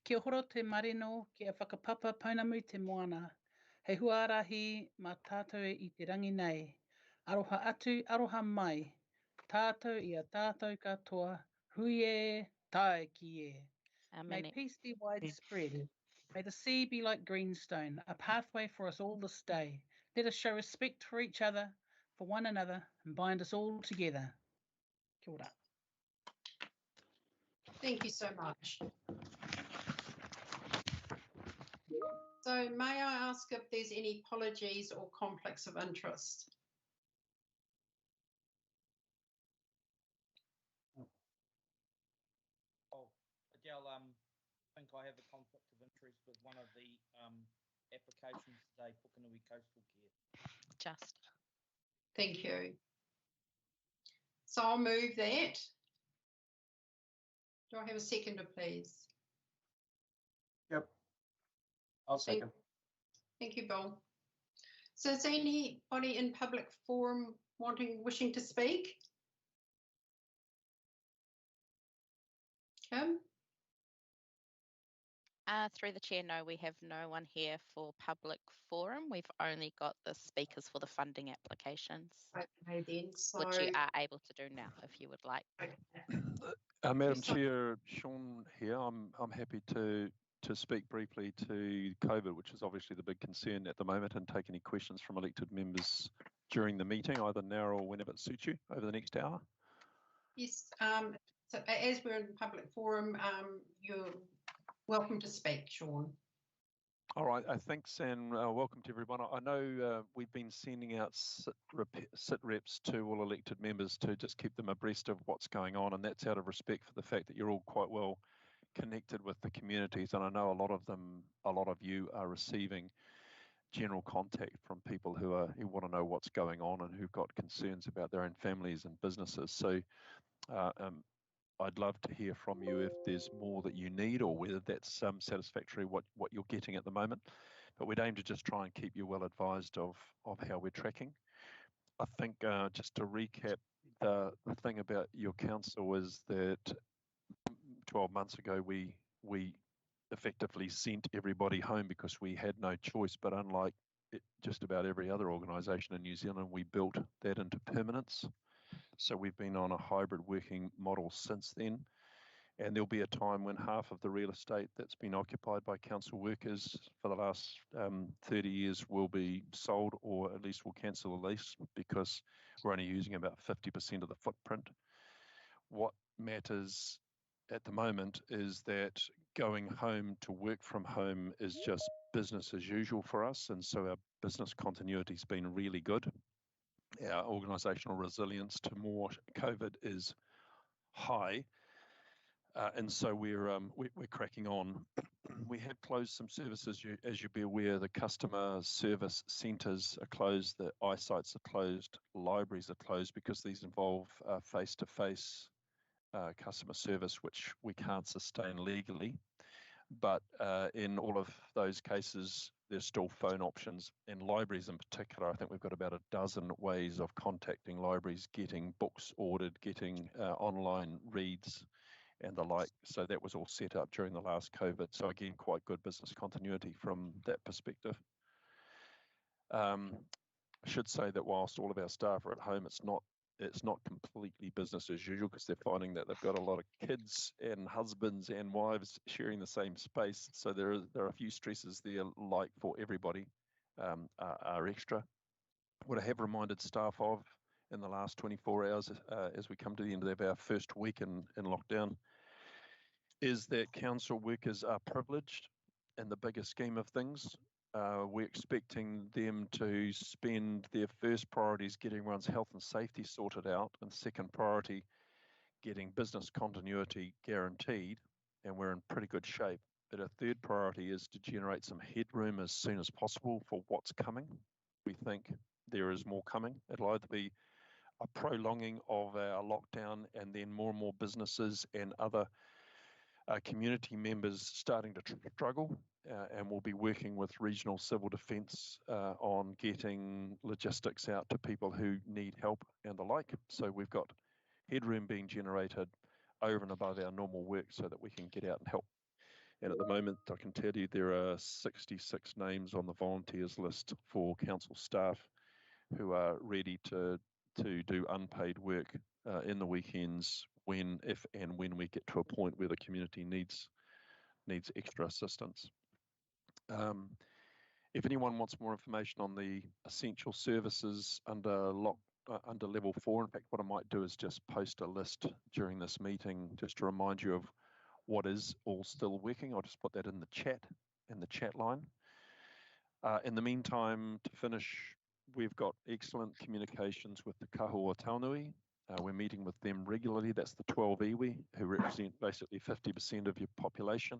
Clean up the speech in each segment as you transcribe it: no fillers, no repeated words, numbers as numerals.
Kia horo te marino, kia whakapapa paunamu te moana. Hei huarahi mā tātou I te rangi nei. Aroha atu, aroha mai. Tātou I a tātou katoa, hui e, tae ki e. May peace be widespread. May the sea be like greenstone, a pathway for us all this day. Let us show respect for each other, for one another, and bind us all together. Kia ora. Thank you so much. So may I ask if there's any apologies or conflicts of interest? Oh, Adele, I think I have a conflict of interest with one of the applications today, Pukenui Coastal Care. Just. Thank you. So I'll move that. Do I have a seconder, please? Yep. I'll second. Thank you, Bill. So is anybody in public forum wishing to speak? Kim? Through the chair, no, we have no one here for public forum. We've only got the speakers for the funding applications, Okay, then. So, which you are able to do now if you would like. okay. Madam Chair, Sean here. I'm happy to speak briefly to COVID, which is obviously the big concern at the moment, and take any questions from elected members during the meeting, either now or whenever it suits you over the next hour. Yes, so as we're in public forum, you're welcome to speak, Sean. All right, thanks, and welcome to everyone. I know we've been sending out sit reps to all elected members to just keep them abreast of what's going on, and that's out of respect for the fact that you're all quite well connected with the communities, and I know a lot of you are receiving general contact from people who want to know what's going on and who've got concerns about their own families and businesses. So I'd love to hear from you if there's more that you need, or whether that's satisfactory what you're getting at the moment. But we'd aim to just try and keep you well advised of how we're tracking. I think just to recap, the thing about your council is that 12 months ago we effectively sent everybody home because we had no choice. But unlike just about every other organisation in New Zealand, we built that into permanence. So we've been on a hybrid working model since then, and there'll be a time when half of the real estate that's been occupied by council workers for the last 30 years will be sold, or at least we'll cancel the lease because we're only using about 50% of the footprint. What matters at the moment is that going home to work from home is just business as usual for us, and so our business continuity has been really good. Our organisational resilience to more COVID is high, and so we're cracking on. We have closed some services, as you'll be aware. The customer service centres are closed, the eyesights are closed, libraries are closed because these involve face-to-face customer service, which we can't sustain legally. But in all of those cases, there's still phone options. In libraries in particular, I think we've got about a dozen ways of contacting libraries, getting books ordered, getting online reads and the like. So that was all set up during the last COVID. So again, quite good business continuity from that perspective. I should say that whilst all of our staff are at home, it's not completely business as usual, because they're finding that they've got a lot of kids and husbands and wives sharing the same space. So there are a few stresses there, like for everybody, are extra. What I have reminded staff of in the last 24 hours as we come to the end of our first week in lockdown is that council workers are privileged in the bigger scheme of things. We're expecting them to spend their first priorities getting everyone's health and safety sorted out, and second priority getting business continuity guaranteed, and we're in pretty good shape. But a third priority is to generate some headroom as soon as possible for what's coming. We think there is more coming. It'll either be a prolonging of our lockdown and then more and more businesses and other community members starting to struggle, and we'll be working with regional civil defence on getting logistics out to people who need help and the like. So we've got headroom being generated over and above our normal work so that we can get out and help. And at the moment, I can tell you there are 66 names on the volunteers list for council staff who are ready to do unpaid work in the weekends if and when we get to a point where the community needs extra assistance. If anyone wants more information on the essential services under level 4, in fact, what I might do is just post a list during this meeting just to remind you of what is all still working. I'll just put that in the chat line. In the meantime, to finish, we've got excellent communications with the Kahua Taunui. We're meeting with them regularly. That's the 12 iwi, who represent basically 50% of your population,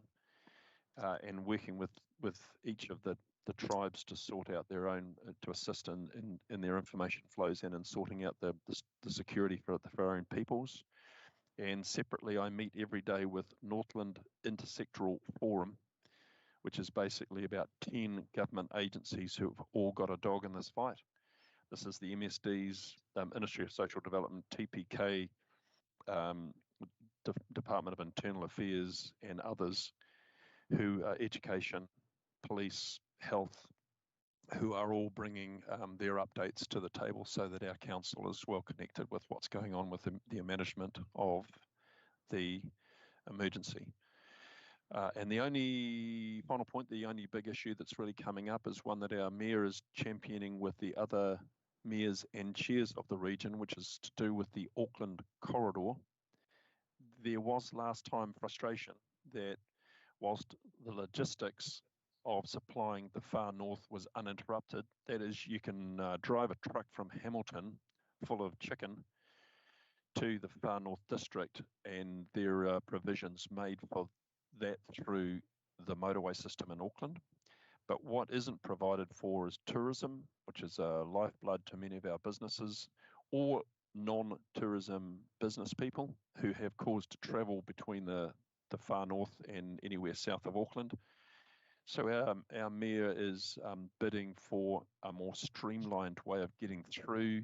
and working with each of the tribes to sort out their own, to assist in their information flows and in sorting out the security for our own peoples. And separately, I meet every day with Northland Intersectoral Forum, which is basically about 10 government agencies who have all got a dog in this fight. This is the MSDs, Ministry of Social Development, TPK, Department of Internal Affairs, and others, who are education, police, health, who are all bringing their updates to the table so that our council is well connected with what's going on with the management of the emergency. And the only final point, the only big issue that's really coming up is one that our mayor is championing with the other mayors and chairs of the region, which is to do with the Auckland corridor. There was last time frustration that whilst the logistics of supplying the far north was uninterrupted, that is, you can drive a truck from Hamilton full of chicken to the far north district, and there are provisions made for that through the motorway system in Auckland. But what isn't provided for is tourism, which is a lifeblood to many of our businesses, or non-tourism business people who have cause to travel between the far north and anywhere south of Auckland. So our mayor is bidding for a more streamlined way of getting through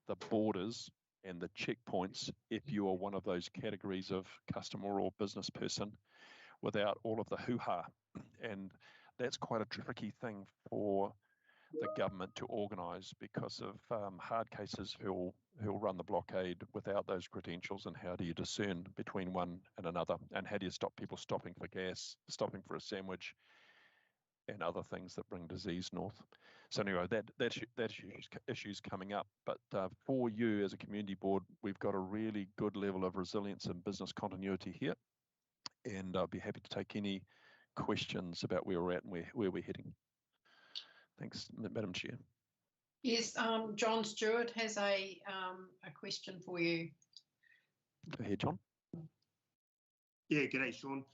the borders and the checkpoints if you are one of those categories of customer or business person, without all of the hoo-ha. And that's quite a tricky thing for the government to organise because of hard cases who'll run the blockade without those credentials, and how do you discern between one and another, and how do you stop people stopping for gas, stopping for a sandwich, and other things that bring disease north. So anyway, that issue's coming up. But for you as a community board, we've got a really good level of resilience and business continuity here, and I'll be happy to take any questions about where we're at and where we're heading. Thanks, Madam Chair. Yes, John Stewart has a question for you. Go ahead, John. Yeah, g'day, Sean.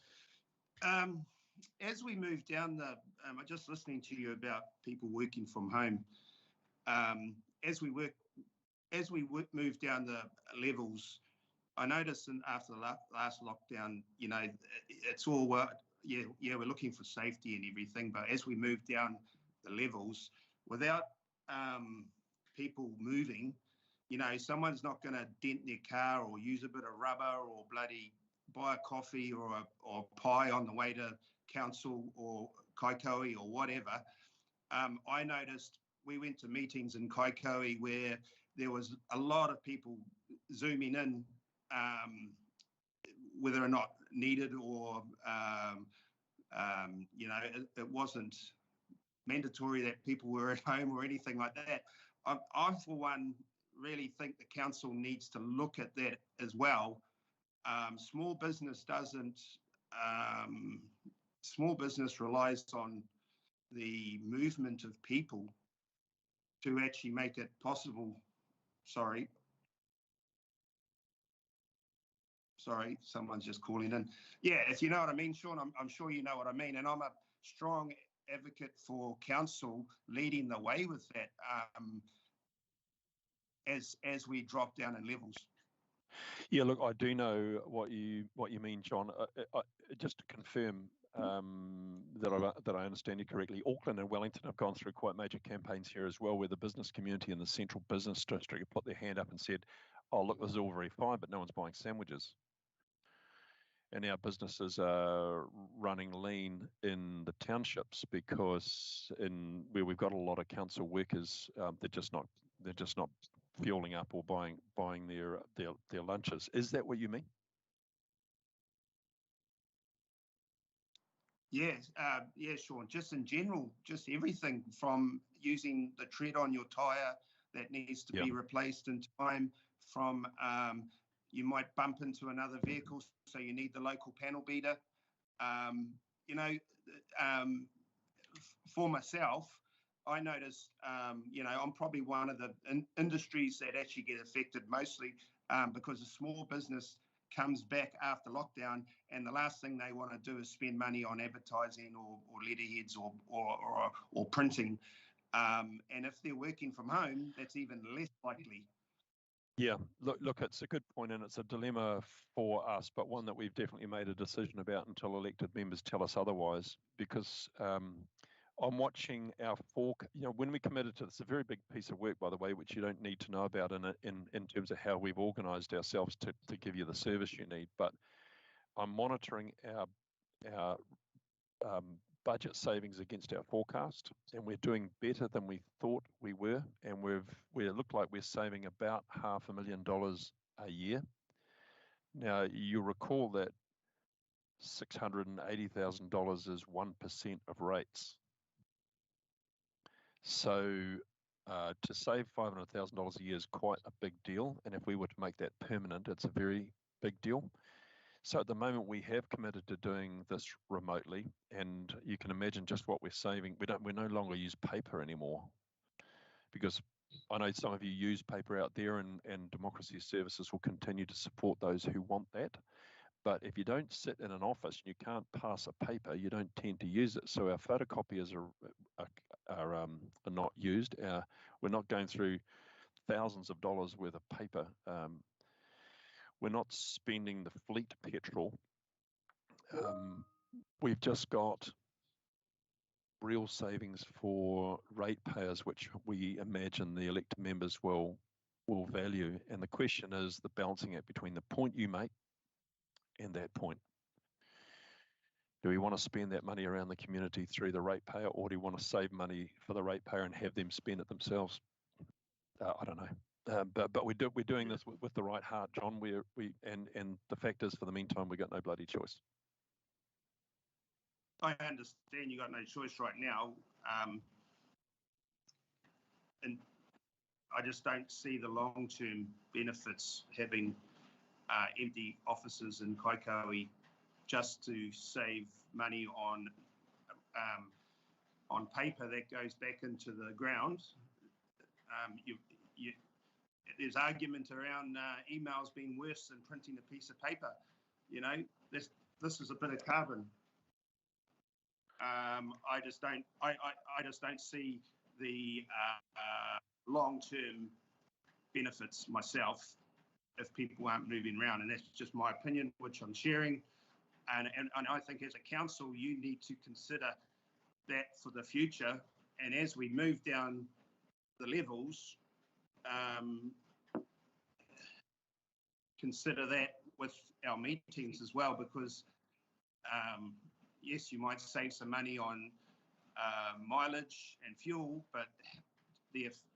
As we move down I'm just listening to you about people working from home. As we move down the levels, I noticed after the last lockdown, you know, it's all we're looking for safety and everything, but as we move down the levels, without people moving, you know, someone's not going to dent their car or use a bit of rubber or bloody buy a coffee or pie on the way to council or Kaikoui or whatever. I noticed we went to meetings in Kaikoui where there was a lot of people zooming in, whether or not needed, or you know, it wasn't mandatory that people were at home or anything like that. I for one really think the council needs to look at that as well. Small business relies on the movement of people to actually make it possible. Sorry, someone's just calling in. Yeah, if you know what I mean, Sean, I'm sure you know what I mean. And I'm a strong advocate for council leading the way with that as we drop down in levels. Yeah, look, I do know what you mean, John. Just to confirm that I understand you correctly, Auckland and Wellington have gone through quite major campaigns here as well, where the business community and the central business district put their hand up and said, "Oh, look, this is all very fine, but no one's buying sandwiches." and our businesses are running lean in the townships, because in where we've got a lot of council workers, they're just not fueling up or buying their lunches. Is that what you mean? Yes, yeah, Sean. Just in general, just everything from using the tread on your tyre that needs to be replaced in time. From you might bump into another vehicle, so you need the local panel beater. You know, for myself, I noticed, you know, I'm probably one of the industries that actually get affected mostly because a small business comes back after lockdown, and the last thing they want to do is spend money on advertising or letterheads or printing. And if they're working from home, that's even less likely. Yeah, look, it's a good point, and it's a dilemma for us, but one that we've definitely made a decision about until elected members tell us otherwise. Because I'm watching our you know, when we committed to this, a very big piece of work, by the way, which you don't need to know about in terms of how we've organised ourselves to give you the service you need. But I'm monitoring our budget savings against our forecast, and we're doing better than we thought we were, and we look like we're saving about $500,000 a year. Now, you recall that $680,000 is 1% of rates. So to save $500,000 a year is quite a big deal, and if we were to make that permanent, it's a very big deal. So at the moment, we have committed to doing this remotely, and you can imagine just what we're saving. We no longer use paper anymore, because I know some of you use paper out there, and Democracy Services will continue to support those who want that. But if you don't sit in an office and you can't pass a paper, you don't tend to use it. So our photocopiers are not used. We're not going through thousands of dollars worth of paper. We're not spending the fleet petrol. We've just got real savings for ratepayers, which we imagine the elected members will value. And the question is the balancing act between the point you make and that point. Do we want to spend that money around the community through the ratepayer, or do we want to save money for the ratepayer and have them spend it themselves? I don't know. But we're doing this with the right heart, John. And the fact is, for the meantime, we got no bloody choice. I understand you got no choice right now, and I just don't see the long-term benefits having empty offices in Kaicari just to save money on paper that goes back into the ground. There's argument around emails being worse than printing a piece of paper. You know, this is a bit of carbon. I just don't see the long-term benefits myself if people aren't moving around, and that's just my opinion, which I'm sharing. And I think as a council, you need to consider that for the future. And as we move down the levels, consider that with our meetings as well, because yes, you might save some money on mileage and fuel, but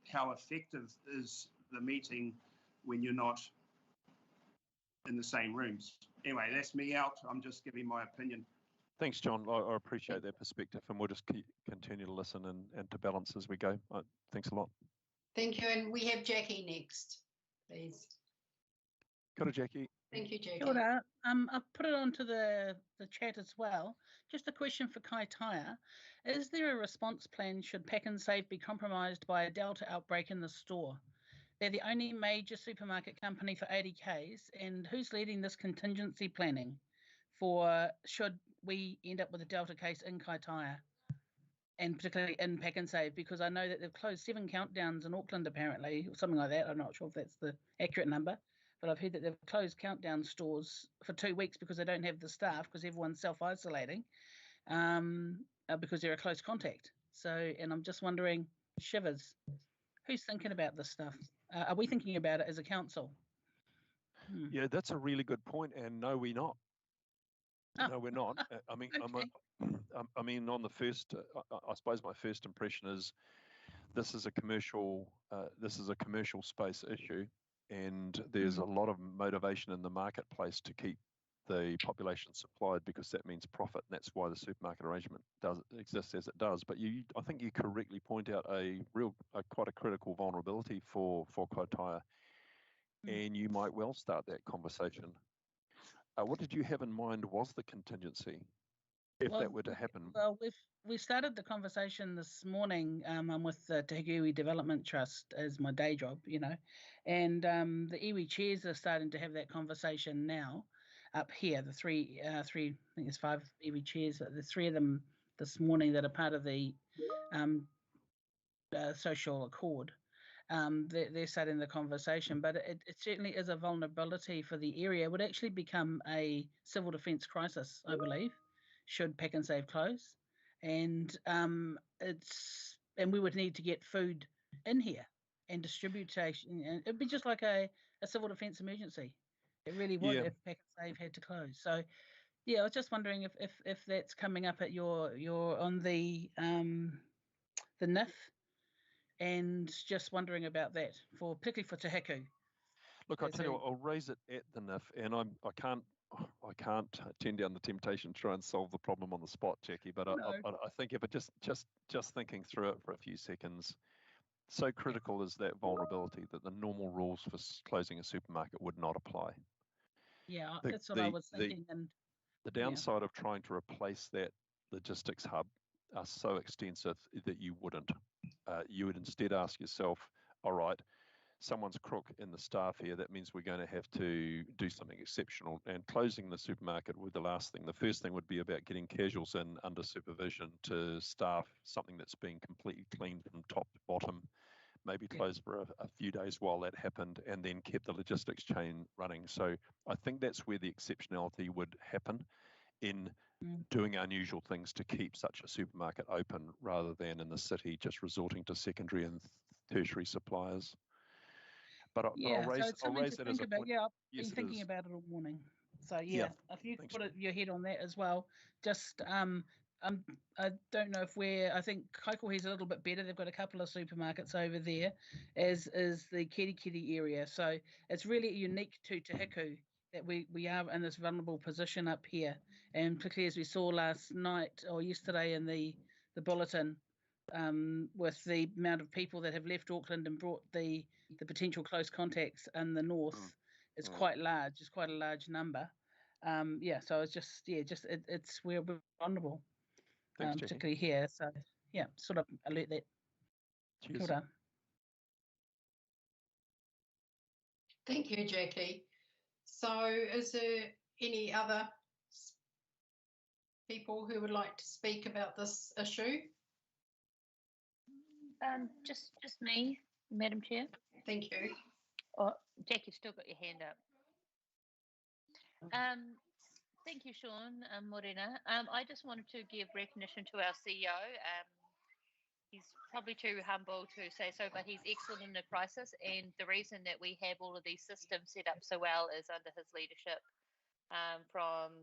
how effective is the meeting when you're not in the same rooms? Anyway, that's me out. I'm just giving my opinion. Thanks, John. I appreciate that perspective, and we'll just continue to listen and to balance as we go. Thanks a lot. Thank you. And we have Jackie next, please. Kia ora, Jackie. Thank you, Jackie. Kia ora. I've put it onto the chat as well. Just a question for Kai Taia. Is there a response plan should Pack and Save be compromised by a Delta outbreak in the store? They're the only major supermarket company for 80 Ks, and who's leading this contingency planning for should we end up with a Delta case in Kai Taia, and particularly in Pack and Save? Because I know that they've closed 7 countdowns in Auckland apparently, or something like that. I'm not sure if that's the accurate number, but I've heard that they've closed countdown stores for 2 weeks because they don't have the staff, because everyone's self-isolating because they're a close contact. So, and I'm just wondering, shivers, who's thinking about this stuff? Are we thinking about it as a council? Yeah, that's a really good point, and no, we're not. Oh. No, we're not. I mean, Okay. I mean, on the first, I suppose my first impression is this is a commercial space issue, and there's a lot of motivation in the marketplace to keep the population supplied because that means profit, and that's why the supermarket arrangement does exist as it does. But I think you correctly point out quite a critical vulnerability for Kaitaia, and you might well start that conversation. What did you have in mind was the contingency if that were to happen? Well, we started the conversation this morning. I'm with the Te Iwi Development Trust as my day job, and the iwi chairs are starting to have that conversation now up here. The three, I think there's 5 iwi chairs, but there's 3 of them this morning that are part of the social accord. They're starting the conversation, but it certainly is a vulnerability for the area. It would actually become a civil defence crisis, I believe, should Pack and Save close, and we would need to get food in here and distribution. And it'd be just like a civil defence emergency. It really would if Pack and Save had to close. So, yeah, I was just wondering if that's coming up at your on the NIF. And just wondering about that, particularly for Te HIku. Look, I tell you what, I'll raise it at the NIF, and I can't turn down the temptation to try and solve the problem on the spot, Jackie. But I think if it just thinking through it for a few seconds, so critical is that vulnerability that the normal rules for closing a supermarket would not apply. Yeah, that's what I was thinking. And the downside of trying to replace that logistics hub are so extensive that you wouldn't. You would instead ask yourself, all right, someone's crook in the staff here. That means we're going to have to do something exceptional. And closing the supermarket would the last thing. The first thing would be about getting casuals in under supervision to staff something that's been completely cleaned from top to bottom, maybe closed for a few days while that happened, and then kept the logistics chain running. So I think that's where the exceptionality would happen in doing unusual things to keep such a supermarket open rather than in the city just resorting to secondary and tertiary suppliers. But I'll raise that as a point. Yeah, I've been thinking about it all morning. So if you put your head on that as well, just I don't know if I think Kaikohi's a little bit better. They've got a couple of supermarkets over there, as is the Caricari area. So it's really unique to Te HIku that we are in this vulnerable position up here, and particularly as we saw last night or yesterday in the bulletin, with the amount of people that have left Auckland and brought the potential close contacts in the north, it's quite large. It's quite a large number. So it's it's we're vulnerable, Thanks, particularly here. So sort of alert that. Cheers. Kia ora. Thank you, Jackie. So is there any other people who would like to speak about this issue? Just me, Madam Chair. Thank you. Oh, Jack, you've still got your hand up. Thank you, Sean, Morena. I just wanted to give recognition to our CEO. He's probably too humble to say so, but he's excellent in a crisis. And the reason that we have all of these systems set up so well is under his leadership from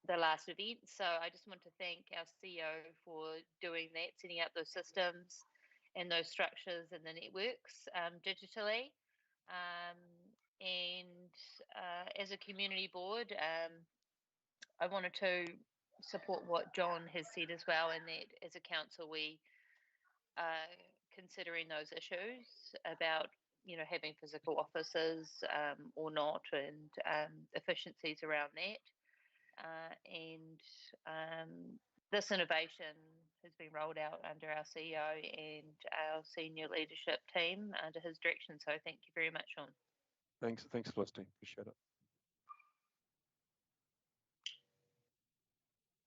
the last event. So I just want to thank our CEO for doing that, setting up those systems and those structures and the networks digitally. And as a community board, I wanted to support what John has said as well, and that as a council we are considering those issues about having physical offices or not, and efficiencies around that. This innovation has been rolled out under our CEO and our senior leadership team under his direction. So thank you very much, Sean. Thanks, Felicity. Appreciate it.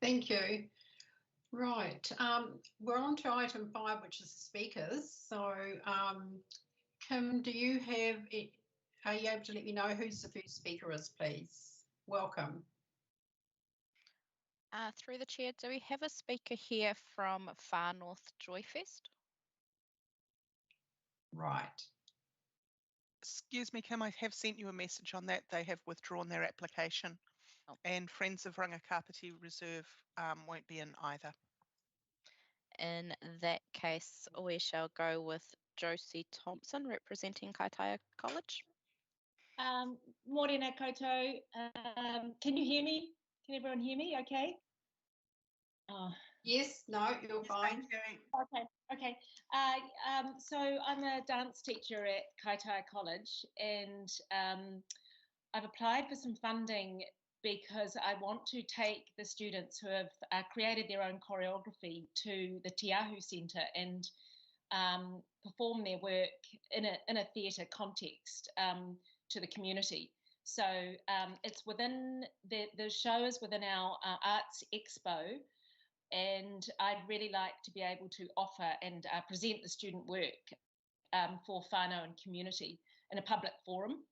Thank you. Right, we're on to item 5, which is speakers. So, Kim, are you able to let me know who's the first speaker is, please? Welcome. Through the chair, do we have a speaker here from Far North Joyfest? Right. Excuse me, Kim, I have sent you a message on that. They have withdrawn their application. And Friends of Rangakapiti Reserve won't be in either. In that case, we shall go with Josie Thompson representing Kaitaia College. Morena koutou. Can you hear me? Can everyone hear me okay? Oh. Yes, no, you're fine. Okay. So I'm a dance teacher at Kaitaia College, and I've applied for some funding because I want to take the students who have created their own choreography to the Te Ahu Centre and perform their work in a theatre context to the community. So it's within the show is within our Arts Expo, and I'd really like to be able to offer and present the student work for whānau and community in a public forum.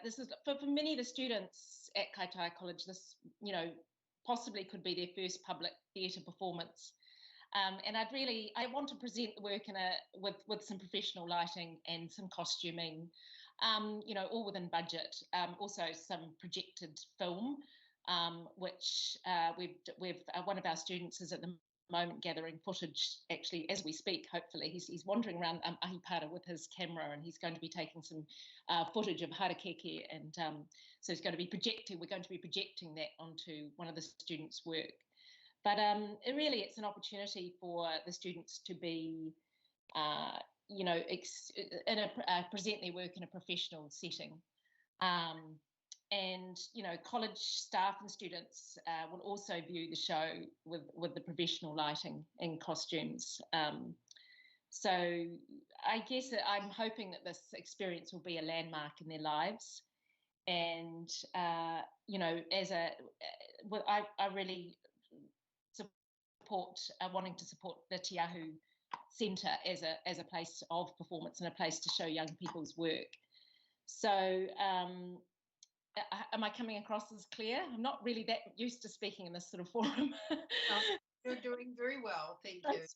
This is for many of the students at Kaitaia College, this, possibly could be their first public theatre performance. And I want to present the work with some professional lighting and some costuming, all within budget. Also some projected film, which we've one of our students is at the moment gathering footage, actually, as we speak. Hopefully he's wandering around Ahipara with his camera, and he's going to be taking some footage of harakeke, and so we're going to be projecting that onto one of the students' work. But it's an opportunity for the students to be present their work in a professional setting. College staff and students will also view the show with the professional lighting and costumes. So I guess that I'm hoping that this experience will be a landmark in their lives. And, I really support wanting to support the Te Ahu Centre as a place of performance and a place to show young people's work. So am I coming across as clear? I'm not really that used to speaking in this sort of forum. You're doing very well, thank you.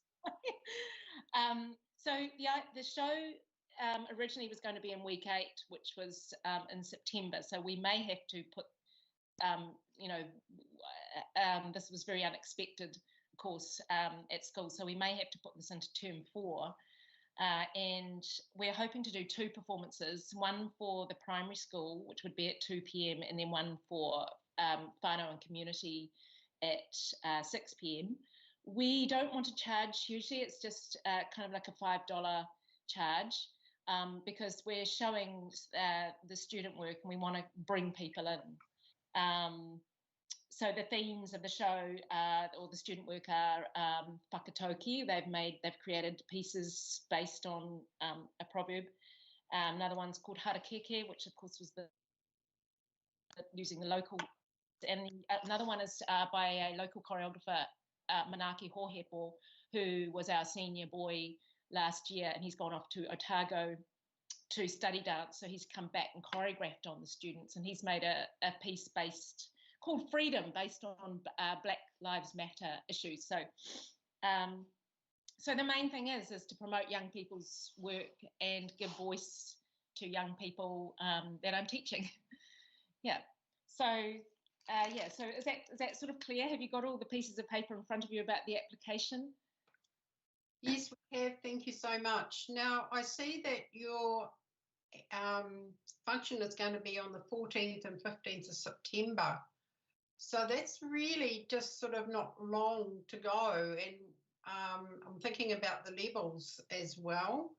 The show originally was going to be in week 8, which was in September. So we may have to put, this was very unexpected, of course, at school. So we may have to put this into term 4. And we're hoping to do 2 performances, one for the primary school, which would be at 2 p.m, and then one for whānau and community at 6 p.m. We don't want to charge. Usually it's just kind of like a $5 charge, because we're showing the student work and we want to bring people in. So the themes of the show or the student work are whakatauki. They've created pieces based on a proverb. Another one's called harakeke, which of course was using the local. And another one is by a local choreographer, Manaki Hohepo, who was our senior boy last year, and he's gone off to Otago to study dance. So he's come back and choreographed on the students, and he's made a piece called Freedom, based on Black Lives Matter issues. So so the main thing is to promote young people's work and give voice to young people that I'm teaching. Yeah. So so is that sort of clear? Have you got all the pieces of paper in front of you about the application? Yes, we have. Thank you so much. Now, I see that your function is going to be on the 14th and 15th of September. So that's really just sort of not long to go. And I'm thinking about the levels as well.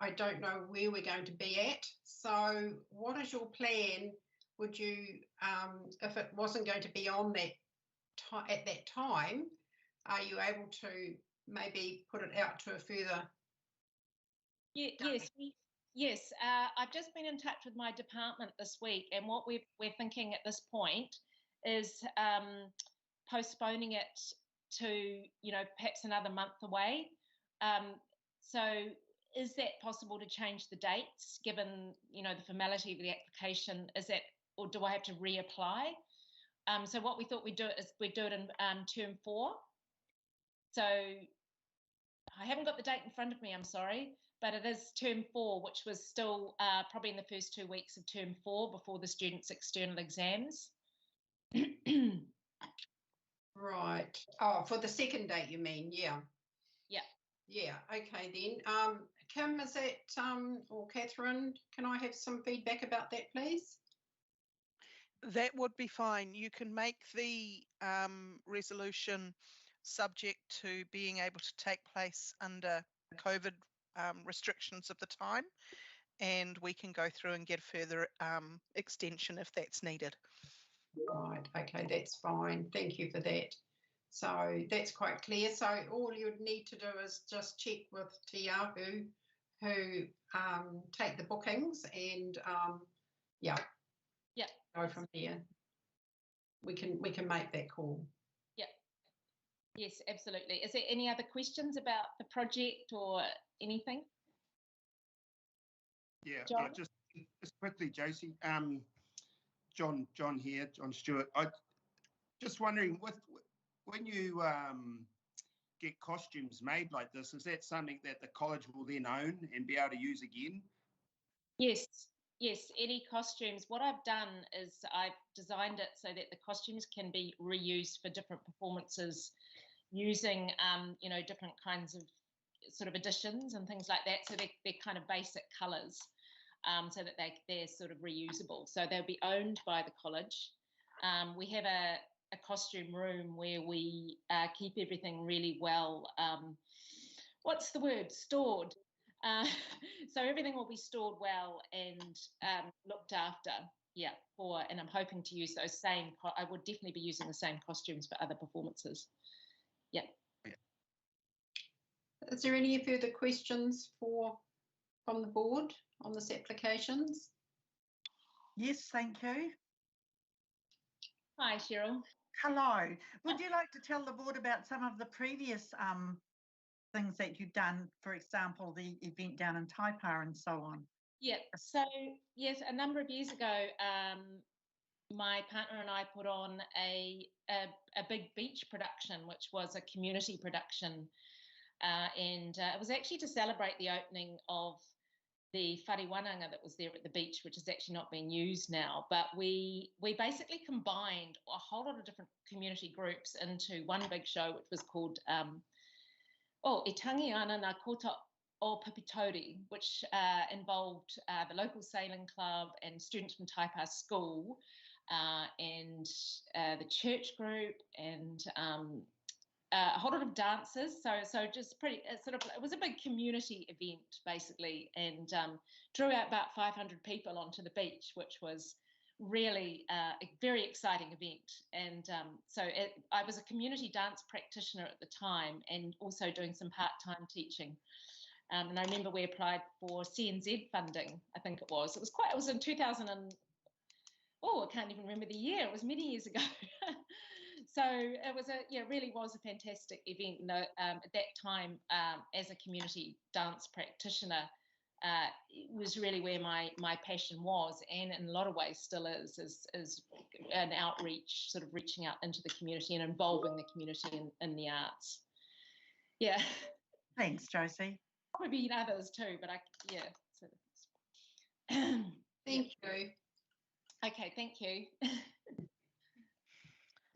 I don't know where we're going to be at. So what is your plan? Would you, if it wasn't going to be on at that time, are you able to maybe put it out to a further? Yes. I've just been in touch with my department this week, and what we're thinking at this point is postponing it to, perhaps another month away. So is that possible to change the dates, given, the formality of the application? Is that, or do I have to reapply? So what we thought we'd do is we'd do it in term 4. So I haven't got the date in front of me, I'm sorry, but it is term 4, which was still probably in the first 2 weeks of term 4 before the students' external exams. Right. Oh, for the second date, you mean? Yeah. Yeah. Yeah. Okay then. Kim, is that or Catherine? Can I have some feedback about that, please? That would be fine. You can make the resolution subject to being able to take place under COVID restrictions of the time, and we can go through and get further extension if that's needed. Right. Okay, that's fine. Thank you for that. So that's quite clear. So all you'd need to do is just check with Te Ahu who take the bookings and yeah. Yeah. Go from there. We can make that call. Yeah. Yes, absolutely. Is there any other questions about the project or anything? Yeah, John? just quickly, Josie. John here, John Stewart. I just wondering, when you get costumes made like this, is that something that the college will then own and be able to use again? Yes, yes, any costumes. What I've done is I've designed it so that the costumes can be reused for different performances using, you know, different kinds of sort of additions and things like that. So they're kind of basic colours, so that they're sort of reusable. So they'll be owned by the college. We have a costume room where we keep everything really well, what's the word, stored. So everything will be stored well and looked after. Yeah, and I'm hoping to use those same. I would definitely be using the same costumes for other performances. Yeah. Is there any further questions from the board on this applications? Yes, thank you. Hi, Cheryl. Hello. Would you like to tell the board about some of the previous things that you've done, for example, the event down in Taipei and so on? Yeah, so yes, a number of years ago, my partner and I put on a big beach production, which was a community production, and it was actually to celebrate the opening of the wharewananga that was there at the beach, which is actually not being used now. But we basically combined a whole lot of different community groups into one big show, which was called E Tangi Ana Ngā Kota o Pipitori, which involved the local sailing club and students from Taipei School and the church group and a whole lot of dancers. So just pretty it was a big community event basically, and drew out about 500 people onto the beach, which was really a very exciting event. And I was a community dance practitioner at the time and also doing some part-time teaching. And I remember we applied for CNZ funding, I think it was. It was in 2000 and, I can't even remember the year. It was many years ago. So it was really was a fantastic event. You know, at that time, as a community dance practitioner, it was really where my passion was, and in a lot of ways still is an outreach, sort of reaching out into the community and involving the community in the arts. Yeah. Thanks, Josie. Probably others too, but Thank you. Okay, thank you.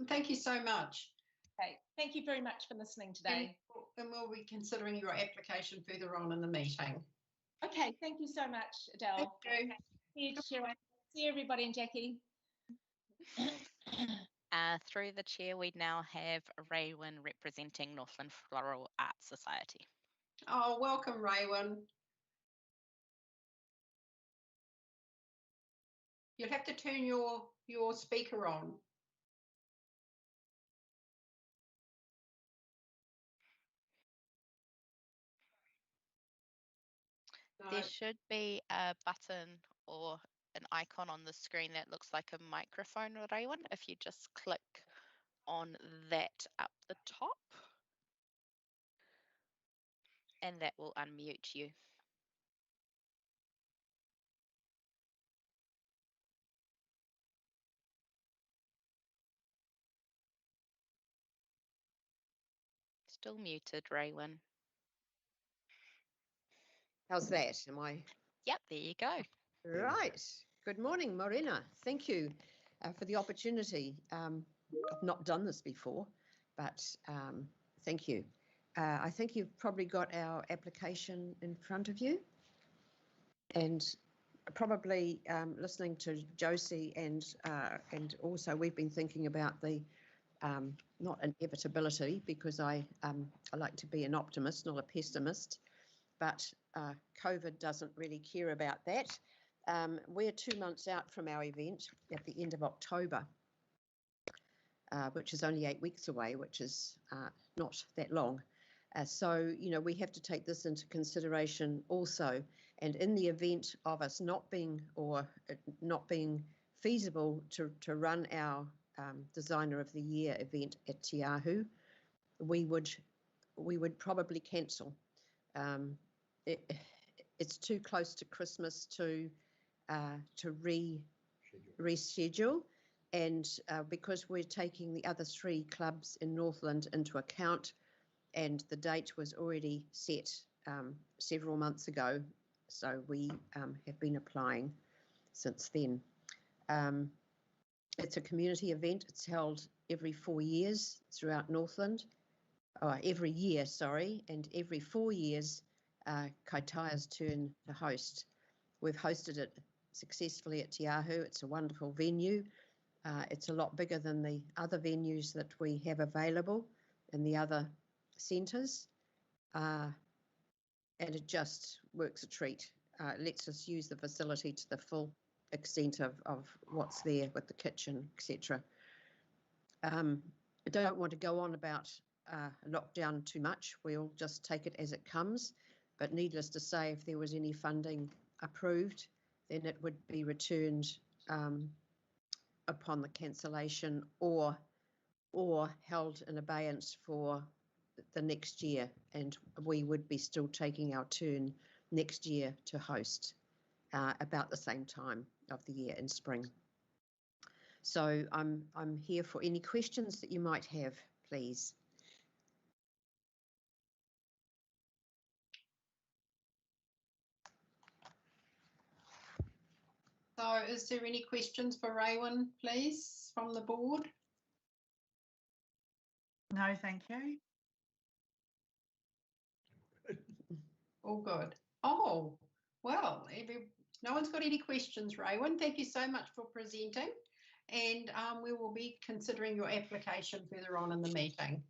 Thank you so much. Okay, thank you very much for listening today. And we'll be considering your application further on in the meeting. Okay, thank you so much, Adele. Thank you. See you, Sharon. See you, everybody, and Jackie. Through the chair, we now have Raywin representing Northland Floral Arts Society. Oh, welcome, Raywin. You'll have to turn your speaker on. No. There should be a button or an icon on the screen that looks like a microphone, Raywin. If you just click on that up the top, and that will unmute you. Still muted, Raywin. How's that? Am I? Yep, there you go. Right. Good morning, Morena. Thank you for the opportunity. I've not done this before, but thank you. I think you've probably got our application in front of you, and probably listening to Josie and also we've been thinking about the not inevitability, because I like to be an optimist, not a pessimist, but COVID doesn't really care about that. We're 2 months out from our event at the end of October, which is only 8 weeks away, which is not that long. So, you know, we have to take this into consideration also. And in the event of us not being feasible to run our Designer of the Year event at Te Ahu, we would probably cancel. It's too close to Christmas to reschedule, and because we're taking the other 3 clubs in Northland into account, and the date was already set several months ago, so we have been applying since then. It's a community event. It's held every 4 years throughout Northland. Every year, sorry, and every 4 years, Kaitaya's turn to host. We've hosted it successfully at Te Ahu. It's a wonderful venue. It's a lot bigger than the other venues that we have available in the other centres, and it just works a treat. It lets us use the facility to the full extent of what's there with the kitchen, etc. I don't want to go on about lockdown too much. We'll just take it as it comes, but needless to say, if there was any funding approved, then it would be returned upon the cancellation or held in abeyance for the next year, and we would be still taking our turn next year to host about the same time of the year in spring. So I'm here for any questions that you might have, please. So is there any questions for Raewyn, please, from the board? No, thank you. All good. Oh, well, no one's got any questions, Raewyn. Thank you so much for presenting, and we will be considering your application further on in the meeting.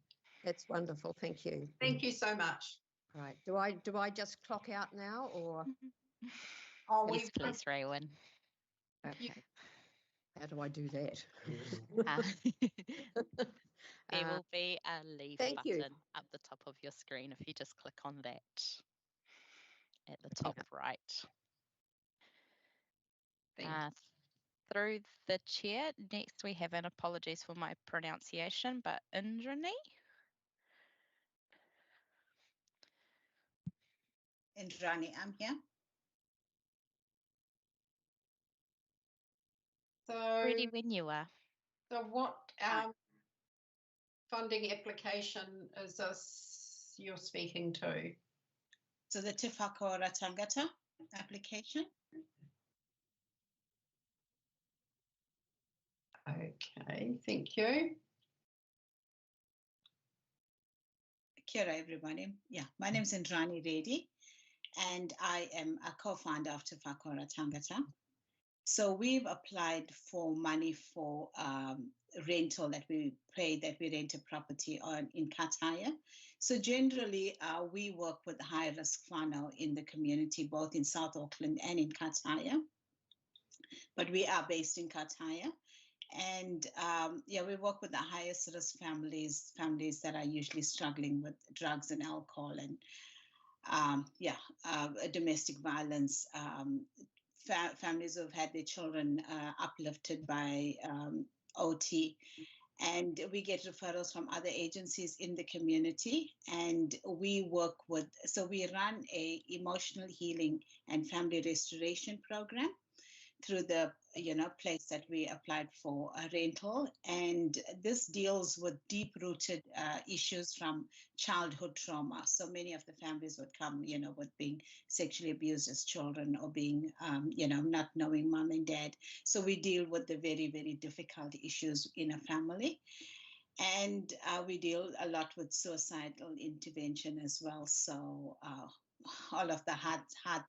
That's wonderful. Thank you. Thank you so much. Right. Do I just clock out now, or? Oh, Yes, please, Raewyn. Okay. How do I do that? There will be a leave thank you. button up the top of your screen if you just click on that at the top right. Through the chair, next we have an apologies for my pronunciation, but Indrani. Indrani, I'm here. So, ready when you are. So what funding application is this you're speaking to? So the Te Whakaora Tangata application. Okay, thank you. Kia ora, everybody. Yeah, my name is Indrani Reddy, and I am a co-founder of Te Whakaora Tangata. So we've applied for money for rental that we rent a property on in Kaitaia. So generally, we work with high risk whānau in the community, both in South Auckland and in Kaitaia. But we are based in Kaitaia. And yeah, we work with the highest risk families that are usually struggling with drugs and alcohol and domestic violence, families who have had their children uplifted by OT. And we get referrals from other agencies in the community, and we work with, so we run a emotional healing and family restoration program through the place that we applied for a rental, and this deals with deep-rooted issues from childhood trauma. So many of the families would come, with being sexually abused as children, or being, not knowing mom and dad. So we deal with the very, very difficult issues in a family. And we deal a lot with suicidal intervention as well. So all of the hard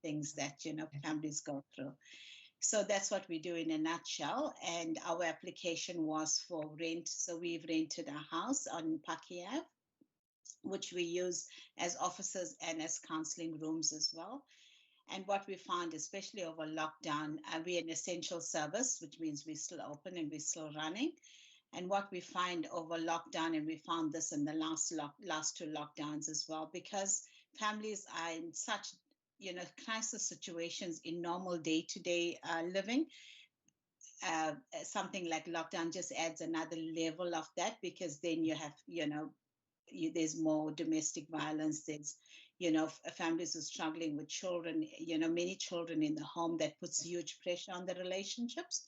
things that, families go through. So that's what we do in a nutshell. And our application was for rent. So we've rented a house on Paki Ave, which we use as offices and as counseling rooms as well. And what we found, especially over lockdown, we're an essential service, which means we're still open and we're still running. And what we find over lockdown, and we found this in the last two lockdowns as well, because families are in such, crisis situations in normal day-to-day living. Something like lockdown just adds another level of that, because then you have, there's more domestic violence. There's, families who are struggling with children, many children in the home. That puts huge pressure on the relationships.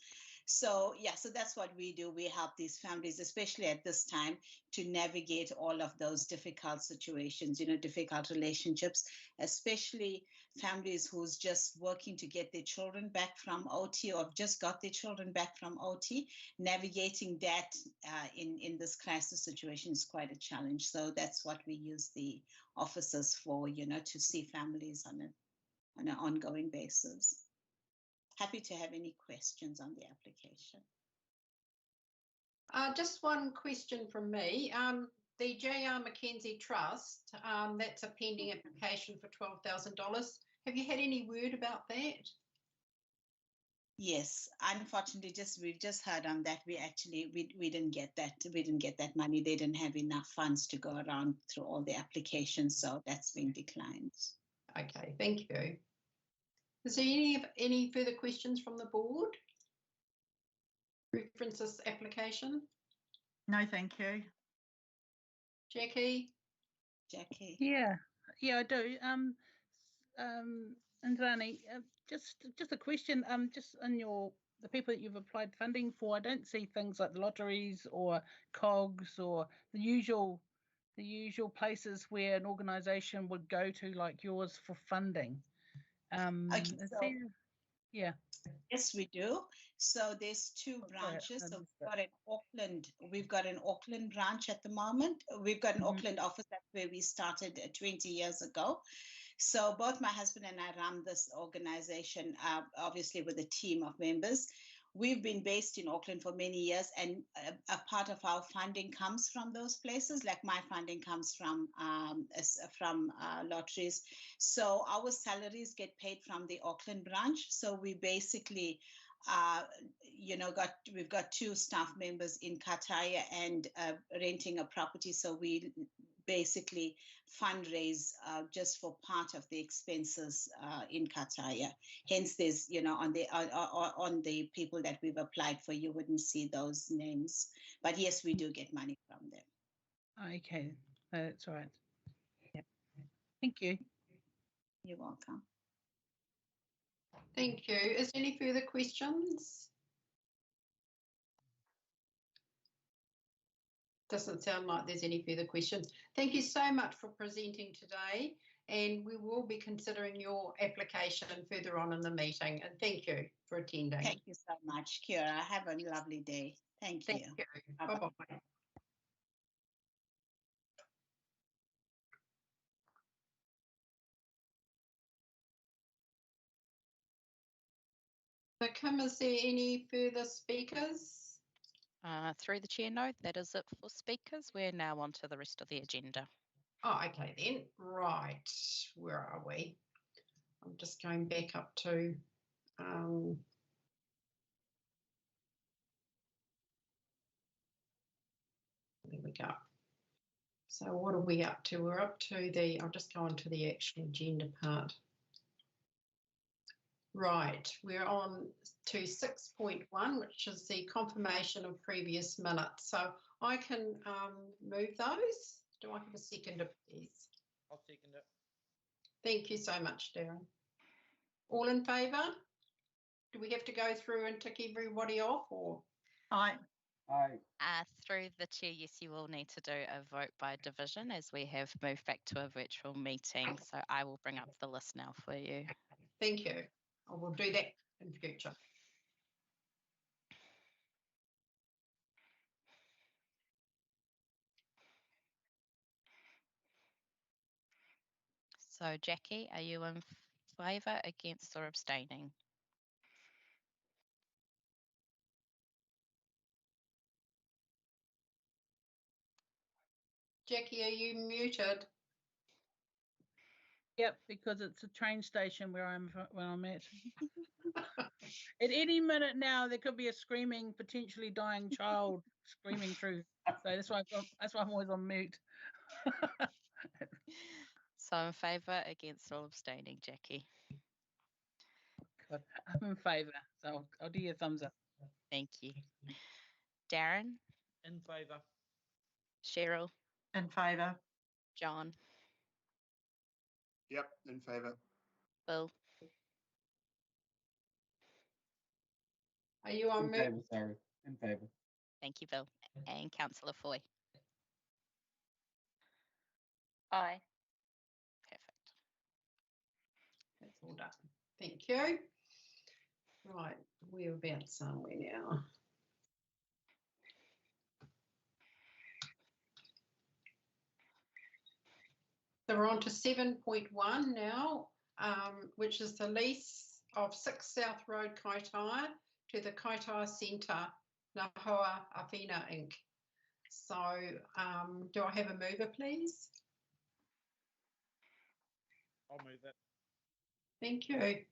So, so that's what we do. We help these families, especially at this time, to navigate all of those difficult situations, difficult relationships, especially families who's just working to get their children back from OT, or just got their children back from OT. Navigating that in this crisis situation is quite a challenge. So that's what we use the officers for, to see families on an ongoing basis. Happy to have any questions on the application. Just one question from me. The J.R. Mackenzie Trust, that's a pending application for $12,000. Have you had any word about that? Yes, unfortunately, we've just heard on that. We didn't get that. We didn't get that money. They didn't have enough funds to go around through all the applications, so that's been declined. Okay, thank you. Is there any further questions from the board? Reference this application? No, thank you. Jackie? Yeah, I do. And Rani, just a question. Just in the people that you've applied funding for, I don't see things like the lotteries or COGS or the usual places where an organisation would go to, like yours, for funding. Yeah. Yes, we do. So there's two branches. So we've got an Auckland branch at the moment. We've got an Auckland office. That's where we started 20 years ago. So both my husband and I run this organization, obviously with a team of members. We've been based in Auckland for many years, and a part of our funding comes from those places. Like my funding comes from lotteries. So our salaries get paid from the Auckland branch. So we basically, we've got 2 staff members in Caricari and renting a property. So we basically fundraise just for part of the expenses in Caricari. Hence, there's, on the people that we've applied for, you wouldn't see those names. But yes, we do get money from them. Okay, that's all right. Yep. Thank you. You're welcome. Thank you. Is there any further questions? Doesn't sound like there's any further questions. Thank you so much for presenting today, and we will be considering your application further on in the meeting. And thank you for attending. Thank you so much, Kira. Have a lovely day. Thank you. Bye-bye. So, Kim, is there any further speakers? Through the chair, no, that is it for speakers. We're now on to the rest of the agenda. Oh, okay then. Right. Where are we? I'm just going back up to there we go. So what are we up to? We're up to I'll just go on to the actual agenda part. Right, we're on to 6.1, which is the confirmation of previous minutes. So I can move those. Do I have a seconder, please? I'll second it. Thank you so much, Darren. All in favour? do we have to go through and tick everybody off, or? Aye. Through the chair, yes, you will need to do a vote by division as we have moved back to a virtual meeting. So I will bring up the list now for you. Thank you. I will do that in future. So Jackie, are you in favour, against or abstaining? Jackie, are you muted? Yep, because it's a train station where I'm at. At any minute now, there could be a screaming, potentially dying child screaming through. So that's why I'm always on mute. So in favour, against or abstaining, Jackie? God, I'm in favour, so I'll do your thumbs up. Thank you. Darren? In favour. Cheryl? In favour. John? Yep, in favour. Bill? Are you on mute? Sorry. In favour. Thank you, Bill. And Councillor Foy? Aye. Perfect. That's all done. Thank you. Right, we're about somewhere now. So we're on to 7.1 now, which is the lease of 6 South Road, Kaitaia, to the Kaitaia Centre, Nahoa Awhina Inc. So do I have a mover, please? I'll move it. Thank you.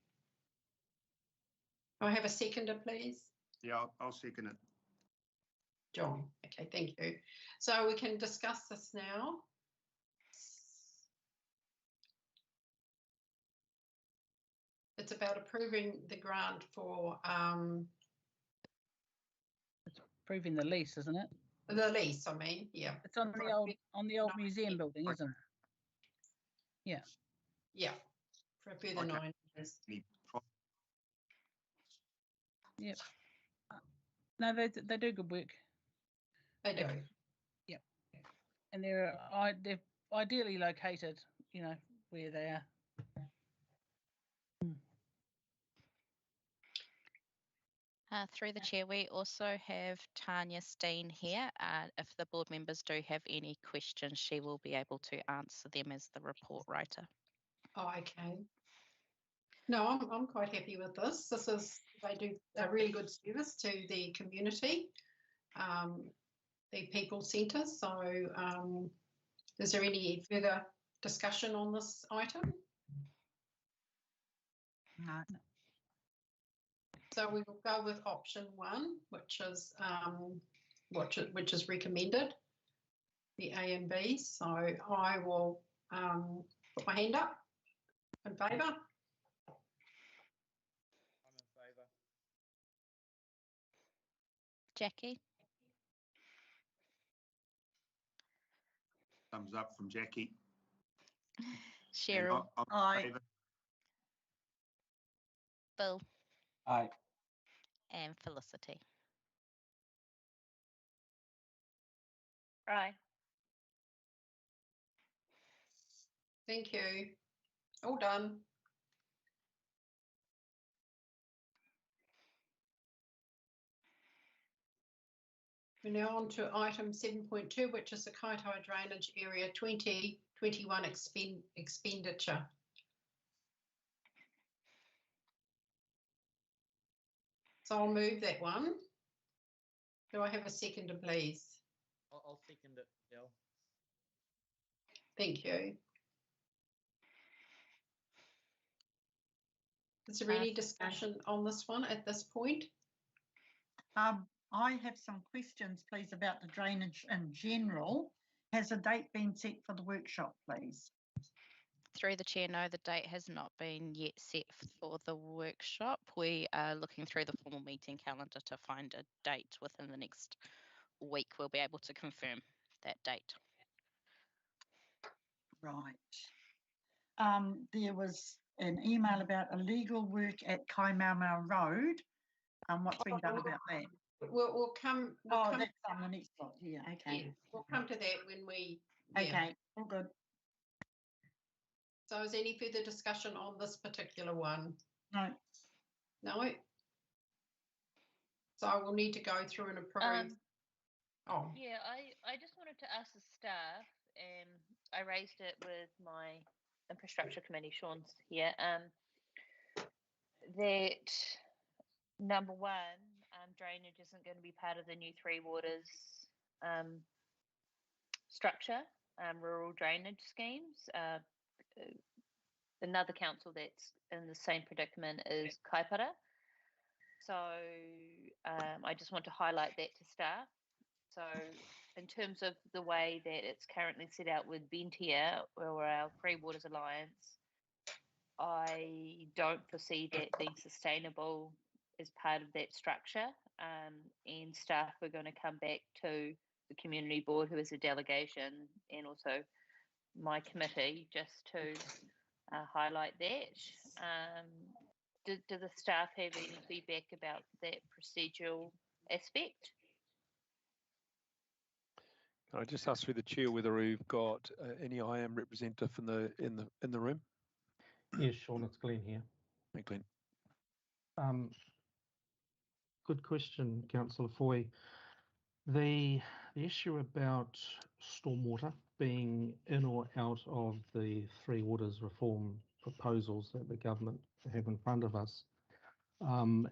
Do I have a seconder, please? Yeah, I'll second it. John. Okay, thank you. So we can discuss this now. It's about approving the grant for It's approving the lease, isn't it? the lease. I mean, yeah. It's on the old museum building, isn't it? Yeah. Yeah, for a further Okay. 9 years. Yep. No, they do good work. They do. Yep. And they're ideally located, you know, where they are. Through the chair, we also have Tanya Steen here. If the board members do have any questions, she will be able to answer them as the report writer. Oh, okay. No, I'm quite happy with this. They do a really good service to the community, the people centre. So is there any further discussion on this item? No. So we will go with option 1, which is recommended, the A and B. So I will put my hand up in favour. I'm in favour. Jackie? Thumbs up from Jackie. Cheryl? I'm in favour. Bill? Aye. And Felicity? Aye. Thank you. All done. We're now on to item 7.2, which is the Kaitaia Drainage Area 2021 expenditure. So I'll move that one. Do I have a seconder, please? I'll second it, Bill. Thank you. Is there any discussion on this one at this point? I have some questions, please, about the drainage in general. Has a date been set for the workshop, please? Through the chair, no, the date has not been yet set for the workshop. We are looking through the formal meeting calendar to find a date within the next week. We'll be able to confirm that date. Right. There was an email about illegal work at Kaimao Road. What's been done about that? We'll come. That's on the next slide. Yeah, okay. Yeah, we'll come to that when we. Okay, all good. So is there any further discussion on this particular one? No. No? So I will need to go through and approve. Yeah, I just wanted to ask the staff, I raised it with my infrastructure committee, Sean's here, that number one, drainage isn't going to be part of the new Three Waters structure, rural drainage schemes. Another council that's in the same predicament is Kaipara. So I just want to highlight that to staff. So in terms of the way that it's currently set out with Ventia or our Three Waters Alliance, I don't foresee that being sustainable as part of that structure. And staff are going to come back to the community board, who is a delegation, and also my committee, just to highlight that. Do the staff have any feedback about that procedural aspect? Can I just ask through the chair whether we've got any IAM representative in the room? Yes, Sean, it's Glenn here. Hey, Glenn. Good question, Councillor Foy. The issue about stormwater being in or out of the Three Waters reform proposals that the government have in front of us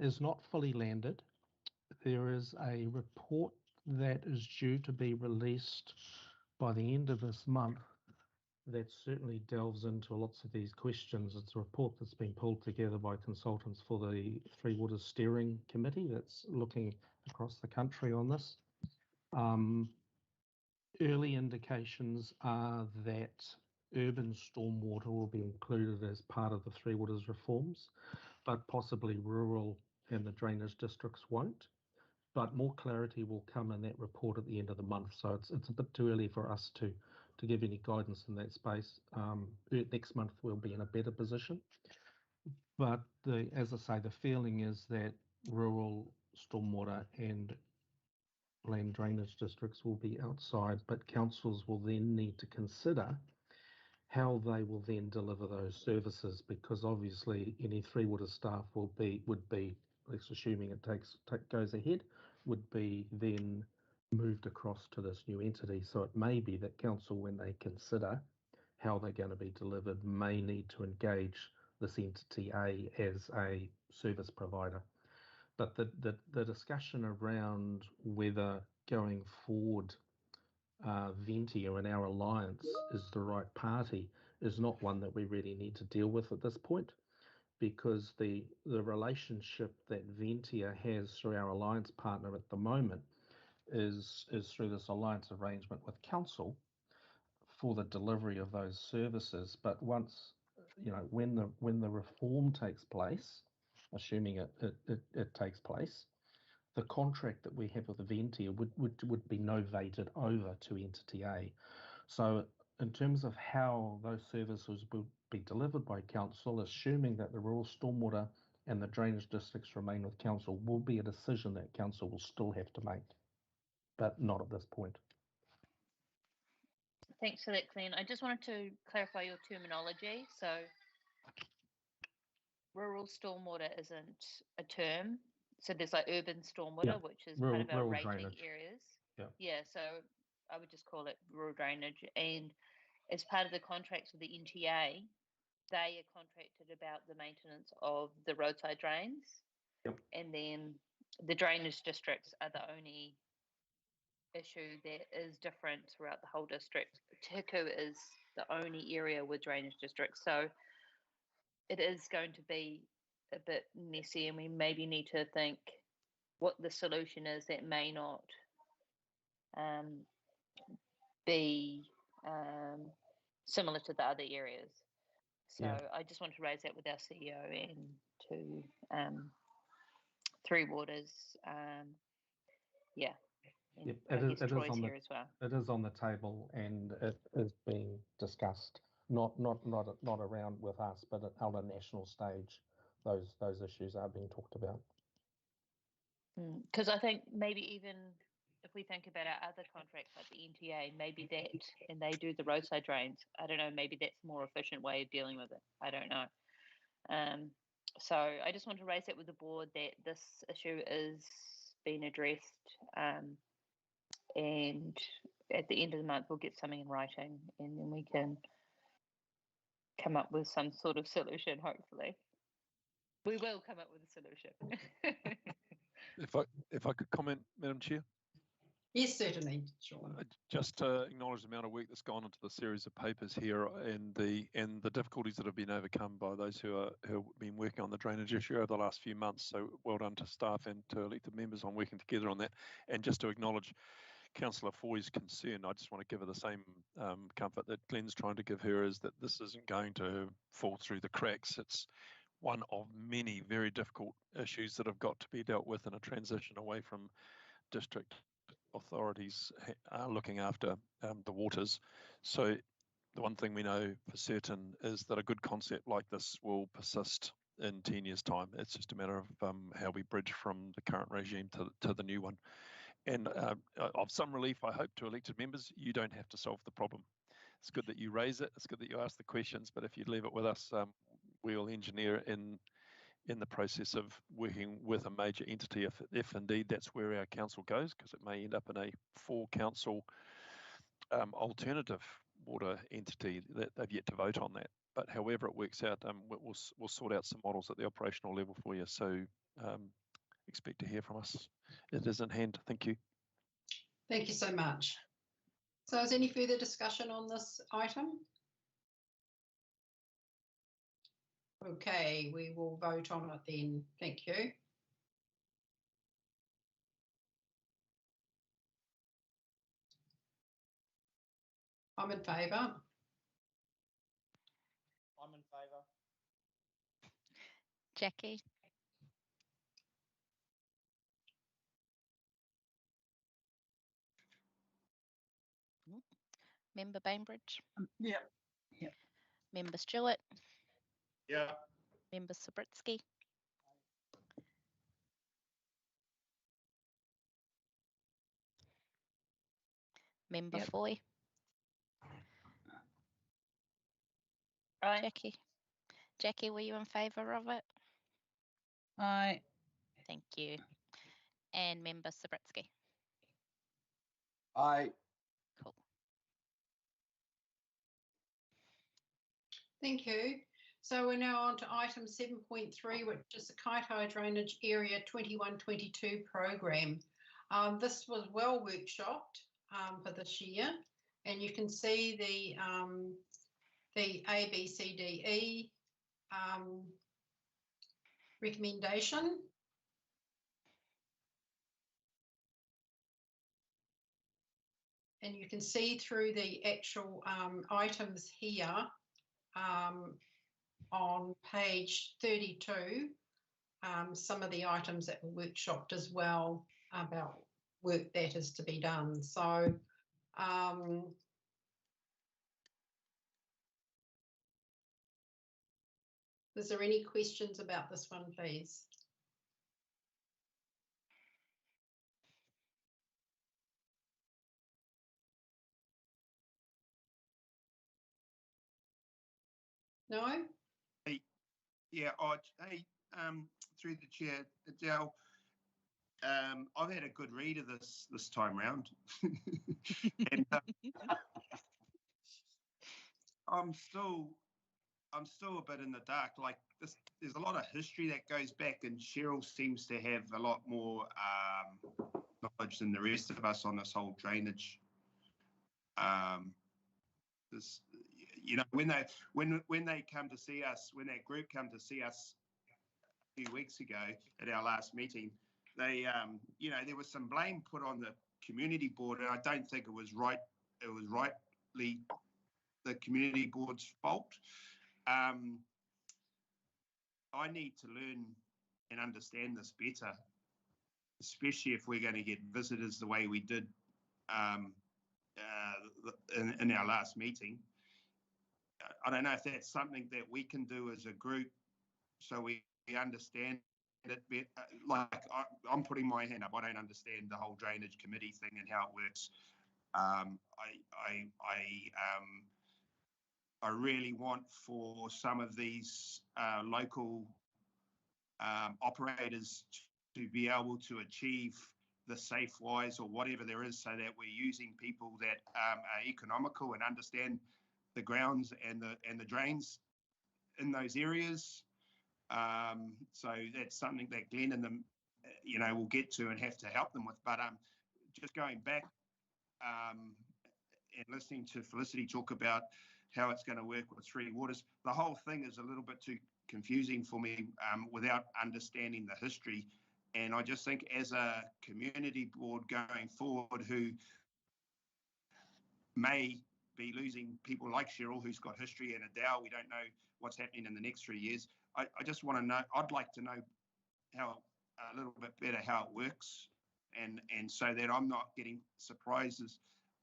is not fully landed. There is a report that is due to be released by the end of this month that certainly delves into lots of these questions. It's a report that's been pulled together by consultants for the Three Waters Steering Committee that's looking across the country on this. Early indications are that urban stormwater will be included as part of the Three Waters reforms, but possibly rural and the drainage districts won't. But more clarity will come in that report at the end of the month. So it's a bit too early for us to give any guidance in that space. Next month we'll be in a better position. But as I say, the feeling is that rural stormwater and land drainage districts will be outside, but councils will then need to consider how they will then deliver those services, because obviously any Three Waters staff would be, let's assuming it goes ahead, would be then moved across to this new entity. So it may be that council, when they consider how they're going to be delivered, may need to engage this entity A as a service provider. But the discussion around whether going forward Ventia and our alliance is the right party is not one that we really need to deal with at this point, because the relationship that Ventia has through our alliance partner at the moment is through this alliance arrangement with council for the delivery of those services. But once, when the reform takes place, assuming it takes place, the contract that we have with Ventia would be novated over to entity A. So in terms of how those services will be delivered by council, assuming that the rural stormwater and the drainage districts remain with council, will be a decision that council will still have to make, but not at this point. Thanks for that, Glenn. I just wanted to clarify your terminology. So rural stormwater isn't a term. So there's like urban stormwater, which is part of our rating drainage areas. Yeah, so I would just call it rural drainage. And as part of the contracts with the NTA, they are contracted about the maintenance of the roadside drains. And then the drainage districts are the only issue that is different throughout the whole district. HIku is the only area with drainage districts. So it is going to be a bit messy, and we maybe need to think what the solution is that may not be similar to the other areas. So I just want to raise that with our CEO and to Three Waters. It is on the table, and it is being discussed. not around with us, but on a national stage, those issues are being talked about. Because I think maybe even if we think about our other contracts like the NTA, maybe that, and they do the roadside drains. I don't know, maybe that's a more efficient way of dealing with it. I don't know. So I just want to raise that with the board that this issue is being addressed, and at the end of the month we'll get something in writing, and then we can come up with some sort of solution. Hopefully, we will come up with a solution. If I could comment, Madam Chair. Yes, certainly, Sean. Just to acknowledge the amount of work that's gone into the series of papers here, and the difficulties that have been overcome by those who have been working on the drainage issue over the last few months. So well done to staff and to elected members on working together on that. And just to acknowledge Councillor Foy's concern, I just want to give her the same comfort that Glenn's trying to give her, is that this isn't going to fall through the cracks. It's one of many very difficult issues that have got to be dealt with in a transition away from district authorities looking after the waters. So the one thing we know for certain is that a good concept like this will persist in 10 years' time. It's just a matter of how we bridge from the current regime to the new one. And of some relief, I hope, to elected members, you don't have to solve the problem. It's good that you raise it, it's good that you ask the questions, but if you leave it with us, we'll engineer in the process of working with a major entity, if indeed that's where our council goes, because it may end up in a 4-council alternative water entity that they've yet to vote on that. But however it works out, we'll sort out some models at the operational level for you. So expect to hear from us. It is in hand. Thank you. Thank you so much. So is any further discussion on this item? Okay, we will vote on it then. Thank you. I'm in favour. I'm in favour. Jackie? Member Bainbridge? Yeah. Member Stewart? Yeah. Member Sabritsky? Member Foy? Aye. Jackie, were you in favour of it? Aye. Thank you. And Member Sabritsky? Aye. Cool. Thank you. So we're now on to item 7.3, which is the Kaimao Drainage Area 21-22 program. This was well workshopped for this year, and you can see the A, B, C, D, E recommendation. And you can see through the actual items here on page 32, some of the items that were workshopped as well about work that is to be done. So is there any questions about this one, please? No? Yeah, through the chair, Adele, I've had a good read of this time round. And I'm still a bit in the dark. Like this, there's a lot of history that goes back, and Cheryl seems to have a lot more knowledge than the rest of us on this whole drainage. This, you know, when they come to see us, when that group come to see us a few weeks ago at our last meeting, they, you know, there was some blame put on the community board, and I don't think it was right. It was rightly the community board's fault. I need to learn and understand this better, especially if we're going to get visitors the way we did in our last meeting. I don't know if that's something that we can do as a group, so we understand it better. Like I'm putting my hand up. I don't understand the whole drainage committee thing and how it works. I really want for some of these local operators to be able to achieve the safe wise or whatever there is, so that we're using people that are economical and understand the grounds and the drains in those areas. So that's something that Glenn and them, will get to and have to help them with. But just going back and listening to Felicity talk about how it's going to work with Three Waters, the whole thing is a little bit too confusing for me without understanding the history. And I just think as a community board going forward, who may be losing people like Cheryl, who's got history, and Adele, we don't know what's happening in the next 3 years. I just want to know, I'd like to know how a little bit better how it works, and so that I'm not getting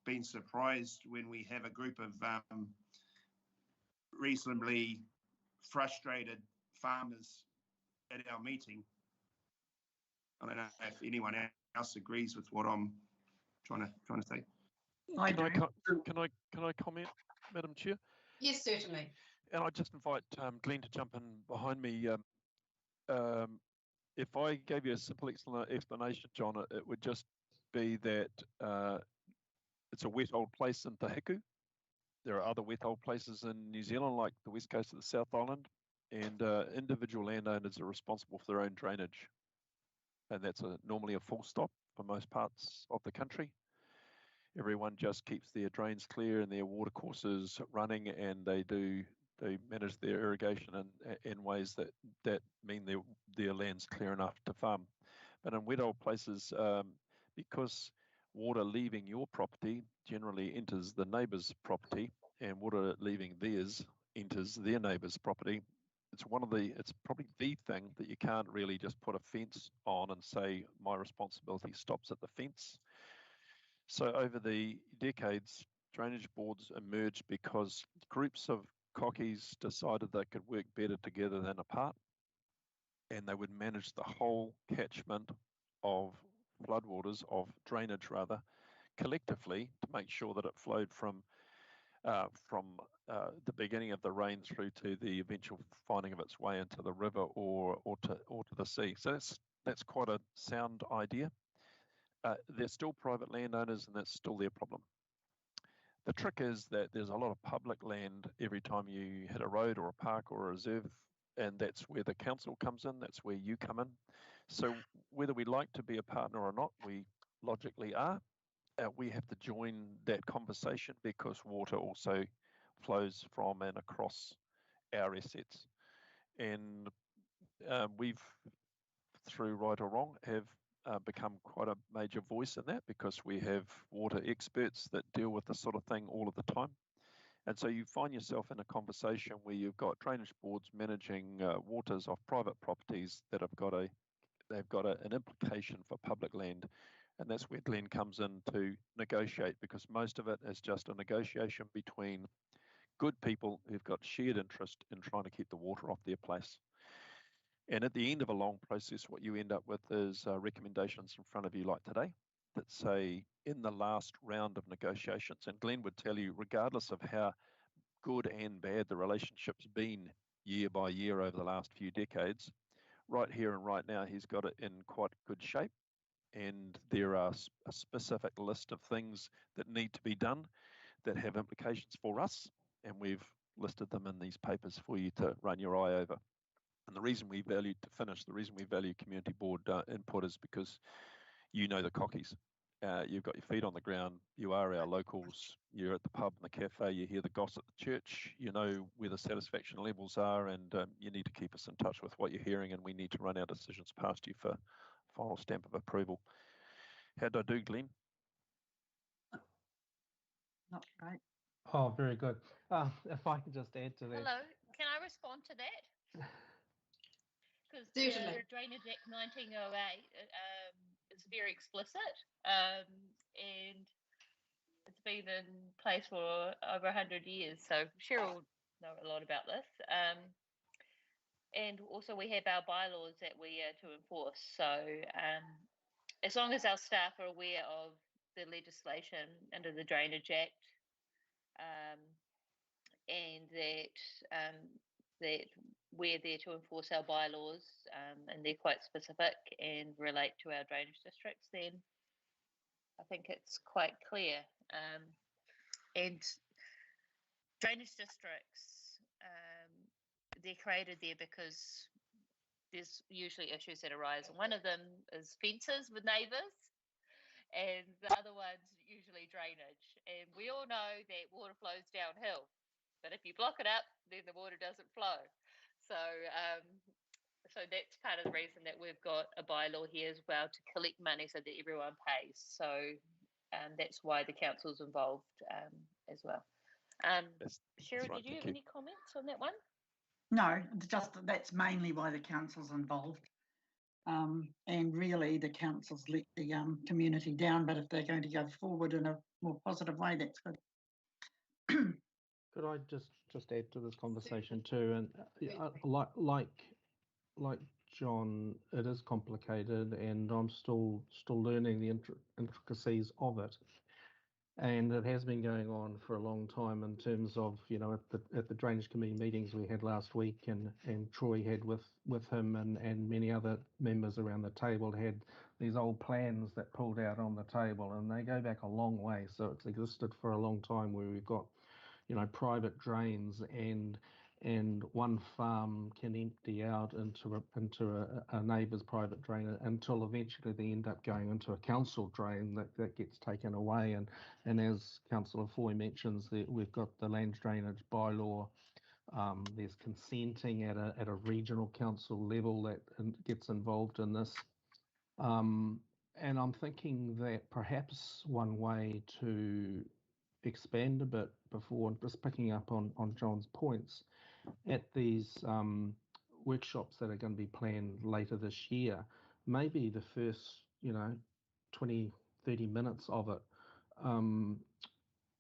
being surprised when we have a group of reasonably frustrated farmers at our meeting. I don't know if anyone else agrees with what I'm trying to say. Can I comment, Madam Chair? Yes, certainly. And I just invite Glenn to jump in behind me. If I gave you a simple explanation, John, it would just be that it's a wet old place in HIku. There are other wet old places in New Zealand, like the west coast of the South Island, and individual landowners are responsible for their own drainage. And that's normally a full stop for most parts of the country. Everyone just keeps their drains clear and their water courses running, and they manage their irrigation in ways that mean their land's clear enough to farm. But in wet old places, because water leaving your property generally enters the neighbour's property, and water leaving theirs enters their neighbour's property, it's probably the thing that you can't really just put a fence on and say my responsibility stops at the fence. So over the decades, drainage boards emerged because groups of cockies decided they could work better together than apart, and they would manage the whole catchment of floodwaters, of drainage rather, collectively to make sure that it flowed from the beginning of the rain through to the eventual finding of its way into the river or to the sea. So that's quite a sound idea. They're still private landowners, and that's still their problem. The trick is that there's a lot of public land every time you hit a road or a park or a reserve, and that's where the council comes in, that's where you come in. So whether we like to be a partner or not, we logically are. We have to join that conversation because water also flows from and across our assets. And we've, through right or wrong, have become quite a major voice in that, because we have water experts that deal with this sort of thing all of the time. And so you find yourself in a conversation where you've got drainage boards managing waters off private properties that they've got an implication for public land. And that's where Glenn comes in to negotiate, because most of it is just a negotiation between good people who've got shared interest in trying to keep the water off their place. And at the end of a long process, what you end up with is recommendations in front of you like today that say, in the last round of negotiations, and Glenn would tell you, regardless of how good and bad the relationship's been year by year over the last few decades, right here and right now, he's got it in quite good shape. And there are a specific list of things that need to be done that have implications for us, and we've listed them in these papers for you to run your eye over. And the reason we value community board input is because you know the cockies. You've got your feet on the ground, you are our locals, you're at the pub and the cafe, you hear the goss at the church, you know where the satisfaction levels are, and you need to keep us in touch with what you're hearing, and we need to run our decisions past you for final stamp of approval. How'd I do, Glenn? Not great. Oh, very good. If I could just add to that. Hello, can I respond to that? Because the Drainage Act 1908 is very explicit, and it's been in place for over 100 years. So Cheryl know a lot about this. And also we have our bylaws that we are to enforce. So as long as our staff are aware of the legislation under the Drainage Act, and that we're there to enforce our bylaws, and they're quite specific and relate to our drainage districts, then I think it's quite clear. And drainage districts, they're created there because there's usually issues that arise. And one of them is fences with neighbours, and the other one's usually drainage. And we all know that water flows downhill, but if you block it up, then the water doesn't flow. So so that's part of the reason that we've got a bylaw here as well, to collect money so that everyone pays. So that's why the council's involved as well. Cheryl, right, did you have thank you. any comments on that one? No, just that's mainly why the council's involved. And really the council's let the community down, but if they're going to go forward in a more positive way, that's good. Could I just add to this conversation too? And like John, it is complicated, and I'm still learning the intricacies of it. And it has been going on for a long time in terms of, you know, at the drainage committee meetings we had last week, and Troy had with him and many other members around the table had these old plans that pulled out on the table, and they go back a long way. So it's existed for a long time, where we've got, you know, private drains, and one farm can empty out into a neighbour's private drain until eventually they end up going into a council drain that gets taken away. And as Councillor Foy mentions, that we've got the land drainage bylaw. There's consenting at a regional council level that gets involved in this. And I'm thinking that perhaps one way to expand a bit, before just picking up on John's points, at these workshops that are going to be planned later this year, maybe the first, you know, 20-30 minutes of it,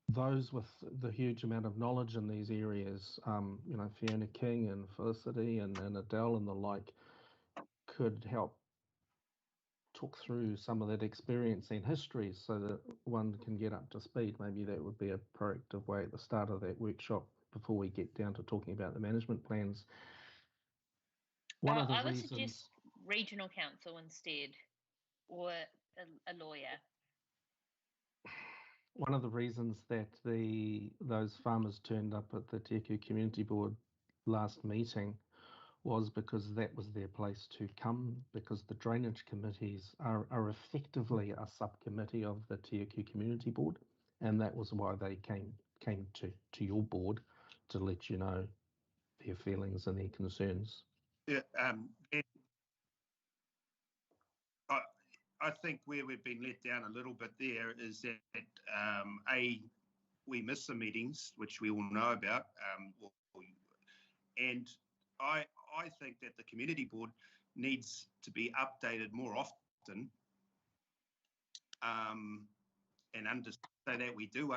those with the huge amount of knowledge in these areas, you know, Fiona King and Felicity and Adele and the like, could help talk through some of that experience and history so that one can get up to speed. Maybe that would be a proactive way at the start of that workshop before we get down to talking about the management plans. I would suggest regional council instead, or a lawyer. One of the reasons that those farmers turned up at the Te HIku Community Board last meeting was because that was their place to come, because the drainage committees are effectively a subcommittee of the Te HIku Community Board, and that was why they came to your board, to let you know their feelings and their concerns. Yeah, I think where we've been let down a little bit there is that we miss the meetings, which we all know about, and I think that the community board needs to be updated more often, and so that we do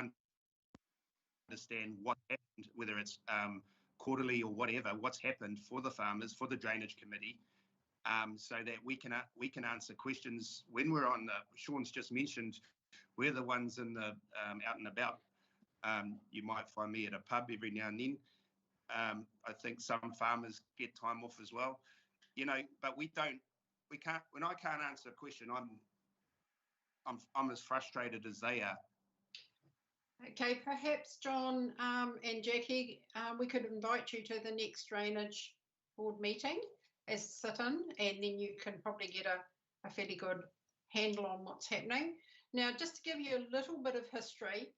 understand what happened, whether it's quarterly or whatever, what's happened for the farmers, for the drainage committee, so that we can answer questions when we're on the. Sean's just mentioned we're the ones in the out and about. You might find me at a pub every now and then. I think some farmers get time off as well, you know, but we can't. When I can't answer a question, I'm as frustrated as they are. Okay, perhaps John and Jackie, we could invite you to the next drainage board meeting as sit-in, and then you can probably get a fairly good handle on what's happening. Now, just to give you a little bit of history,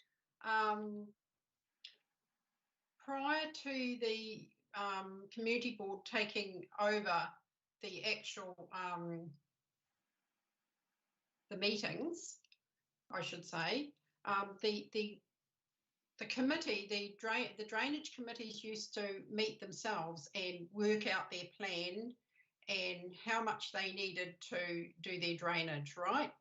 prior to the community board taking over the actual the meetings, I should say, the committee, the drainage committees used to meet themselves and work out their plan and how much they needed to do their drainage, right?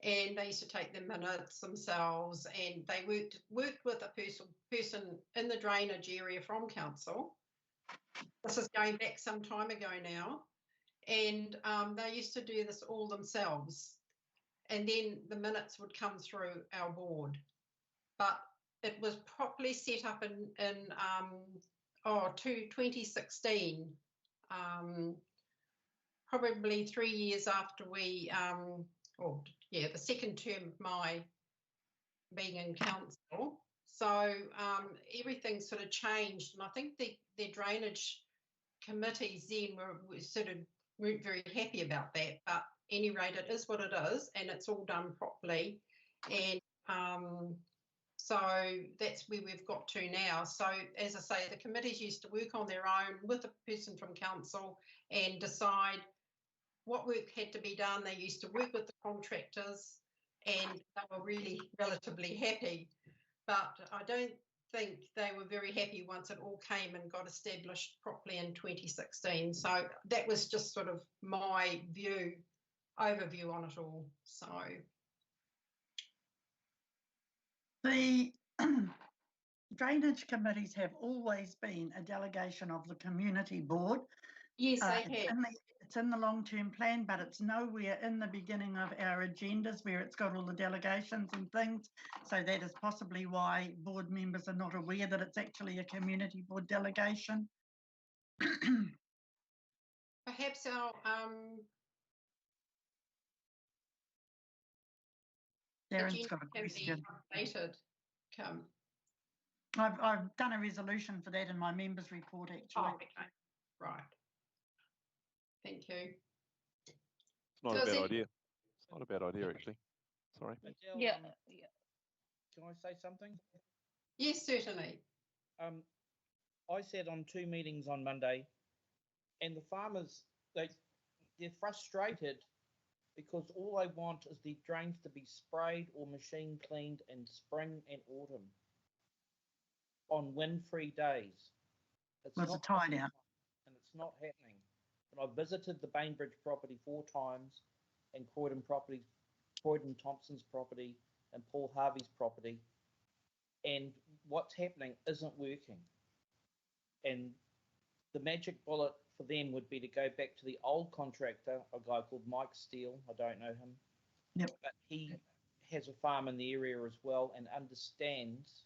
and they used to take the minutes themselves, and they worked with a person in the drainage area from council. This is going back some time ago now, and they used to do this all themselves, and then the minutes would come through our board. But it was properly set up in 2016, probably 3 years after we, the second term of my being in council. So everything sort of changed, and I think the drainage committees then weren't very happy about that. But at any rate, it is what it is, and it's all done properly. And so that's where we've got to now. So as I say, the committees used to work on their own with a person from council and decide what work had to be done. They used to work with the contractors, and they were really relatively happy. But I don't think they were very happy once it all came and got established properly in 2016. So that was just sort of my overview on it all. So the drainage committees have always been a delegation of the community board. Yes, they have. It's in the long-term plan, but it's nowhere in the beginning of our agendas where it's got all the delegations and things. So that is possibly why board members are not aware that it's actually a community board delegation. Perhaps our Darren's got a question. Updated. I've done a resolution for that in my members report actually. Oh, okay. Right. Thank you. It's not a bad idea. It's not a bad idea actually. Sorry. Adele, yeah. Can I say something? Yes, certainly. I sat on 2 meetings on Monday, and the farmers, they're frustrated because all they want is the drains to be sprayed or machine cleaned in spring and autumn on wind-free days. It's a tie down, and it's not happening. And I visited the Bainbridge property 4 times, and Croydon Thompson's property, and Paul Harvey's property, and what's happening isn't working. And the magic bullet for them would be to go back to the old contractor, a guy called Mike Steele. I don't know him. Yep. But he has a farm in the area as well and understands,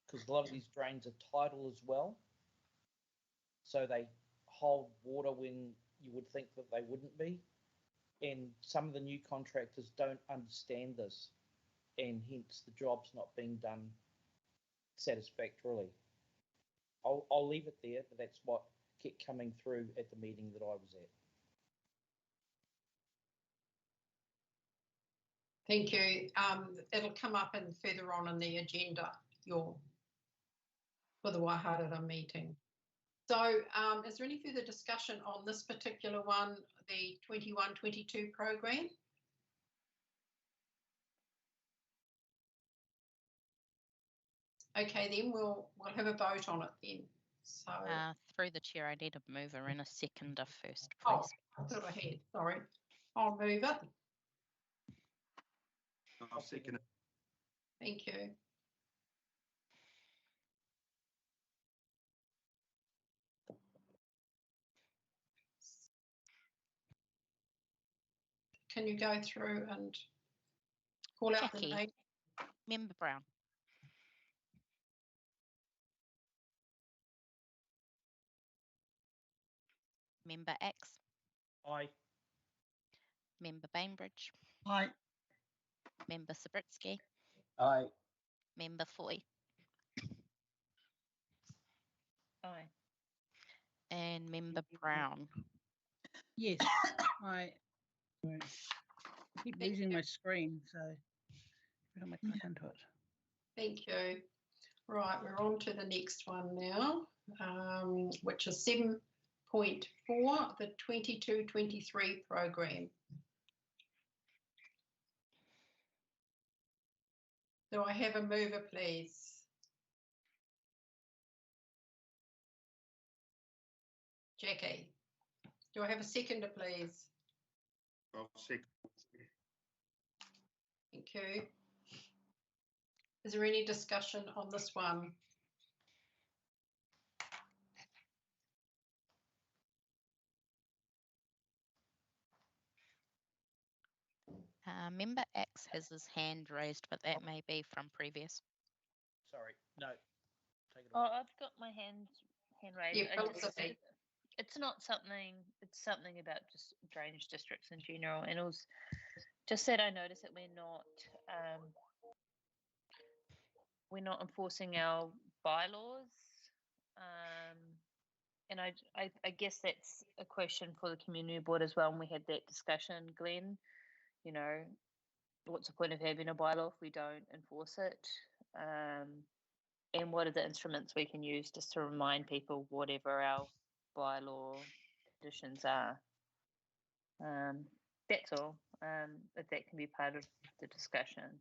because a lot of these drains are tidal as well. So they hold water when you would think that they wouldn't be. And some of the new contractors don't understand this, and hence the job's not being done satisfactorily. I'll leave it there, but that's what kept coming through at the meeting that I was at. Thank you. It'll come up and further on in the agenda for the Wairarapa meeting. So is there any further discussion on this particular one, the 21-22 program? Okay, then we'll have a vote on it then. So through the chair, I need a mover and a seconder first, please. Oh, I thought I had, sorry. I'll move it. I'll second it. Thank you. Can you go through and call out the name? Member Brown. Member X. Aye. Member Bainbridge. Aye. Member Sabritsky. Aye. Member Foy. Aye. And Member Brown. Yes, I keep losing my screen, so every time I click into it. Thank you. Right, we're on to the next one now, which is 7.4, the 22-23 program. Do I have a mover, please? Jackie. Do I have a seconder, please? I'll second. Thank you. Is there any discussion on this one? Member X has his hand raised, but that may be from previous. Sorry, no. Take it Oh, off. I've got my hand raised. Yeah, It's not something. It's something about just drainage districts in general, and it was just that I noticed that we're not enforcing our bylaws, and I guess that's a question for the community board as well. And we had that discussion, Glenn. You know, what's the point of having a bylaw if we don't enforce it? And what are the instruments we can use just to remind people whatever our bylaw conditions are? That's all. If that can be part of the discussion.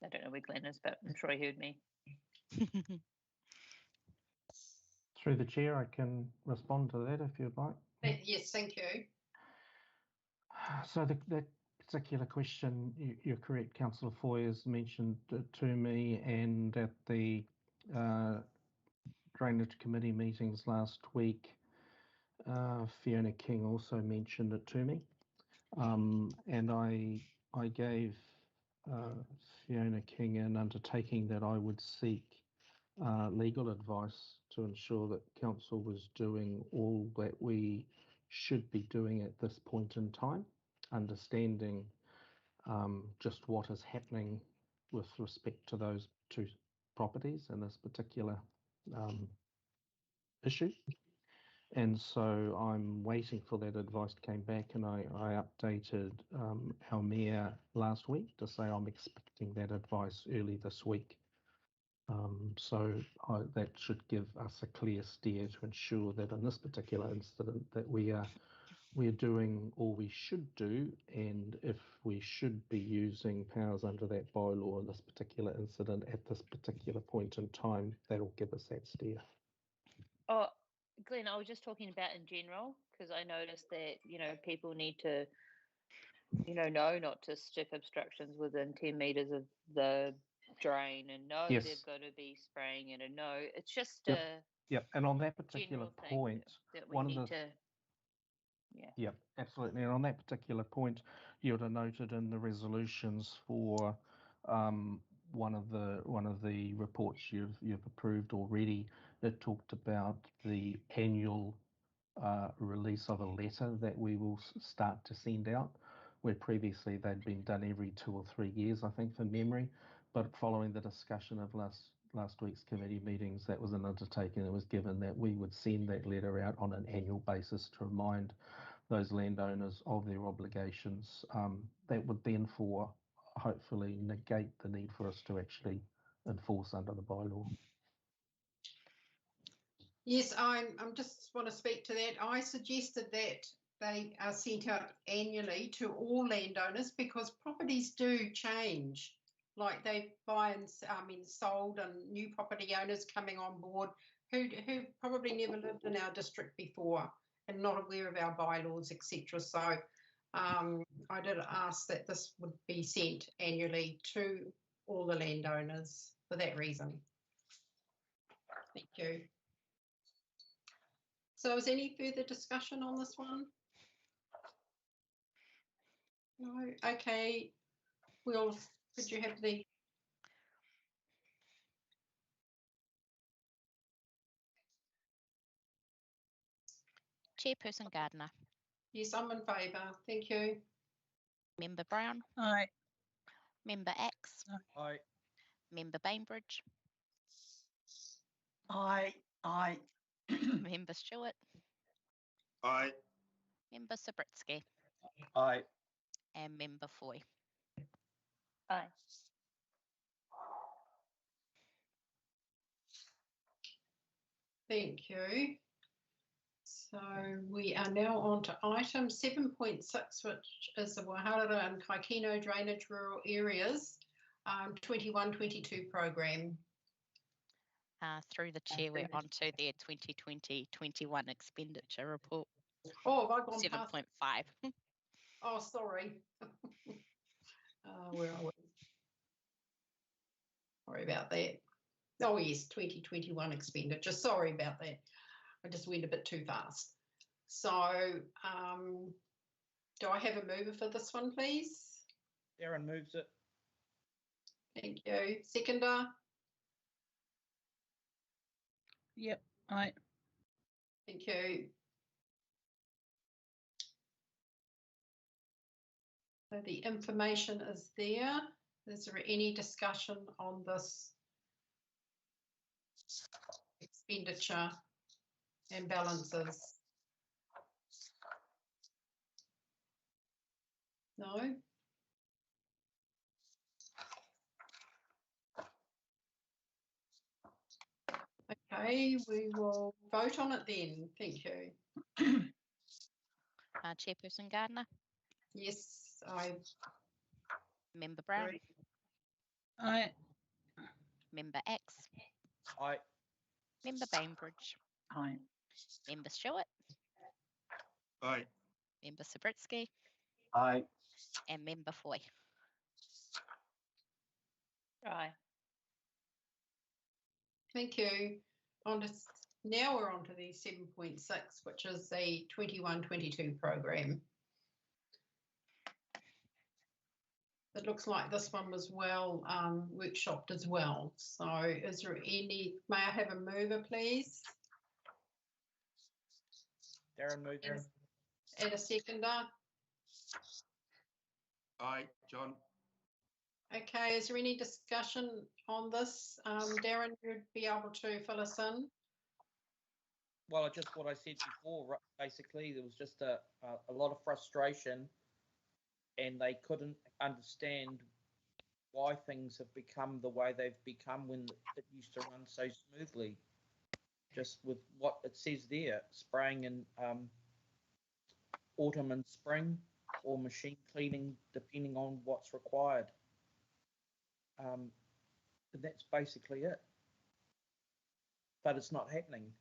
I don't know where Glenn is, but I'm sure he heard me. Through the chair, I can respond to that if you'd like. Yes, thank you. So that particular question, you're correct, Councillor Foy has mentioned to me, and at the Drainage Committee meetings last week, Fiona King also mentioned it to me, and I gave Fiona King an undertaking that I would seek legal advice to ensure that Council was doing all that we should be doing at this point in time, understanding just what is happening with respect to those two properties and this particular issue. And so I'm waiting for that advice to come back, and I updated our mayor last week to say I'm expecting that advice early this week. So that should give us a clear steer to ensure that in this particular incident that we're doing all we should do, and if we should be using powers under that bylaw in this particular incident at this particular point in time, that'll give us that steer. Oh, Glenn, I was just talking about in general, because I noticed that, you know, people need to, you know not to stick obstructions within 10 metres of the drain, and no, Yes. they've got to be spraying it, and no, it's just Yep. a Yep, and on that particular general point, thing that we one of need the to, yeah. Yep, absolutely. And on that particular point, you would have noted in the resolutions for one of the reports you've approved already, it talked about the annual release of a letter that we will start to send out, where previously they'd been done every 2 or 3 years, I think, from memory. But following the discussion of last week's committee meetings, that was an undertaking that was given that we would send that letter out on an annual basis to remind those landowners of their obligations. That would then hopefully negate the need for us to actually enforce under the bylaw. Yes, I'm just want to speak to that. I suggested that they are sent out annually to all landowners, because properties do change. Like they buy and sold, and new property owners coming on board who probably never lived in our district before and not aware of our bylaws, etc. So I did ask that this would be sent annually to all the landowners for that reason. Thank you. So is any further discussion on this one? No? Okay. Could you have the... Chairperson Gardner. Yes, I'm in favour. Thank you. Member Brown. Aye. Member X. Aye. Member Bainbridge. Aye. Member Stewart. Aye. Member Sabritsky. Aye. And Member Foy. Aye. Thank you. So we are now on to item 7.6, which is the Waharara and Kaikino Drainage Rural Areas 21-22 program. Through the chair, we're on to their 2020-21 expenditure report. Oh, have I gone past? 7.5. Oh, sorry. Where are we? Sorry about that. Oh, yes, 2021 expenditure. Sorry about that. I just went a bit too fast. So, do I have a mover for this one, please? Darren moves it. Thank you. Seconder? Yep, aye. Thank you. So the information is there. Is there any discussion on this expenditure and balances? No? Okay, we will vote on it then. Thank you. Chairperson Gardner, Yes, I Member Brown, agree. Aye. Member X, Aye. Member Bainbridge, Aye. Member Stewart, Aye. Member Sabritsky, Aye. and Member Foy. Aye. Thank you. Now we're on to the 7.6, which is the 21-22 program. It looks like this one was well workshopped as well. So is there any, may I have a mover, please? Darren moves it. And a seconder? Aye, John. Okay, is there any discussion on this? Darren, you'd be able to fill us in? Well, just what I said before, basically, there was just a lot of frustration, and they couldn't understand why things have become the way they've become when it used to run so smoothly. Just with what it says there, spraying in autumn and spring, or machine cleaning, depending on what's required. And that's basically it. But it's not happening.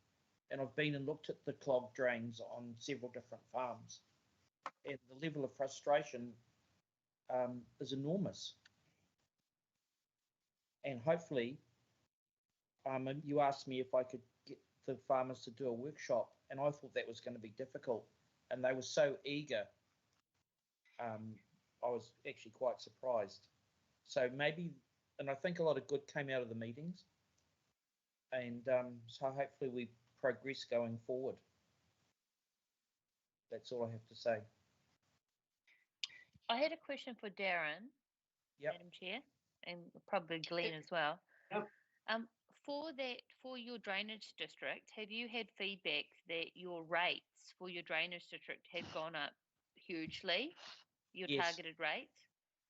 And I've been and looked at the clogged drains on several different farms, and the level of frustration is enormous. And hopefully, you asked me if I could get the farmers to do a workshop, and I thought that was going to be difficult, and they were so eager. I was actually quite surprised. So maybe, and I think a lot of good came out of the meetings, and so hopefully we progress going forward. That's all I have to say. I had a question for Darren, Yep. Madam Chair, and probably Glenn as well. Yep. For your drainage district, have you had feedback that your rates for your drainage district have gone up hugely? Your Yes. targeted rates?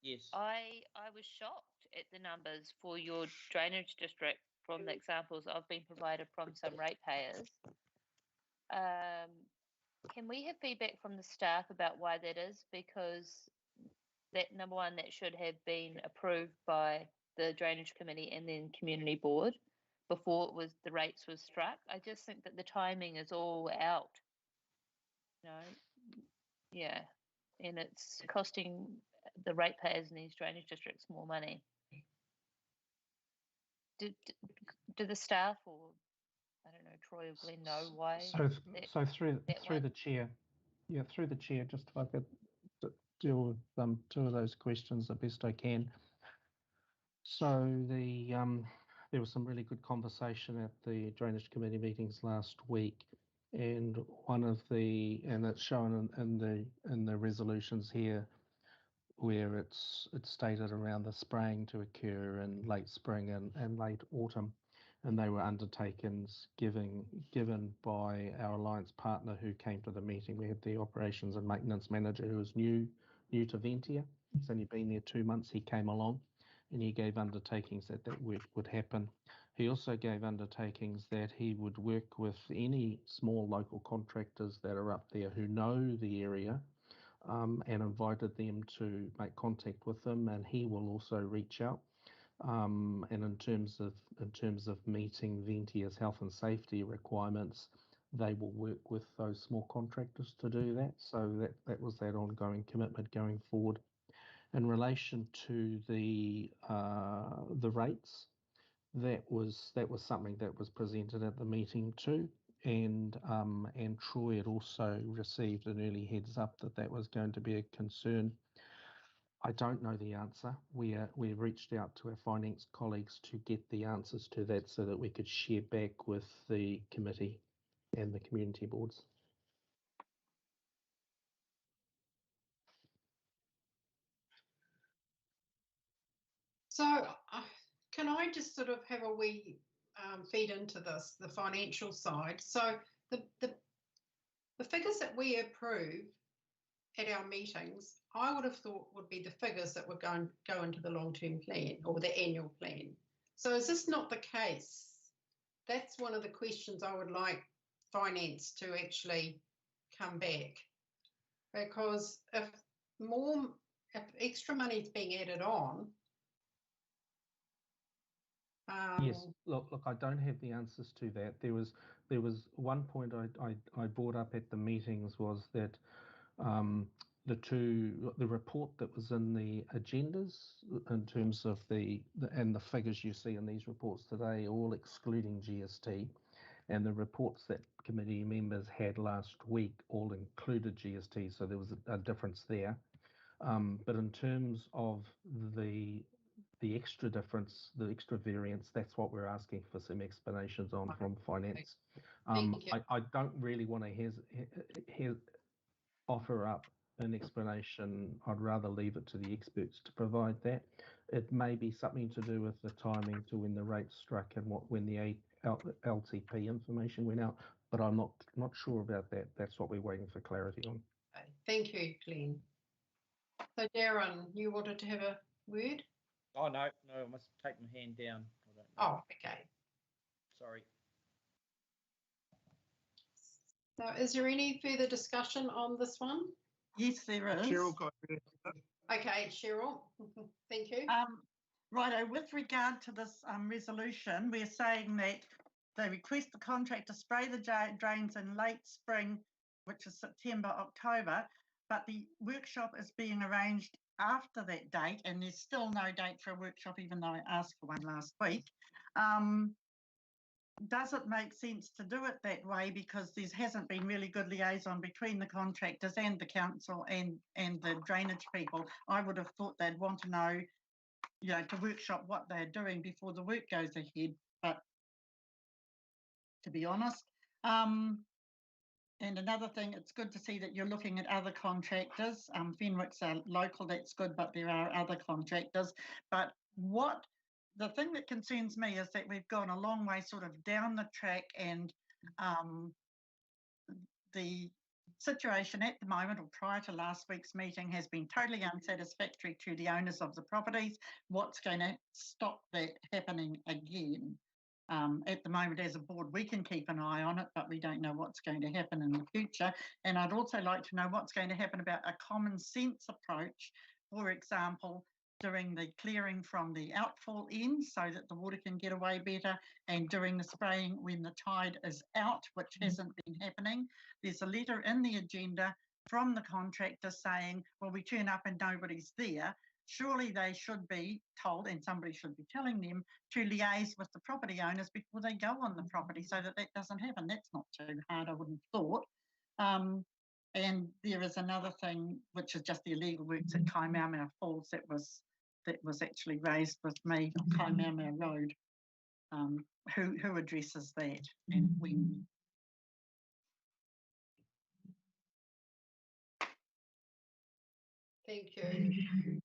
Yes. I was shocked at the numbers for your drainage district from the examples I've been provided from some ratepayers. Can we have feedback from the staff about why that is? Because that, number one, that should have been approved by the drainage committee and then community board before the rates was struck. I just think that the timing is all out. Yeah, and it's costing the ratepayers in these drainage districts more money. Do the staff, or I don't know, Troy or Glenn, know why? So through the chair, just if I could deal with two of those questions the best I can. So there was some really good conversation at the drainage committee meetings last week, and it's shown in the resolutions here, where it's stated around the spraying to occur in late spring and late autumn, and they were undertakings given by our alliance partner who came to the meeting. We had the operations and maintenance manager who was new to Ventia. He's only been there 2 months. He came along and he gave undertakings that work would happen. He also gave undertakings that he would work with any small local contractors that are up there who know the area, and invited them to make contact with them, and he will also reach out. And in terms of meeting Ventia's health and safety requirements, they will work with those small contractors to do that. So that was that ongoing commitment going forward. In relation to the rates, that was something that was presented at the meeting too, and Troy had also received an early heads up that was going to be a concern. I don't know the answer. We reached out to our finance colleagues to get the answers to that so that we could share back with the committee and the community boards. So can I just sort of have a wee feed into this, the financial side? So the figures that we approve at our meetings, I would have thought would be the figures that would go into the long-term plan or the annual plan. So is this not the case? That's one of the questions I would like finance to actually come back, because if extra money is being added on. Yes, look, I don't have the answers to that. There was one point I brought up at the meetings was that the report that was in the agendas in terms of the figures you see in these reports today, all excluding GST, and the reports that committee members had last week all included GST, so there was a difference there. But in terms of the extra difference, the extra variance, that's what we're asking for some explanations on from finance. I don't really want to offer up an explanation. I'd rather leave it to the experts to provide that. It may be something to do with the timing to when the rate struck and when the LTP information went out, but I'm not sure about that. That's what we're waiting for clarity on. Okay. Thank you, Glenn. So Darren, you wanted to have a word? Oh, no, I must take my hand down. I don't know. Oh, okay. Sorry. So is there any further discussion on this one? Yes, there is. Cheryl got Okay, Cheryl, thank you. Righto, with regard to this resolution, we're saying that they request the contractor spray the drains in late spring, which is September, October, but the workshop is being arranged after that date, and there's still no date for a workshop, even though I asked for one last week. Does it make sense to do it that way? Because there hasn't been really good liaison between the contractors and the council and the drainage people. I would have thought they'd want to know, to workshop what they're doing before the work goes ahead. But to be honest, and another thing, it's good to see that you're looking at other contractors. Fenwick's are local, that's good, but there are other contractors. But the thing that concerns me is that we've gone a long way sort of down the track, and the situation at the moment, or prior to last week's meeting, has been totally unsatisfactory to the owners of the properties. What's going to stop that happening again? At the moment, as a board, we can keep an eye on it, but we don't know what's going to happen in the future. And I'd also like to know what's going to happen about a common sense approach, for example, doing the clearing from the outfall end so that the water can get away better, and doing the spraying when the tide is out, which hasn't been happening. There's a letter in the agenda from the contractor saying, well, we turn up and nobody's there. Surely they should be told, and somebody should be telling them, to liaise with the property owners before they go on the property so that that doesn't happen. That's not too hard, I wouldn't have thought. And there is another thing, which is just the illegal works at Kaimao Falls that was actually raised with me on Kaimao Road. Who addresses that and when? Thank you.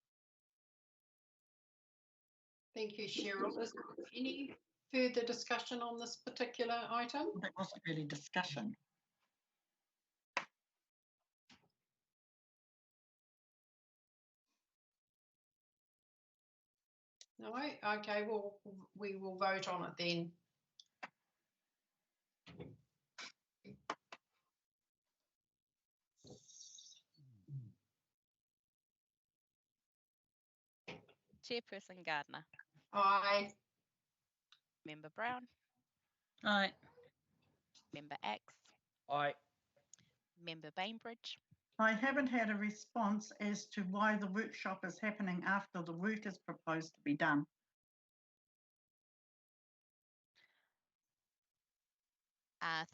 Thank you, Cheryl. Is there any further discussion on this particular item? That wasn't really discussion. No, okay, well, we will vote on it then. Chairperson Gardner. Aye. Member Brown. Aye. Member Axe. Aye. Member Bainbridge, I haven't had a response as to why the workshop is happening after the work is proposed to be done.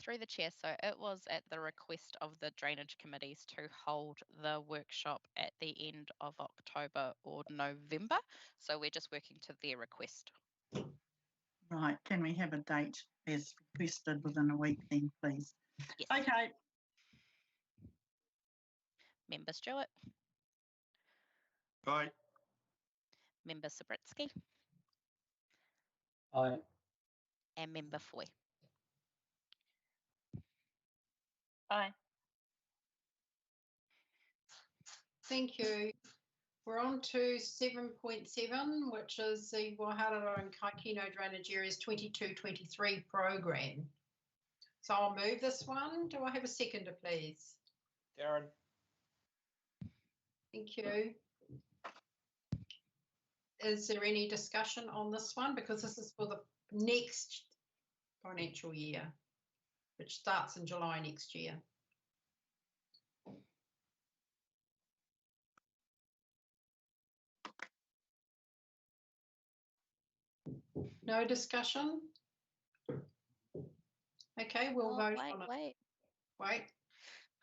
through the chair. So it was at the request of the drainage committees to hold the workshop at the end of October or November. So we're just working to their request. Right, can we have a date as requested within a week then, please? Yes. Okay. Member Stewart, Aye. Member Sabritsky, Aye. and Member Foy. Aye. Thank you. We're on to 7.7, which is the Wahararo and Kaikino Drainage Areas 22-23 program. So I'll move this one. Do I have a seconder, please? Darren. Thank you. Is there any discussion on this one? Because this is for the next financial year, which starts in July next year. No discussion? Okay, we'll vote on it. Wait.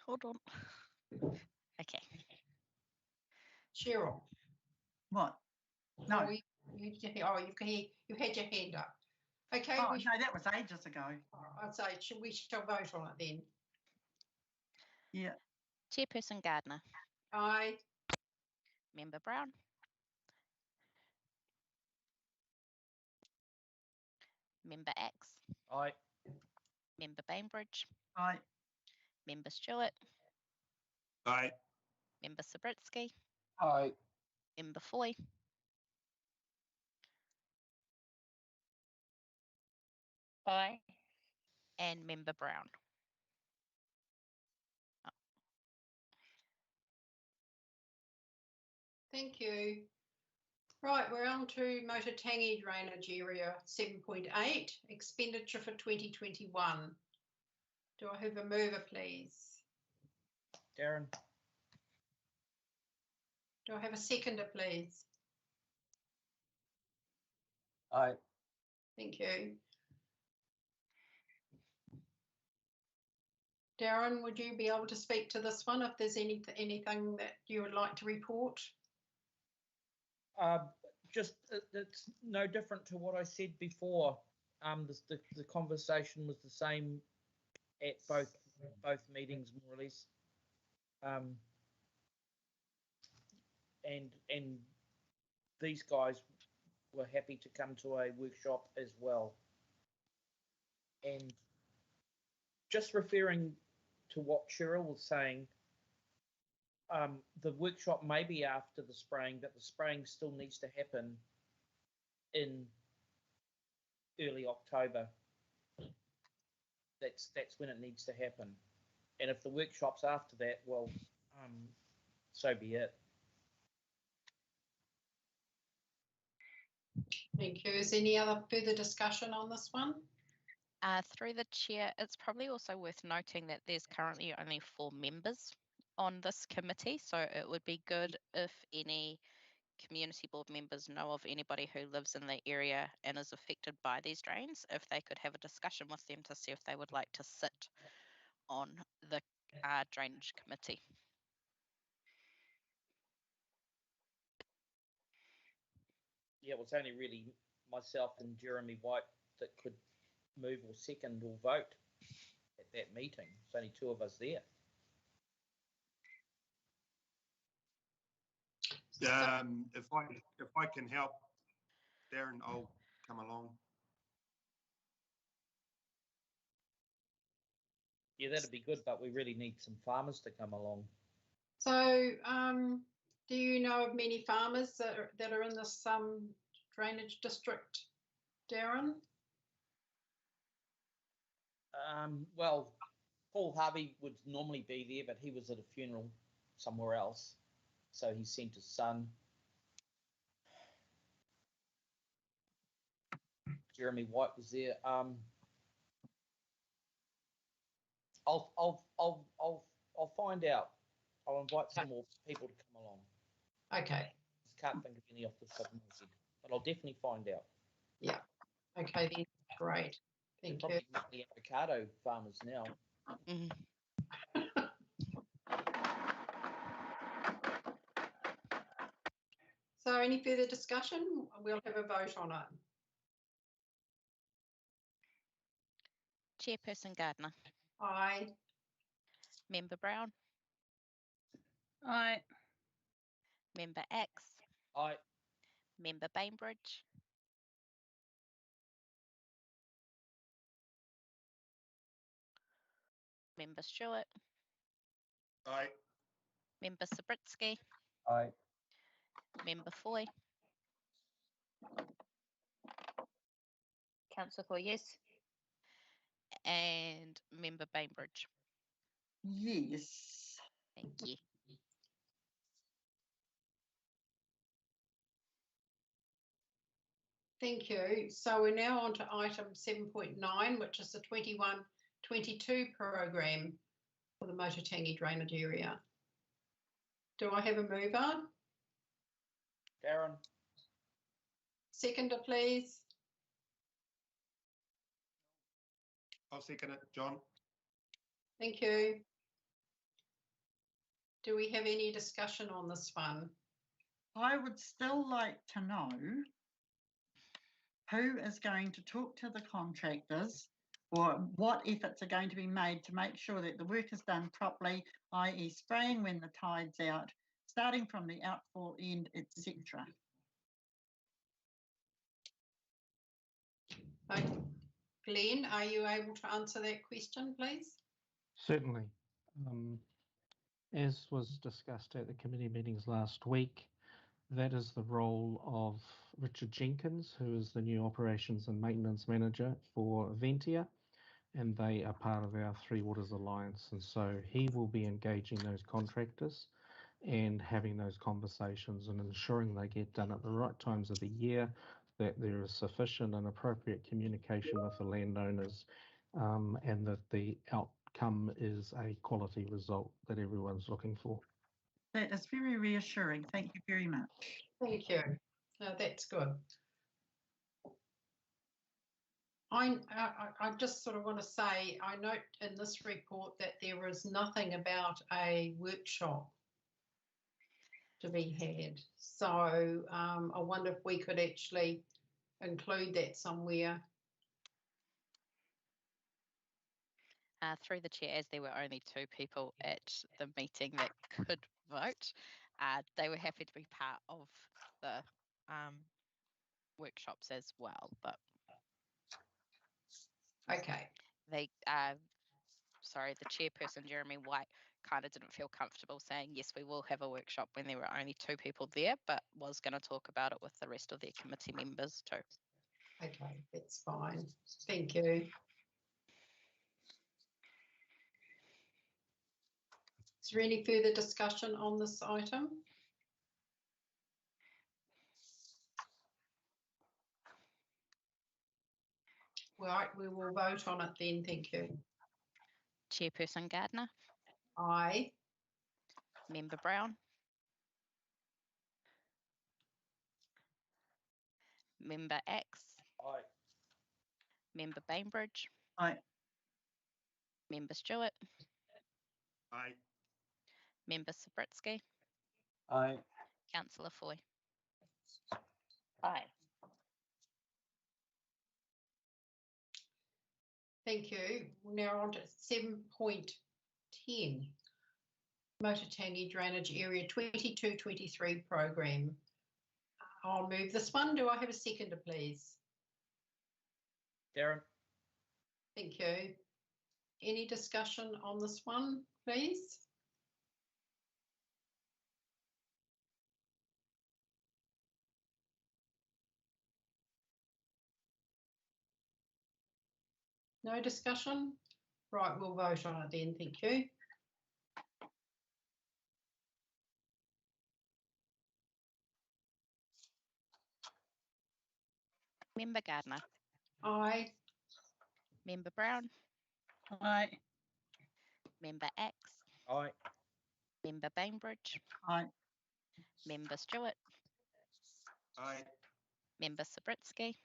Hold on. Okay. Cheryl. What? No. Oh, you've had your hand up. Okay. Oh, no, that was ages ago. I'd say we shall vote on it then. Yeah. Chairperson Gardner. Aye. Member Brown. Member Axe. Aye. Member Bainbridge. Aye. Member Stewart. Aye. Member Sabritsky. Aye. Member Foy. Aye. And Member Brown. Oh. Thank you. Right, we're on to Motatangi Drainage Area 7.8, expenditure for 2021. Do I have a mover, please? Darren. Do I have a seconder, please? Aye. Thank you. Darren, would you be able to speak to this one if there's anything that you would like to report? Just it's no different to what I said before. The conversation was the same at both meetings, more or less. And these guys were happy to come to a workshop as well. And just referring to what Cheryl was saying, the workshop may be after the spraying, but the spraying still needs to happen in early October. That's when it needs to happen. And if the workshop's after that, well, so be it. Thank you. Is there any other further discussion on this one? Through the chair, it's probably also worth noting that there's currently only 4 members on this committee, so it would be good if any community board members know of anybody who lives in the area and is affected by these drains, if they could have a discussion with them to see if they would like to sit on the drainage committee. Yeah, it was only really myself and Jeremy White that could move or second or vote at that meeting. There's only 2 of us there. If I can help, Darren, I'll come along. Yeah, that'd be good, but we really need some farmers to come along. So, do you know of many farmers that are in this drainage district, Darren? Well, Paul Harvey would normally be there, but he was at a funeral somewhere else, so he sent his son. Jeremy White was there. I'll find out. I'll invite some more people to come along. Okay. Just can't think of any off the top of my head, but I'll definitely find out. Yeah. Okay then. Great. Thank you. Probably the avocado farmers now. Mm. So any further discussion? We'll have a vote on it. Chairperson Gardner. Aye. Member Brown. Aye. Member X. Aye. Member Bainbridge. Member Stewart. Aye. Member Sabritsky. Aye. Member Foy. Councillor Foy, yes. And Member Bainbridge. Yes. Thank you. Thank you. So we're now on to item 7.9, which is the 21-22 program for the Mototangi drainage area. Do I have a mover? Darren. Seconder, please. I'll second it, John. Thank you. Do we have any discussion on this one? I would still like to know who is going to talk to the contractors, or what efforts are going to be made to make sure that the work is done properly, i.e. spraying when the tide's out, starting from the outfall end, etc. Glenn, are you able to answer that question, please? Certainly. As was discussed at the committee meetings last week, that is the role of Richard Jenkins, who is the new Operations and Maintenance Manager for Ventia, and they are part of our Three Waters Alliance. And so he will be engaging those contractors and having those conversations and ensuring they get done at the right times of the year, that there is sufficient and appropriate communication with the landowners, and that the outcome is a quality result that everyone's looking for. That is very reassuring. Thank you very much. Thank you. That's good. I just sort of want to say, I note in this report that there is nothing about a workshop to be had. So I wonder if we could actually include that somewhere. Through the chair, as there were only 2 people at the meeting that could vote, they were happy to be part of the workshops as well. But okay, they, sorry, the chairperson Jeremy White kind of didn't feel comfortable saying yes, we will have a workshop when there were only 2 people there, but was going to talk about it with the rest of their committee members too. Okay, that's fine. Thank you. Is there any further discussion on this item? Right, we will vote on it then. Thank you. Chairperson Gardner. Aye. Member Brown. Member X. Aye. Member Bainbridge. Aye. Member Stewart. Aye. Member Sabritsky. Aye. Councillor Foy. Aye. Thank you. We're now on to 7.10. Mototangi Drainage Area 22-23 program. I'll move this one. Do I have a seconder, please? Darren. Thank you. Any discussion on this one, please? No discussion? Right, we'll vote on it then. Thank you. Member Gardner. Aye. Member Brown. Aye. Member Axe, Aye. Member Bainbridge, Aye. Member Stewart, Aye. Member Sabritsky,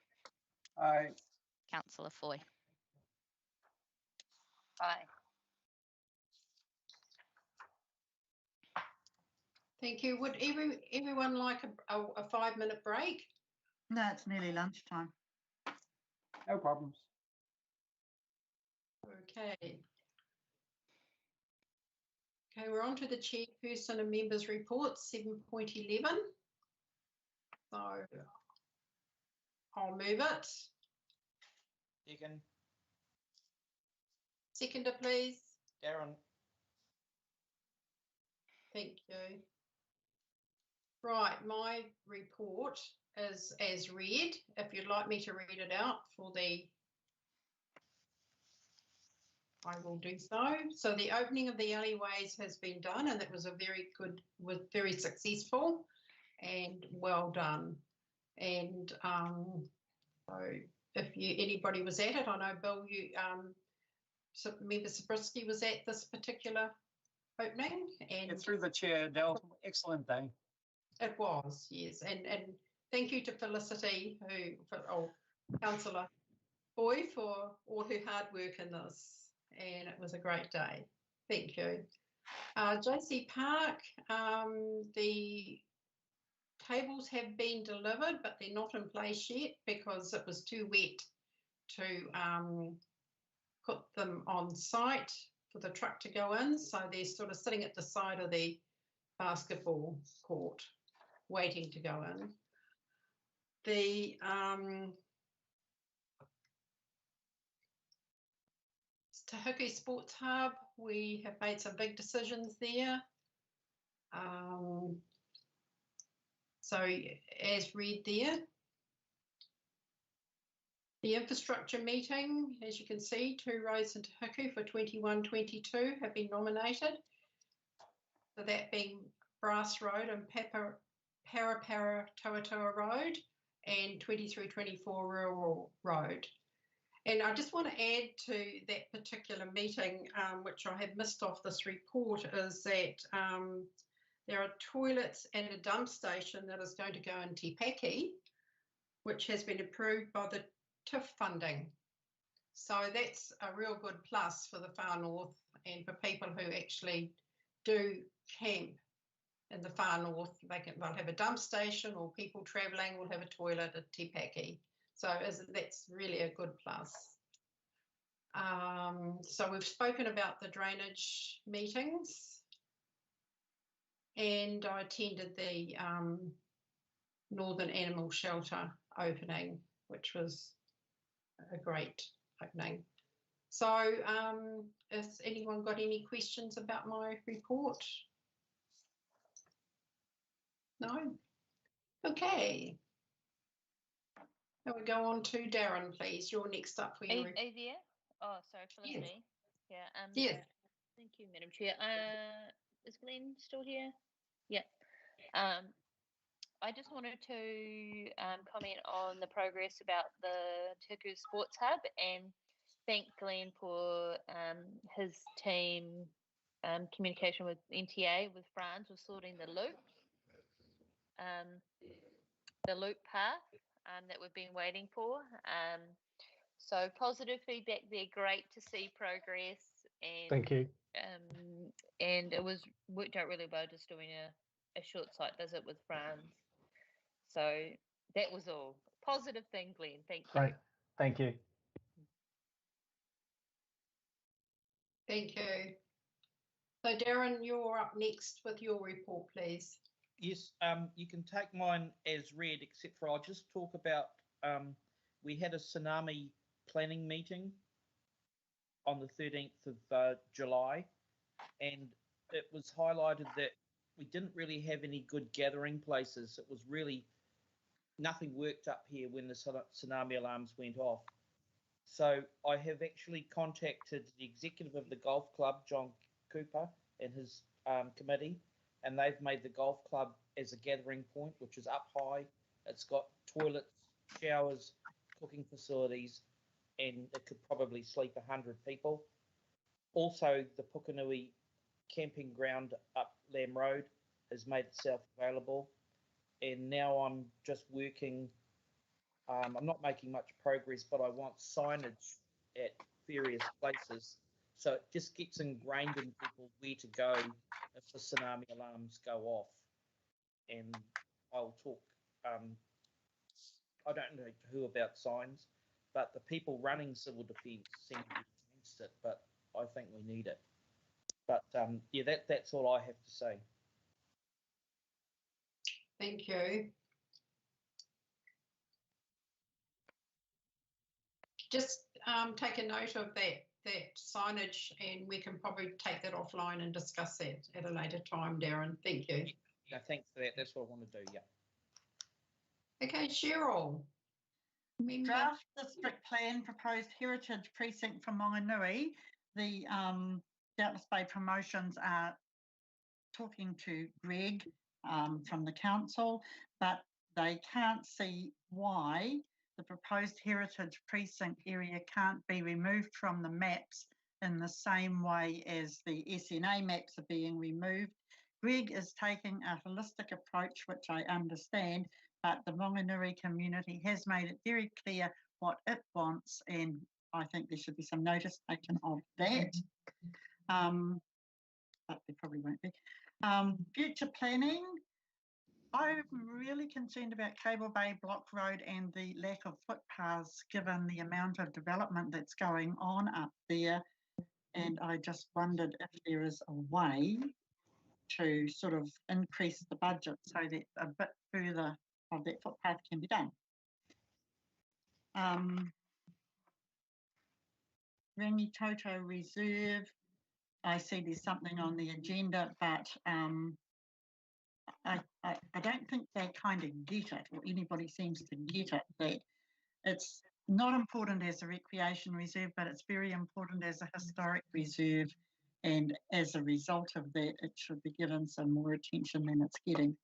Aye. Councillor Foy. Aye. Thank you. Would everyone like a 5-minute break? No, it's nearly lunchtime. No problems. Okay. Okay, we're on to the chairperson and members' reports, 7.11. So I'll move it. Second. Seconder, please. Darren. Thank you. Right, my report is as read. If you'd like me to read it out I will do so. So the opening of the alleyways has been done, and that was very successful and well done. And so if anybody was at it, I know Bill, Member Zabriskie was at this particular opening, and Through the chair, Del, excellent day. it was, yes, and thank you to Felicity, Councillor Boy, for all her hard work in this, and it was a great day. Thank you. JC Park, the tables have been delivered, but they're not in place yet because it was too wet to put them on site for the truck to go in. So they're sort of sitting at the side of the basketball court, waiting to go in. The HIku Sports Hub, we have made some big decisions there. So as read there. The infrastructure meeting, as you can see, 2 roads into HIku for 21-22 have been nominated. So that being Brass Road and Parapara Toa Road and 23-24 Rural Road. And I just want to add to that particular meeting, which I have missed off this report, is that there are toilets and a dump station that is going to go in Te Paki, which has been approved by the TIF funding. So that's a real good plus for the far north and for people who actually do camp in the far north. They'll have a dump station, or people travelling will have a toilet at Te Paki. So that's really a good plus. So we've spoken about the drainage meetings, and I attended the Northern Animal Shelter opening, which was a great opening. So has anyone got any questions about my report? No? Okay. Now we go on to Darren, please. You're next up for your report. Are you there? Oh, sorry, Felicity. Yes. Yeah. Yes. Thank you, Madam Chair. Is Glenn still here? Yeah. I just wanted to comment on the progress about the HIku Sports Hub and thank Glenn for his team communication with NTA, with Franz, with sorting the loop path that we've been waiting for. So positive feedback there, great to see progress. And thank you. And it was worked out really well just doing a short site visit with Franz. So that was all. Positive thing, Glenn. Thank you. Great. Thank you. Thank you. So Darren, you're up next with your report, please. Yes, you can take mine as read, except for I'll just talk about we had a tsunami planning meeting on the 13th of July, and it was highlighted that we didn't really have any good gathering places. It was really nothing worked up here when the tsunami alarms went off. So I have actually contacted the executive of the golf club, John Cooper, and his committee, and they've made the golf club as a gathering point, which is up high. It's got toilets, showers, cooking facilities, and it could probably sleep 100 people. Also, the Pukenui camping ground up Lamb Road has made itself available, and now I'm just working. I'm not making much progress, but I want signage at various places, so it just gets ingrained in people where to go if the tsunami alarms go off. And I'll talk. I don't know who about signs, but the people running civil defence seem to be against it. But I think we need it. But yeah, that's all I have to say. Thank you. Just take a note of that signage, and we can probably take that offline and discuss that at a later time, Darren. Thank you. No, thanks for that. That's what I want to do. Yeah. Okay, Cheryl. Draft district plan proposed heritage precinct for Mongonui. The Doubtless Bay Promotions are talking to Greg from the council, but they can't see why the proposed heritage precinct area can't be removed from the maps in the same way as the SNA maps are being removed. Greg is taking a holistic approach, which I understand, but the Mongonui community has made it very clear what it wants, and I think there should be some notice taken of that. But there probably won't be. Future planning. I'm really concerned about Cable Bay Block Road and the lack of footpaths given the amount of development that's going on up there. And I just wondered if there is a way to sort of increase the budget so that a bit further of that footpath can be done. Rangitoto Reserve. I see there's something on the agenda, but I don't think they kind of get it, or anybody seems to get it, that it's not important as a recreation reserve, but it's very important as a historic reserve. And as a result of that, it should be given some more attention than it's getting.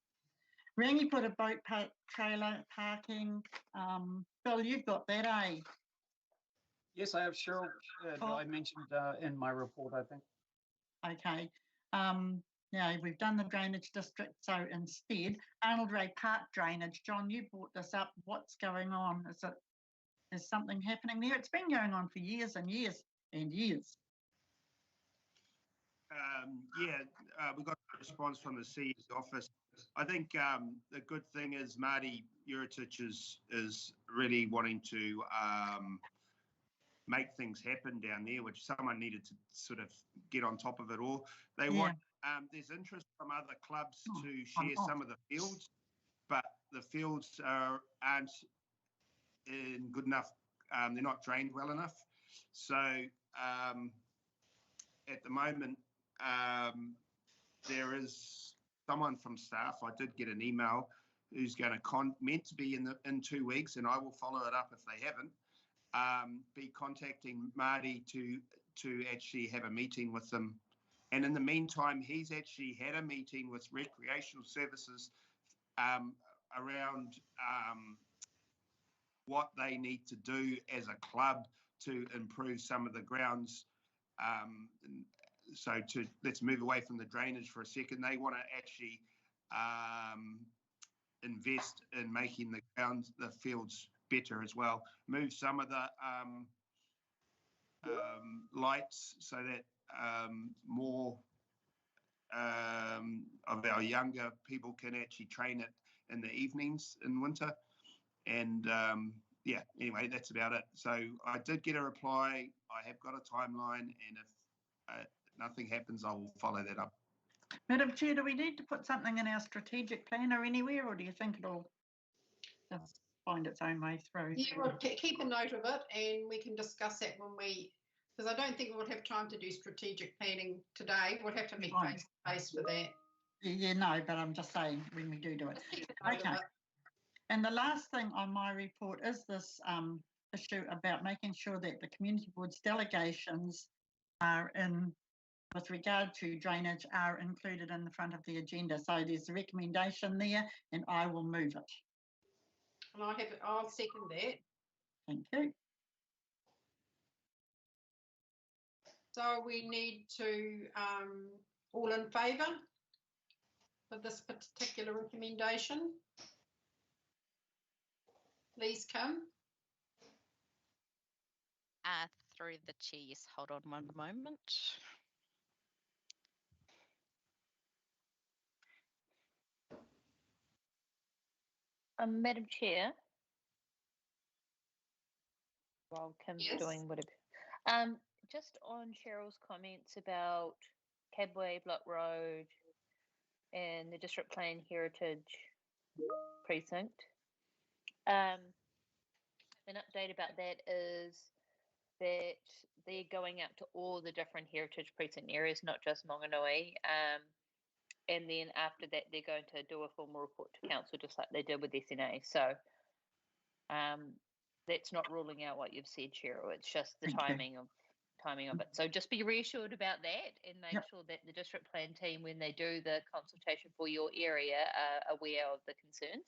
Rangi put a boat trailer parking. Bill, you've got that, eh? Yes, I have, Cheryl. I mentioned in my report, I think. Okay. Now we've done the drainage district, so instead, Arnold Ray Park drainage. John, you brought this up. What's going on? Is something happening there? It's been going on for years and years and years. We got a response from the CE's office. I think the good thing is Marty Uritich is really wanting to make things happen down there, which someone needed to sort of get on top of it all. They want. There's interest from other clubs to share some of the fields, but the fields aren't in good enough. They're not drained well enough. So at the moment, there is someone from staff. I did get an email who's going to meant to be in 2 weeks, and I will follow it up if they haven't. Be contacting Marty to actually have a meeting with them. And in the meantime, he's actually had a meeting with recreational services around what they need to do as a club to improve some of the grounds. So let's move away from the drainage for a second. They want to actually invest in making the fields better as well. Move some of the lights so that more of our younger people can actually train it in the evenings in winter. And yeah, anyway, that's about it. So I did get a reply. I have got a timeline, and if nothing happens, I will follow that up. Madam Chair, do we need to put something in our strategic plan or anywhere, or do you think it'll just find its own way through? Yeah, we'll keep a note of it, and we can discuss that because I don't think we'll have time to do strategic planning today. We'll have to meet face to face for that. Yeah, no, but I'm just saying when we do it. Okay. And the last thing on my report is this issue about making sure that the community board's delegations are with regard to drainage, are included in the front of the agenda. So there's a recommendation there, and I will move it. And I'll second that. Thank you. So we need to, all in favour of this particular recommendation? Please, Kim. Through the cheese. Hold on one moment. Madam Chair, while Kim's Yes. doing whatever, just on Cheryl's comments about Cabway Block Road and the District Plan Heritage Precinct, an update about that is that they're going out to all the different heritage precinct areas, not just Mongonui. And then after that, they're going to do a formal report to council, just like they did with SNA. So that's not ruling out what you've said, Cheryl. It's just the timing of it. So just be reassured about that, and make sure that the district plan team, when they do the consultation for your area, are aware of the concerns.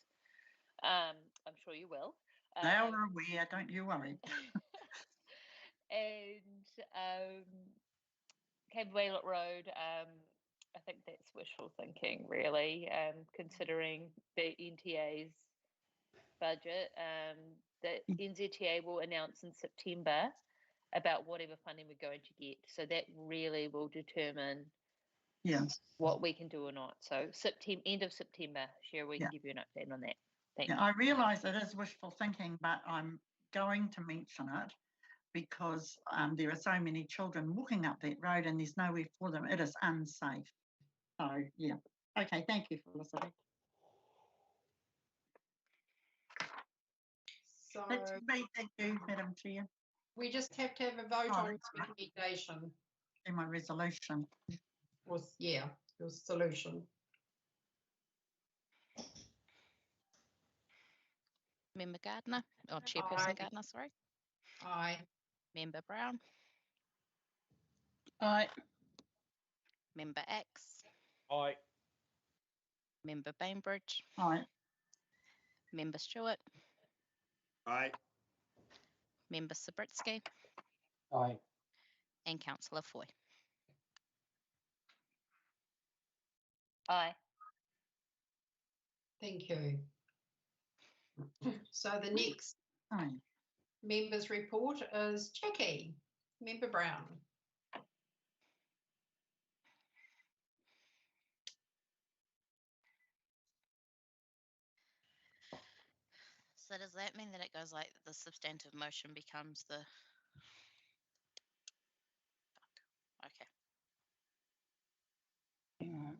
I'm sure you will. They are aware, don't you worry. And Cape Waylet Road, I think that's wishful thinking, really, considering the NTA's budget. The NZTA will announce in September about whatever funding we're going to get. So that really will determine what we can do or not. So end of September, Cheryl, we can give you an update on that. Thank you. I realise it is wishful thinking, but I'm going to mention it because there are so many children walking up that road and there's nowhere for them. It is unsafe. So, yeah. Okay, thank you, Felicity. So that's me. Thank you, Madam Chair. We just have to have a vote on this recommendation. And my resolution. Your solution. Member Gardner, or Chairperson Gardner, sorry. Aye. Member Brown. Aye. Member X. Aye. Member Bainbridge. Aye. Member Stewart. Aye. Member Sabritsky. Aye. And Councillor Foy. Aye. Thank you. So the next member's report is Jackie. Member Brown. So does that mean that it goes like the substantive motion becomes the... Okay. Hang on.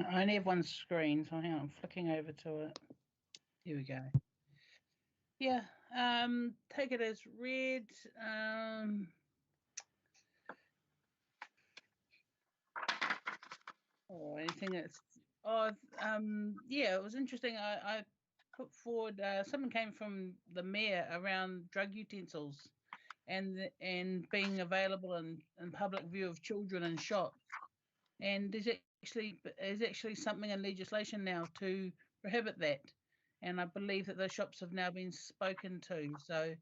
I only have one screen, so hang on, I'm flicking over to it. Here we go. Yeah, take it as read. Or anything that's yeah, it was interesting. I put forward something came from the mayor around drug utensils and being available in public view of children in shops, and there's actually something in legislation now to prohibit that, and I believe that those shops have now been spoken to. So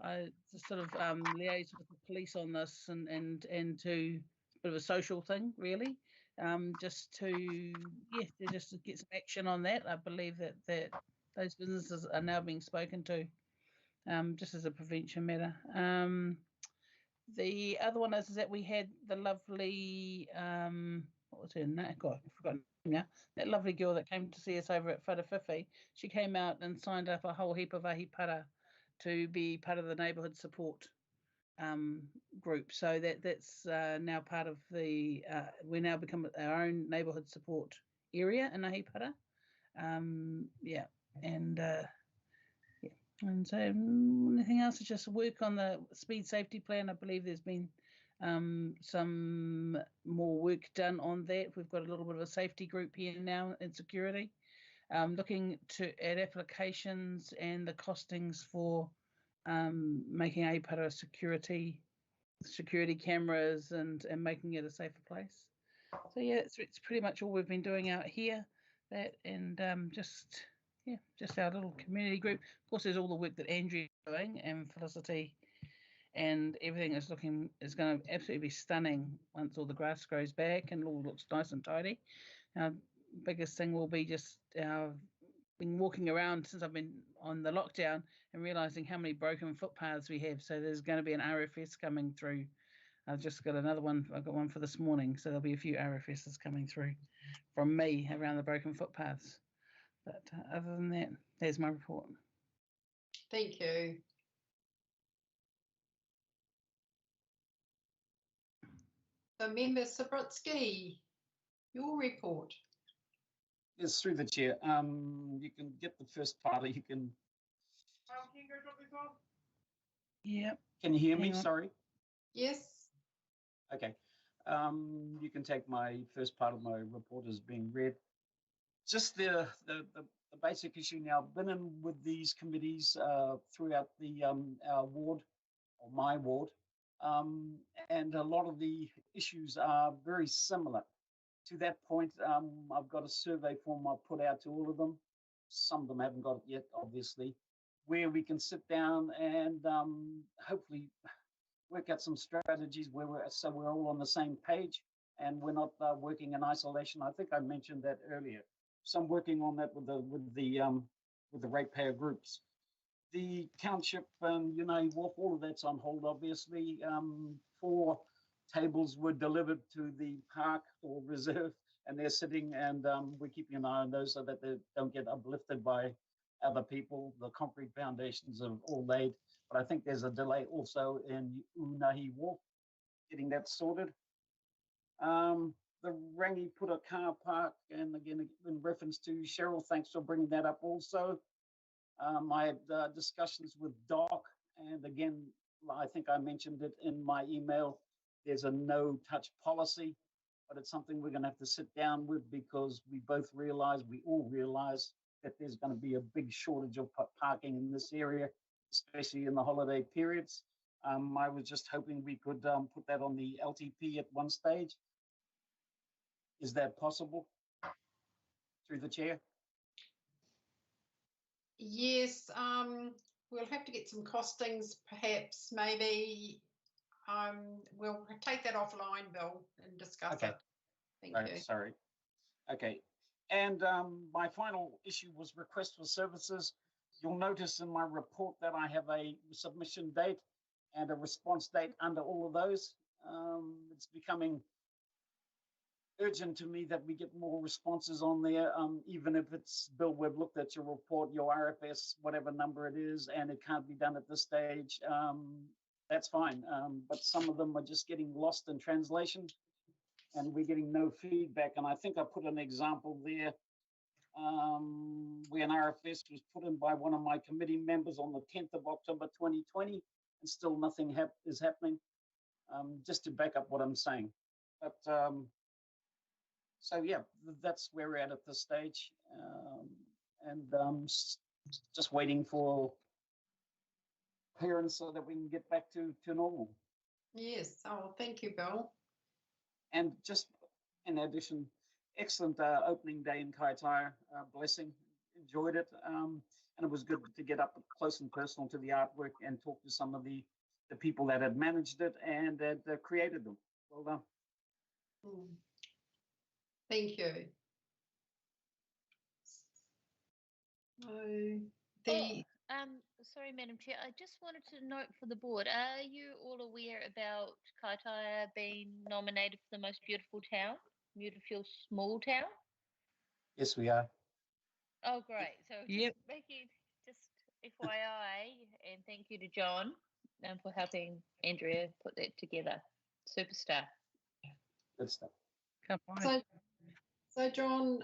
I just sort of liaise with the police on this and to bit of a social thing, really, just to get some action on that. I believe that those businesses are now being spoken to, just as a prevention matter. The other one is that we had the lovely what was her name? God, I've forgotten now. That lovely girl that came to see us over at Wharawhiwhi. She came out and signed up a whole heap of ahipara to be part of the neighbourhood support group. So that's now part of the we now become our own neighbourhood support area in ahipara. Yeah, and yeah, and so anything else is just work on the speed safety plan. I believe there's been some more work done on that. We've got a little bit of a safety group here now in security, looking at applications and the costings for making ahipara security cameras and making it a safer place. So yeah, it's pretty much all we've been doing out here. That and just our little community group. Of course, there's all the work that Andrew's doing and Felicity and everything is going to absolutely be stunning once all the grass grows back and all looks nice and tidy. Our biggest thing will be just been walking around since I've been on the lockdown and realizing how many broken footpaths we have. So there's going to be an RFS coming through. I've just got another one. I've got one for this morning, so there'll be a few RFSs coming through from me around the broken footpaths. But other than that, there's my report. Thank you. So Member Sabritsky, your report. Yes, through the chair. You can get the first part, or you can. Yep. Can you hear me? Hang on. Sorry. Yes. Okay. You can take my first part of my report as being read. Just the basic issue now. I've been in with these committees throughout the our ward, or my ward, and a lot of the issues are very similar. To that point, I've got a survey form I've put out to all of them. Some of them haven't got it yet, obviously, where we can sit down and hopefully work out some strategies where we're all on the same page and we're not working in isolation. I think I mentioned that earlier. So I'm working on that with the ratepayer groups. The township and Wharf, all of that's on hold, obviously. 4 tables were delivered to the park or reserve, and they're sitting, and we're keeping an eye on those so that they don't get uplifted by other people. The concrete foundations are all laid, but I think there's a delay also in Unahi Wharf, getting that sorted. The Rangi put a car park, and again, in reference to Cheryl, thanks for bringing that up also. I had discussions with Doc, and again, I think I mentioned it in my email. There's a no-touch policy, but it's something we're going to have to sit down with because we all realize that there's going to be a big shortage of parking in this area, especially in the holiday periods. I was just hoping we could put that on the LTP at one stage. Is that possible? Through the chair? Yes, we'll have to get some costings, perhaps, maybe. We'll take that offline, Bill, and discuss it. Thank you. Sorry. Okay. And my final issue was request for services. You'll notice in my report that I have a submission date and a response date under all of those. It's becoming urgent to me that we get more responses on there, even if it's, Bill, we've looked at your report, your RFS, whatever number it is, and it can't be done at this stage. That's fine, but some of them are just getting lost in translation and we're getting no feedback. And I think I put an example there where an RFS was put in by one of my committee members on the 10th of October 2020 and still nothing is happening, just to back up what I'm saying. But so yeah, that's where we're at this stage, and just waiting for clearance so that we can get back to normal. Yes. Oh, thank you, Bill. And just in addition, excellent opening day in Kaitaia, blessing, enjoyed it, and it was good to get up close and personal to the artwork and talk to some of the people that had managed it and that created them. Well done. Thank you. Sorry, Madam Chair. I just wanted to note for the board, are you all aware about Kaitaia being nominated for the most beautiful town, beautiful small town? Yes, we are. Oh, great. So Yep. Just FYI, and thank you to John for helping Andrea put that together. Superstar. Good stuff. Come on. So John,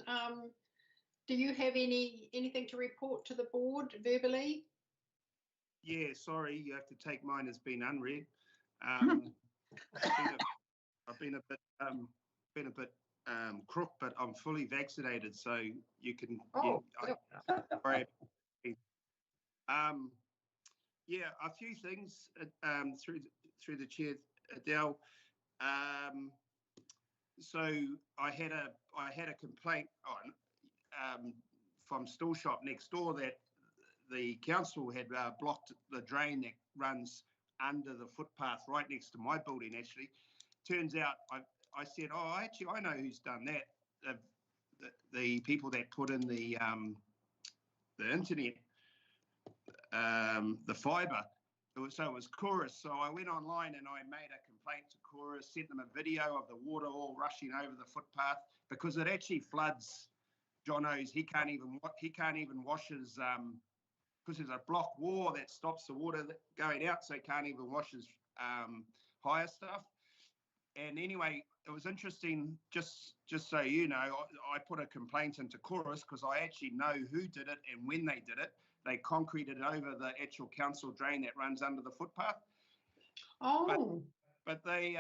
do you have anything to report to the board verbally? Yeah, sorry, you have to take mine as being unread. I've been a bit crook, but I'm fully vaccinated, so you can. Oh, yeah, a few things through the chair, Adele. So I had a complaint from Store Shop next door that the council had blocked the drain that runs under the footpath right next to my building, actually. Turns out I said, oh, actually, I know who's done that. The people that put in the internet, the fibre. So it was Chorus. So I went online and I made a complaint to Chorus, sent them a video of the water all rushing over the footpath because it actually floods. Jono's, he can't even wash his because there's a block wall that stops the water going out, so he can't even wash his higher stuff. And anyway, it was interesting. Just so you know, I put a complaint into Chorus because I actually know who did it and when they did it. They concreted over the actual council drain that runs under the footpath. Oh. But they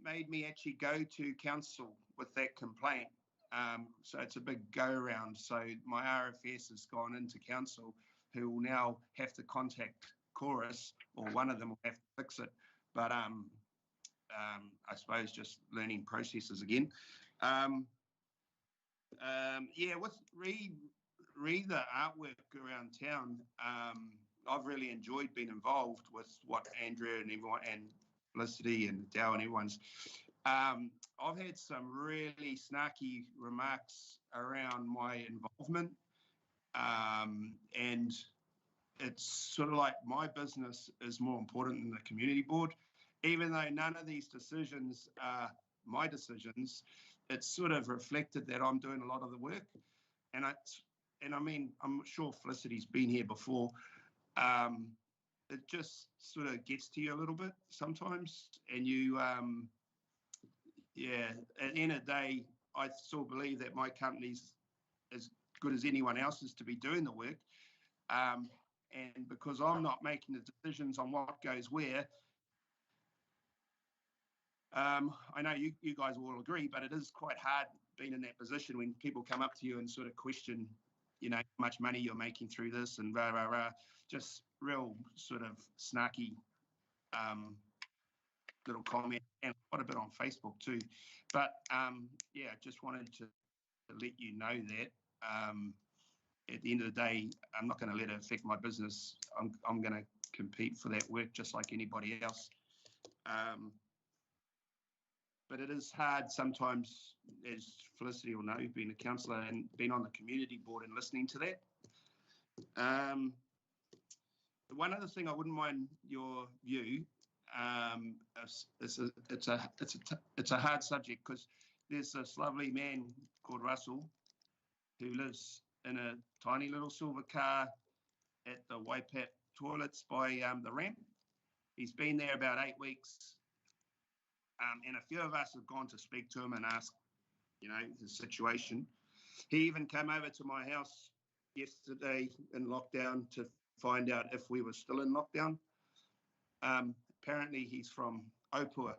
made me actually go to council with that complaint. So it's a big go around. So my RFS has gone into council, who will now have to contact Chorus, or one of them will have to fix it. But I suppose just learning processes again. Yeah, with read the artwork around town. I've really enjoyed being involved with what Andrea and everyone and Felicity and Dow and everyone's. I've had some really snarky remarks around my involvement, and it's sort of like my business is more important than the community board. Even though none of these decisions are my decisions, it's sort of reflected that I'm doing a lot of the work. And I mean, I'm sure Felicity's been here before. It just sort of gets to you a little bit sometimes. And you, yeah, at the end of the day, I still believe that my company's as good as anyone else's to be doing the work. And because I'm not making the decisions on what goes where, I know you guys will all agree, but it is quite hard being in that position when people come up to you and sort of question, you know, how much money you're making through this and rah, rah, rah, just real sort of snarky little comment, and quite a bit on Facebook too. But yeah, just wanted to let you know that at the end of the day, I'm not going to let it affect my business. I'm going to compete for that work just like anybody else. But it is hard sometimes, as Felicity will know, being a councillor and being on the community board and listening to that. One other thing I wouldn't mind your view. It's a hard subject because there's this lovely man called Russell who lives in a tiny little silver car at the Waipat toilets by the ramp. He's been there about 8 weeks. And a few of us have gone to speak to him and ask, you know, his situation. He even came over to my house yesterday in lockdown to find out if we were still in lockdown. Apparently he's from Opua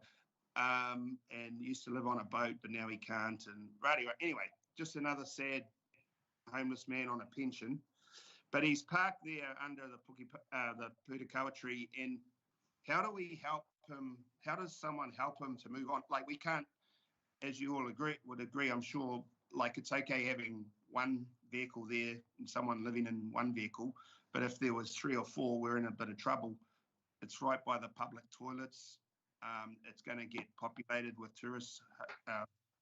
and used to live on a boat, but now he can't. And anyway, just another sad homeless man on a pension. But he's parked there under the Putakawa tree. And how do we help him? How does someone help him to move on? Like, we can't, as you all would agree, I'm sure, like, it's okay having one vehicle there and someone living in one vehicle, but if there was 3 or 4, we're in a bit of trouble. It's right by the public toilets. It's going to get populated with tourists,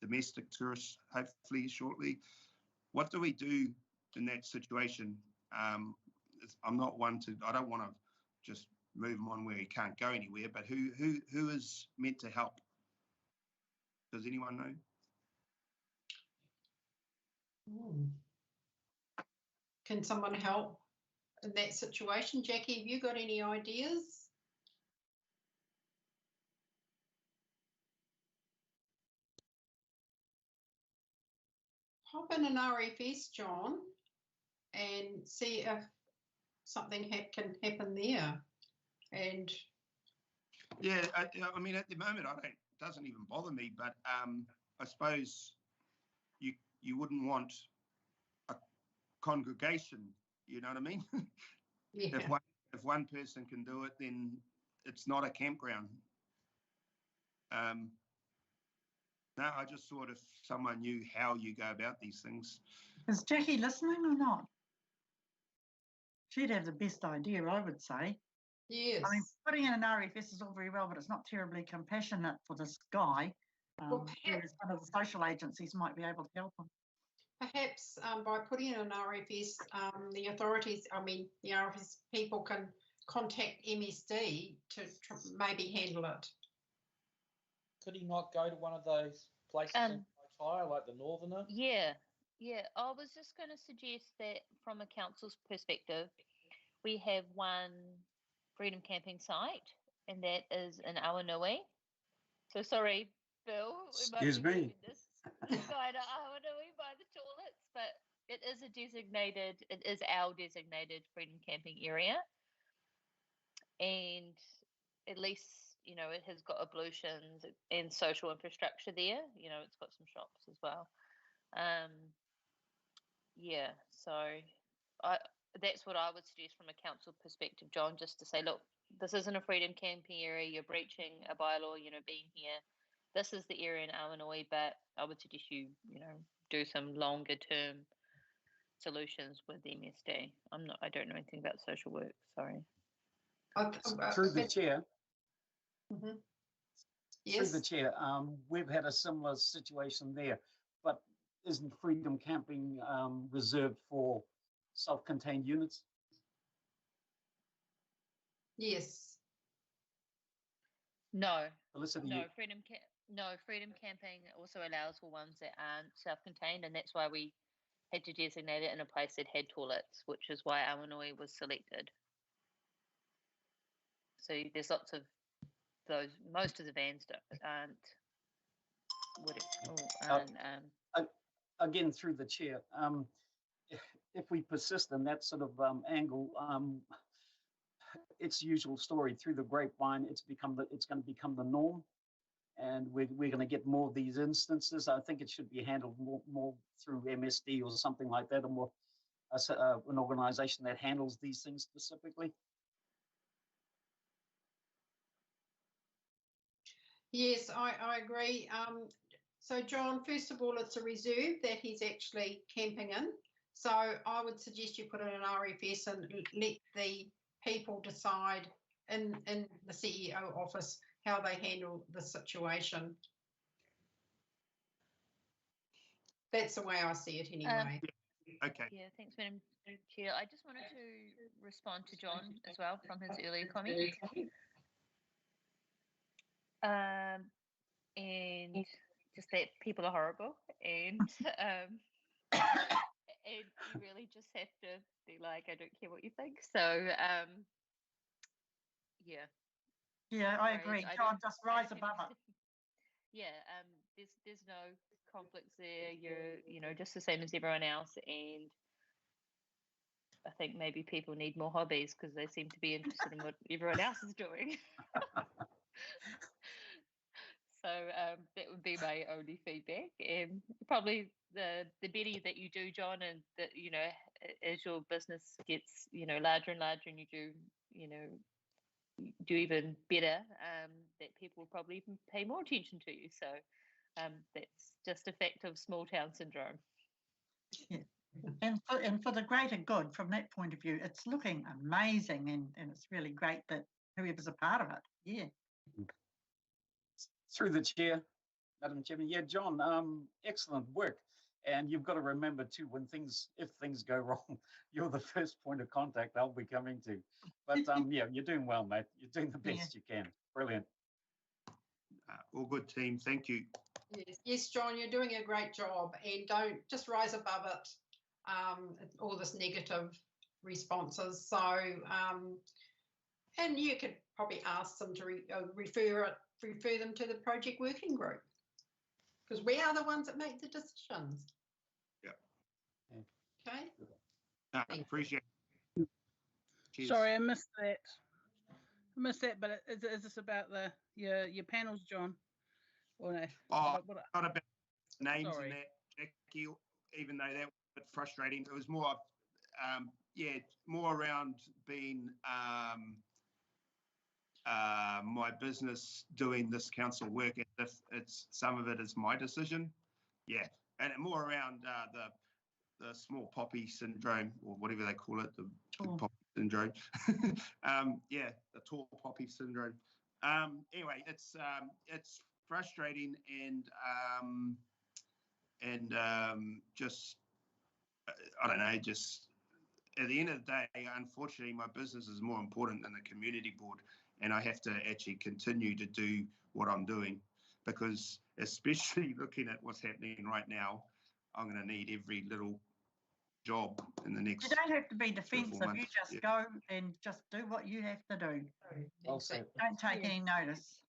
domestic tourists, hopefully shortly. What do we do in that situation? I'm not one to, I don't want to just move him on where he can't go anywhere, but who is meant to help? Does anyone know? Can someone help in that situation? Jackie, have you got any ideas? Pop in an RFS, John, and see if something can happen there. And yeah, I mean, at the moment, it doesn't even bother me, but I suppose you wouldn't want a congregation, you know what I mean? yeah. If one person can do it, then it's not a campground. No, I just thought if someone knew how you go about these things. Is Jackie listening or not? She'd have the best idea, I would say. Yes. I mean, putting in an RFS is all very well, but it's not terribly compassionate for this guy. Whereas one of the social agencies might be able to help him. Perhaps by putting in an RFS, the authorities, the RFS people can contact MSD to maybe handle it. Could he not go to one of those places in Kaitaya, like the Northerner? Yeah. I was just going to suggest that from a council's perspective, we have one freedom camping site, and that is in Awanui. So sorry, Bill. Excuse me. This kind of Awanui by the toilets, but it is our designated freedom camping area, and at least it has got ablutions and social infrastructure there. It's got some shops as well. So that's what I would suggest from a council perspective, John, just to say, look, this isn't a freedom camping area, you're breaching a bylaw, being here. This is the area in Awanui, but I would suggest you do some longer term solutions with MSD. I don't know anything about social work, sorry. Through the chair. Mm-hmm. Yes. Through the chair, we've had a similar situation there, but isn't freedom camping reserved for self-contained units? Yes. No. Felicity, no, freedom camping also allows for ones that aren't self-contained, and that's why we had to designate it in a place that had toilets, which is why Awanui was selected. So there's lots of those. Most of the vans aren't. Again, through the chair, if we persist in that sort of angle, it's the usual story. Through the grapevine, it's going to become the norm, and we're going to get more of these instances. I think it should be handled more through MSD or something like that, or more an organisation that handles these things specifically. Yes, I agree. So, John, first of all, it's a reserve that he's actually camping in. So I would suggest you put in an RFS and let the people decide in the CEO office how they handle the situation. That's the way I see it anyway. Okay. Yeah, thanks, Madam Chair. I just wanted to respond to John as well from his earlier comment. And just that people are horrible, and and you really just have to be like, I don't care what you think. So yeah, I agree. John, just rise above it. There's no conflicts there. You're just the same as everyone else, and I think maybe people need more hobbies because they seem to be interested in what everyone else is doing. So that would be my only feedback, and probably the better that you do, John, and that as your business gets larger and larger, and you do even better, that people will probably even pay more attention to you. So that's just a fact of small town syndrome. Yeah. And for the greater good, from that point of view, it's looking amazing, and it's really great that whoever's a part of it. Yeah. Through the chair, Madam Chairman. Yeah, John, excellent work. And you've got to remember too, if things go wrong, you're the first point of contact I'll be coming to. But yeah, you're doing well, mate. You're doing the best you can. Brilliant. All good, team. Thank you. Yes, John, you're doing a great job, and don't just rise above it. All this negative responses. So, and you could probably ask them to refer them to the project working group, because we are the ones that make the decisions. Yeah. Okay. Appreciate it. Cheers. Sorry, I missed that. But is this about your panels, John? Or no? Not about names Sorry. and that, Jackie. Even though that was a bit frustrating, it was more, more around being my business doing this council work as if some of it is my decision. Yeah, and more around the small poppy syndrome, or whatever they call it, the big poppy syndrome. Yeah, the tall poppy syndrome. Anyway, it's frustrating and just I don't know, just at the end of the day, unfortunately, my business is more important than the community board, and I have to actually continue to do what I'm doing, because especially looking at what's happening right now, I'm going to need every little job in the next. You don't have to be defensive. months. You just go and just do what you have to do. Also, Don't take any notice.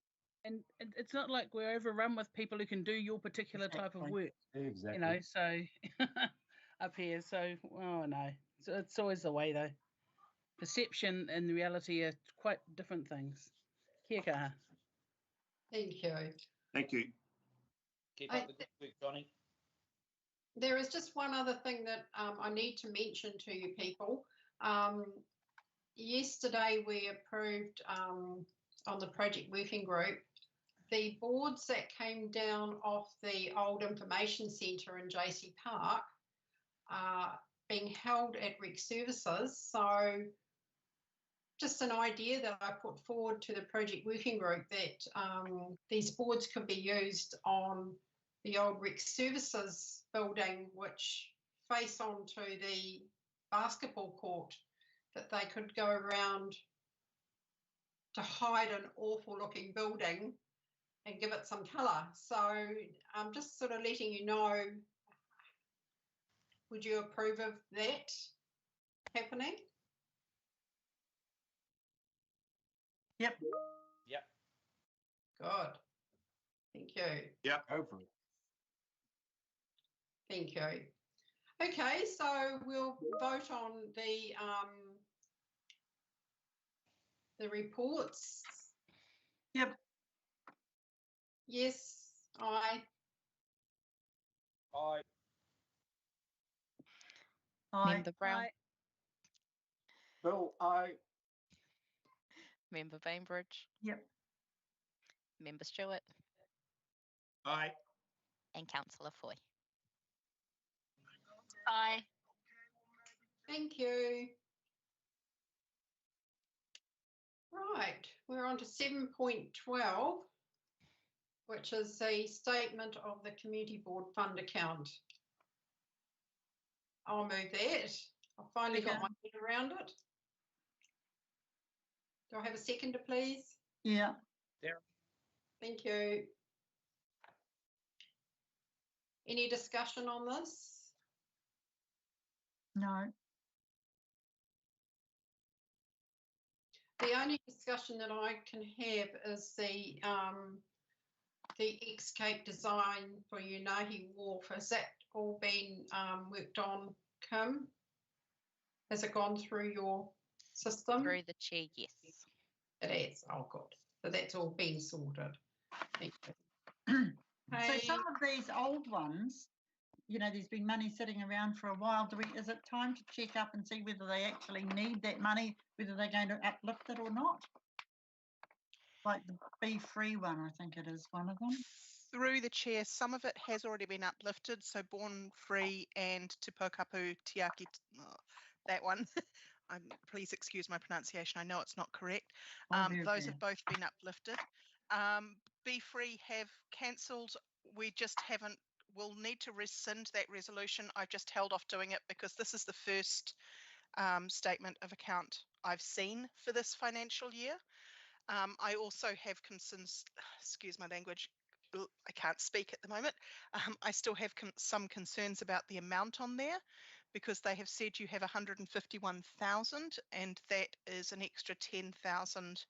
And it's not like we're overrun with people who can do your particular type of work. exactly. You know, so up here. So, oh no, so it's always the way though. Perception and the reality are quite different things. Kia kaha. Thank you. Thank you. Keep up the good work, Johnny. There is just one other thing that I need to mention to you people. Yesterday we approved on the project working group the boards that came down off the old information centre in JC Park are being held at Rec Services. So just an idea that I put forward to the project working group that these boards could be used on the old Rec Services building, which face onto the basketball court, that they could go around to hide an awful looking building and give it some colour. So I'm just sort of letting you know, would you approve of that happening? Yep. Yep. Good. Thank you. Yep. Go for it. Thank you. Okay, so we'll vote on the reports. Yep. Yes, aye. Aye. Member Brown. Aye. Bill, aye. Member Bainbridge. Yep. Member Stewart. Aye. And Councillor Foy. Aye. Thank you. Right, we're on to 7.12, which is the statement of the Community Board Fund account. I'll move that. I've finally got my head around it. Do I have a seconder, please? Yeah. There. Thank you. Any discussion on this? No. The only discussion that I can have is the Escape design for Unahi Wharf. Has that all been worked on, Kim? Has it gone through your system? Through the chair, yes. It is. Oh, good. So that's all been sorted. Thank you. So some of these old ones, you know, there's been money sitting around for a while. Is it time to check up and see whether they actually need that money, whether they're going to uplift it or not? Like the Be Free one, I think it is one of them. Through the chair, some of it has already been uplifted. So Born Free and Te Pokapu Tiaki, that one. Please excuse my pronunciation. I know it's not correct. Those have both been uplifted. Be Free have cancelled. We just haven't. We'll need to rescind that resolution. I've just held off doing it because this is the first statement of account I've seen for this financial year. I also have concerns, excuse my language, I can't speak at the moment. I still have some concerns about the amount on there, because they have said you have 151,000 and that is an extra 10,000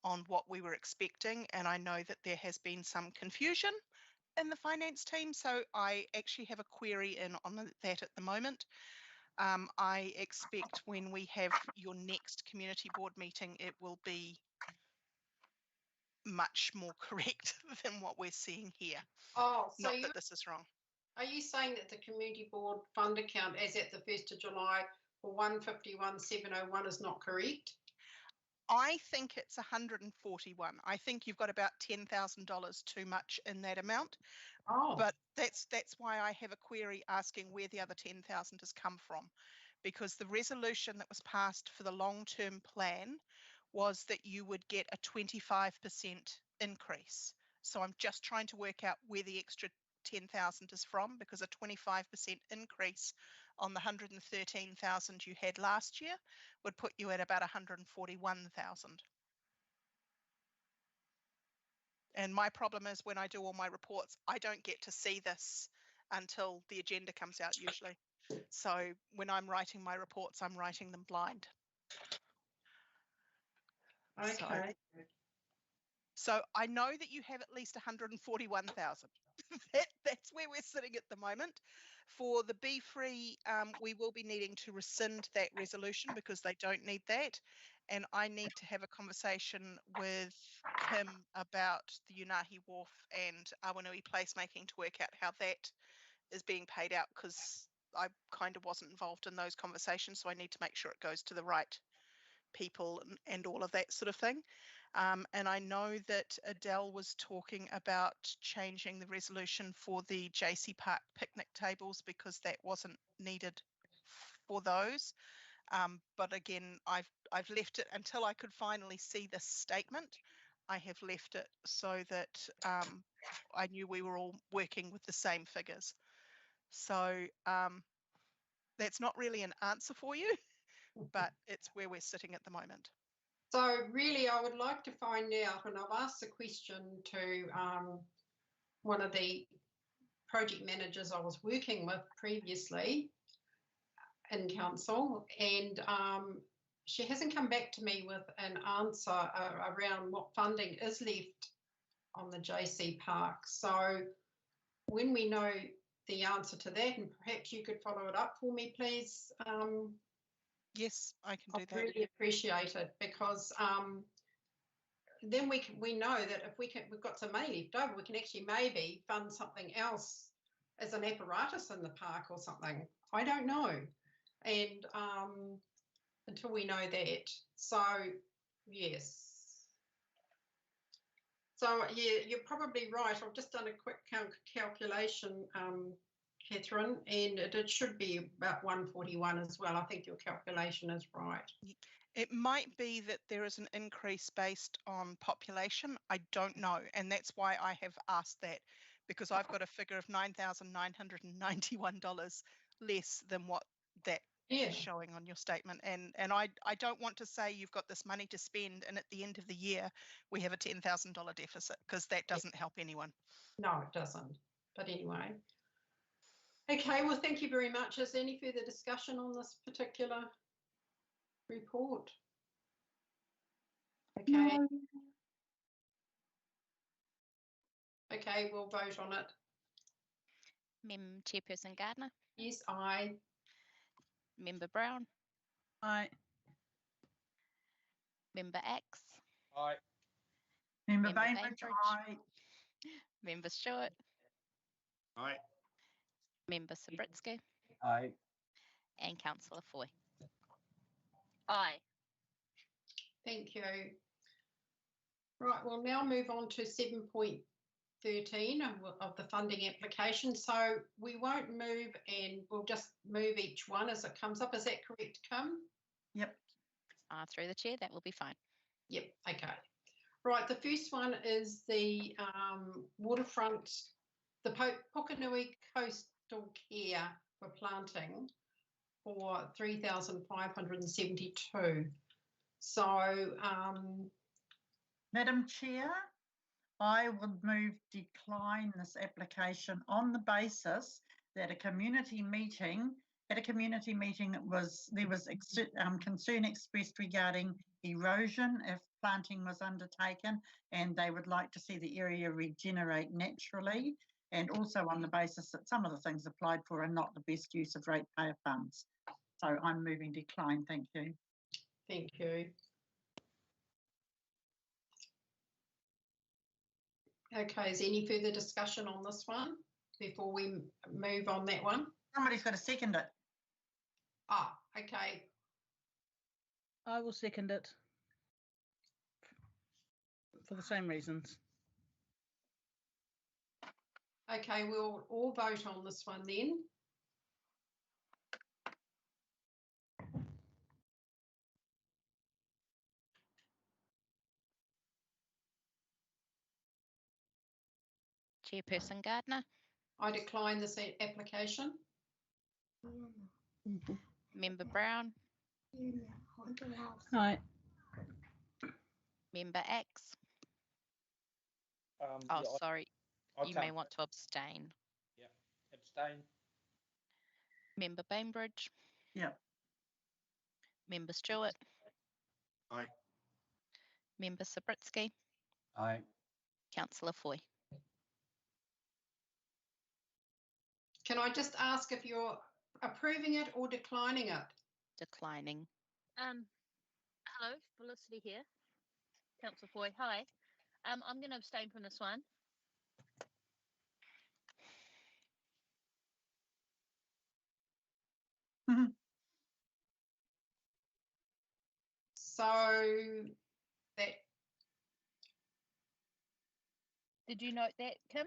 on what we were expecting. And I know that there has been some confusion in the finance team, so I actually have a query in on that at the moment. I expect when we have your next community board meeting, it will be much more correct than what we're seeing here. Oh, so not that this is wrong. Are you saying that the community board fund account as at the 1st of July for 151,701 is not correct? I think it's 141. I think you've got about $10,000 too much in that amount. Oh. But that's why I have a query asking where the other 10,000 has come from, because the resolution that was passed for the long-term plan was that you would get a 25% increase. So I'm just trying to work out where the extra 10,000 is from, because a 25% increase on the 113,000 you had last year would put you at about 141,000. And my problem is when I do all my reports, I don't get to see this until the agenda comes out usually. So when I'm writing my reports, I'm writing them blind. Okay. So I know that you have at least 141,000. That's where we're sitting at the moment. For the Be Free, we will be needing to rescind that resolution because they don't need that. And I need to have a conversation with Kim about the Unahi Wharf and Awanui placemaking to work out how that is being paid out, because I kind of wasn't involved in those conversations. So I need to make sure it goes to the right people and all of that sort of thing. And I know that Adele was talking about changing the resolution for the JC Park picnic tables because that wasn't needed for those. But again, I've left it until I could finally see this statement. I have left it so that I knew we were all working with the same figures. So that's not really an answer for you, but it's where we're sitting at the moment. So really, I would like to find out, and I've asked the question to one of the project managers I was working with previously in council, and she hasn't come back to me with an answer around what funding is left on the JC Park. So when we know the answer to that, and perhaps you could follow it up for me, please. Yes, I can do that. I really appreciate it, because then we know that if we've got some money left over, we can actually maybe fund something else as an apparatus in the park or something. I don't know, and until we know that. So yes. So yeah, you're probably right. I've just done a quick calculation, Catherine, and it should be about 141 as well. I think your calculation is right. It might be that there is an increase based on population. I don't know. And that's why I have asked that, because I've got a figure of $9,991 less than what that is showing on your statement. And I don't want to say you've got this money to spend and at the end of the year we have a $10,000 deficit, because that doesn't help anyone. No, it doesn't. But anyway. Okay, well, thank you very much. Is there any further discussion on this particular report? Okay. No. Okay, we'll vote on it. Chairperson Gardner? Yes, aye. Member Brown? Aye. Member Axe? Aye. Member Bainbridge, aye. Member Stewart? Aye. Member Sabritsky? Aye. And Councillor Foy? Aye. Thank you. Right, we'll now move on to 7.13 of the funding application. So we won't move, and we'll just move each one as it comes up. Is that correct, Kim? Yep. Through the chair, that will be fine. Yep, okay. Right, the first one is the waterfront, the Pukenui Coastal Care for planting for 3,572. So, Madam Chair, I would move decline this application on the basis that at a community meeting there was concern expressed regarding erosion if planting was undertaken, and they would like to see the area regenerate naturally, and also on the basis that some of the things applied for are not the best use of ratepayer funds. So I'm moving decline. Thank you. thank you. Okay, is there any further discussion on this one before we move on that one? Somebody's got to second it. Ah, okay. I will second it for the same reasons. Okay, we'll all vote on this one then. Chairperson Gardner, I decline this application. Member Brown, Aye. Member Axe. Oh, Yeah, sorry, I you may can't. want to abstain. Yeah, abstain. Member Bainbridge, Yeah. Member Stewart, Aye. Member Sabritsky, Aye. Councillor Foy. Can I just ask if you're approving it or declining it? Declining. Hello, Felicity here. Councillor Foy, hi. I'm going to abstain from this one. So that. Did you note that, Kim?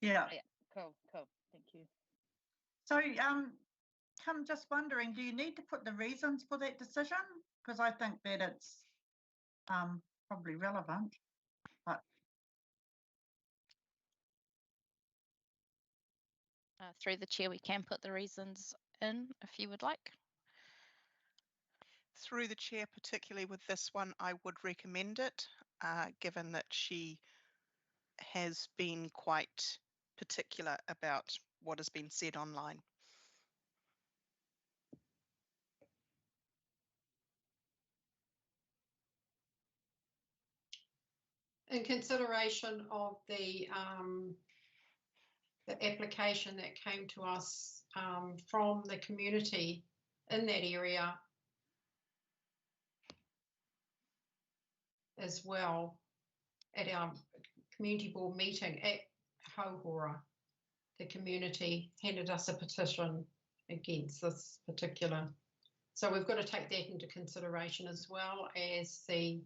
Yeah. Yeah, cool, thank you. So, I'm just wondering, do you need to put the reasons for that decision? Because I think that it's probably relevant, but Through the chair, we can put the reasons in if you would like. Through the chair, particularly with this one, I would recommend it, given that she has been quite particular about what has been said online. In consideration of the application that came to us from the community in that area as well at our community board meeting at Hauhora, the community handed us a petition against this particular. So we've got to take that into consideration as well as the,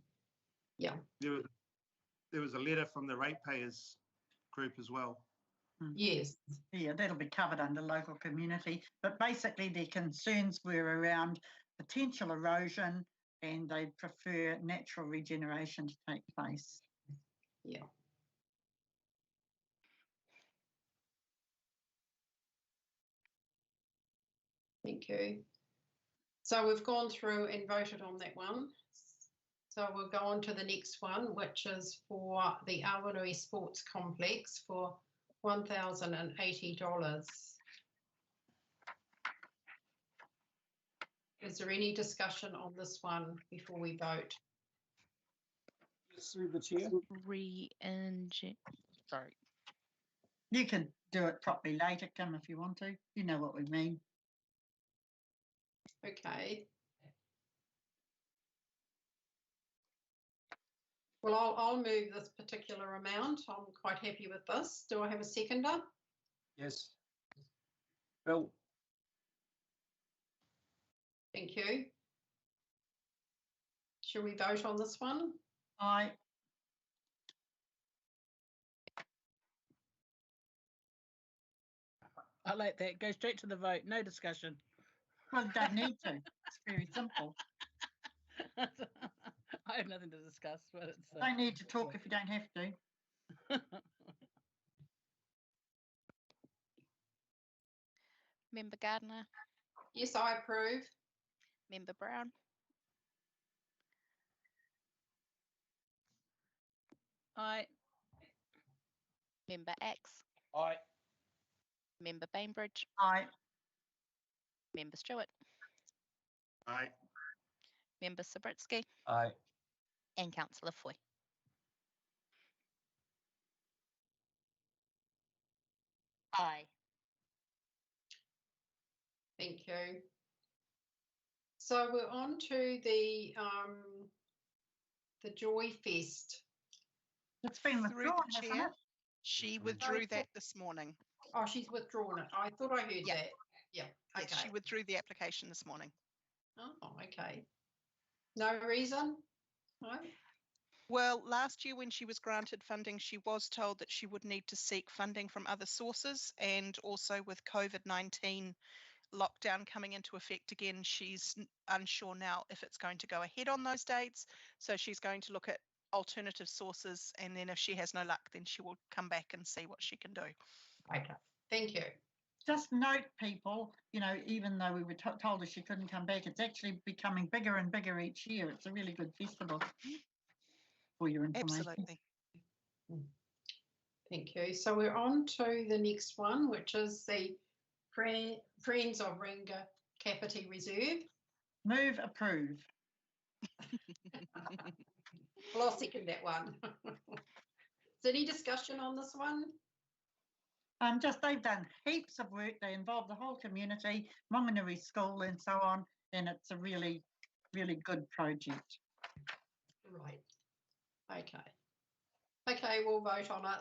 yeah. There was a letter from the Ratepayers group as well. Yes. Yeah, that'll be covered under local community. But basically their concerns were around potential erosion and they prefer natural regeneration to take place. Yeah. Thank you. So we've gone through and voted on that one. So we'll go on to the next one, which is for the Awanui Sports Complex for $1,080. Is there any discussion on this one before we vote? Through the chair. Sorry. You can do it properly later, Kim, if you want to. You know what we mean. Okay. Well, I'll move this particular amount. I'm quite happy with this. Do I have a seconder? Yes. Bill. Thank you. Shall we vote on this one? Aye. I like that. Go straight to the vote. No discussion. Well, you don't need to. It's very simple. I have nothing to discuss, but it's. Don't need to talk if you don't have to. Member Gardner. Yes, I approve. Member Brown. Aye. Member Axe. Aye. Member Bainbridge. Aye. Member Stewart. Aye. Member Sabritsky. Aye. And Councillor Foy. Aye. Thank you. So we're on to the Joy Fest. It's been Through withdrawn, the hasn't chair, it? she withdrew that this morning. Oh, she's withdrawn it. I thought I heard that. Yeah. Okay. Yes, she withdrew the application this morning. Oh, okay. No reason? No? Well, last year when she was granted funding, she was told that she would need to seek funding from other sources, and also with COVID-19 lockdown coming into effect again, she's unsure now if it's going to go ahead on those dates. So she's going to look at alternative sources, and then if she has no luck, then she will come back and see what she can do. Okay, thank you. Just note, people, you know, even though we were told her she couldn't come back, it's actually becoming bigger and bigger each year. It's a really good festival, for your information. Absolutely. Thank you. So we're on to the next one, which is the Friends of Ringa Kapiti Reserve. Move, approve. Well, I'll second that one. Is there any discussion on this one? Just they've done heaps of work. They involve the whole community, Mongoose School and so on, and it's a really, really good project. Right. Okay. Okay, we'll vote on it.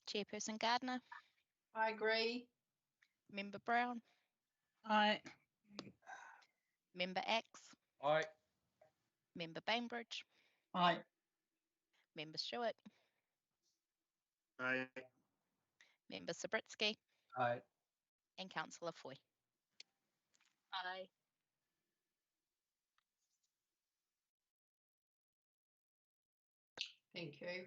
Chairperson Gardner, I agree. Member Brown, Aye. Member Axe, Aye. Member Bainbridge, Aye. Member Stewart, Aye. Member Sabritsky, Aye. and Councillor Foy. Aye. Thank you.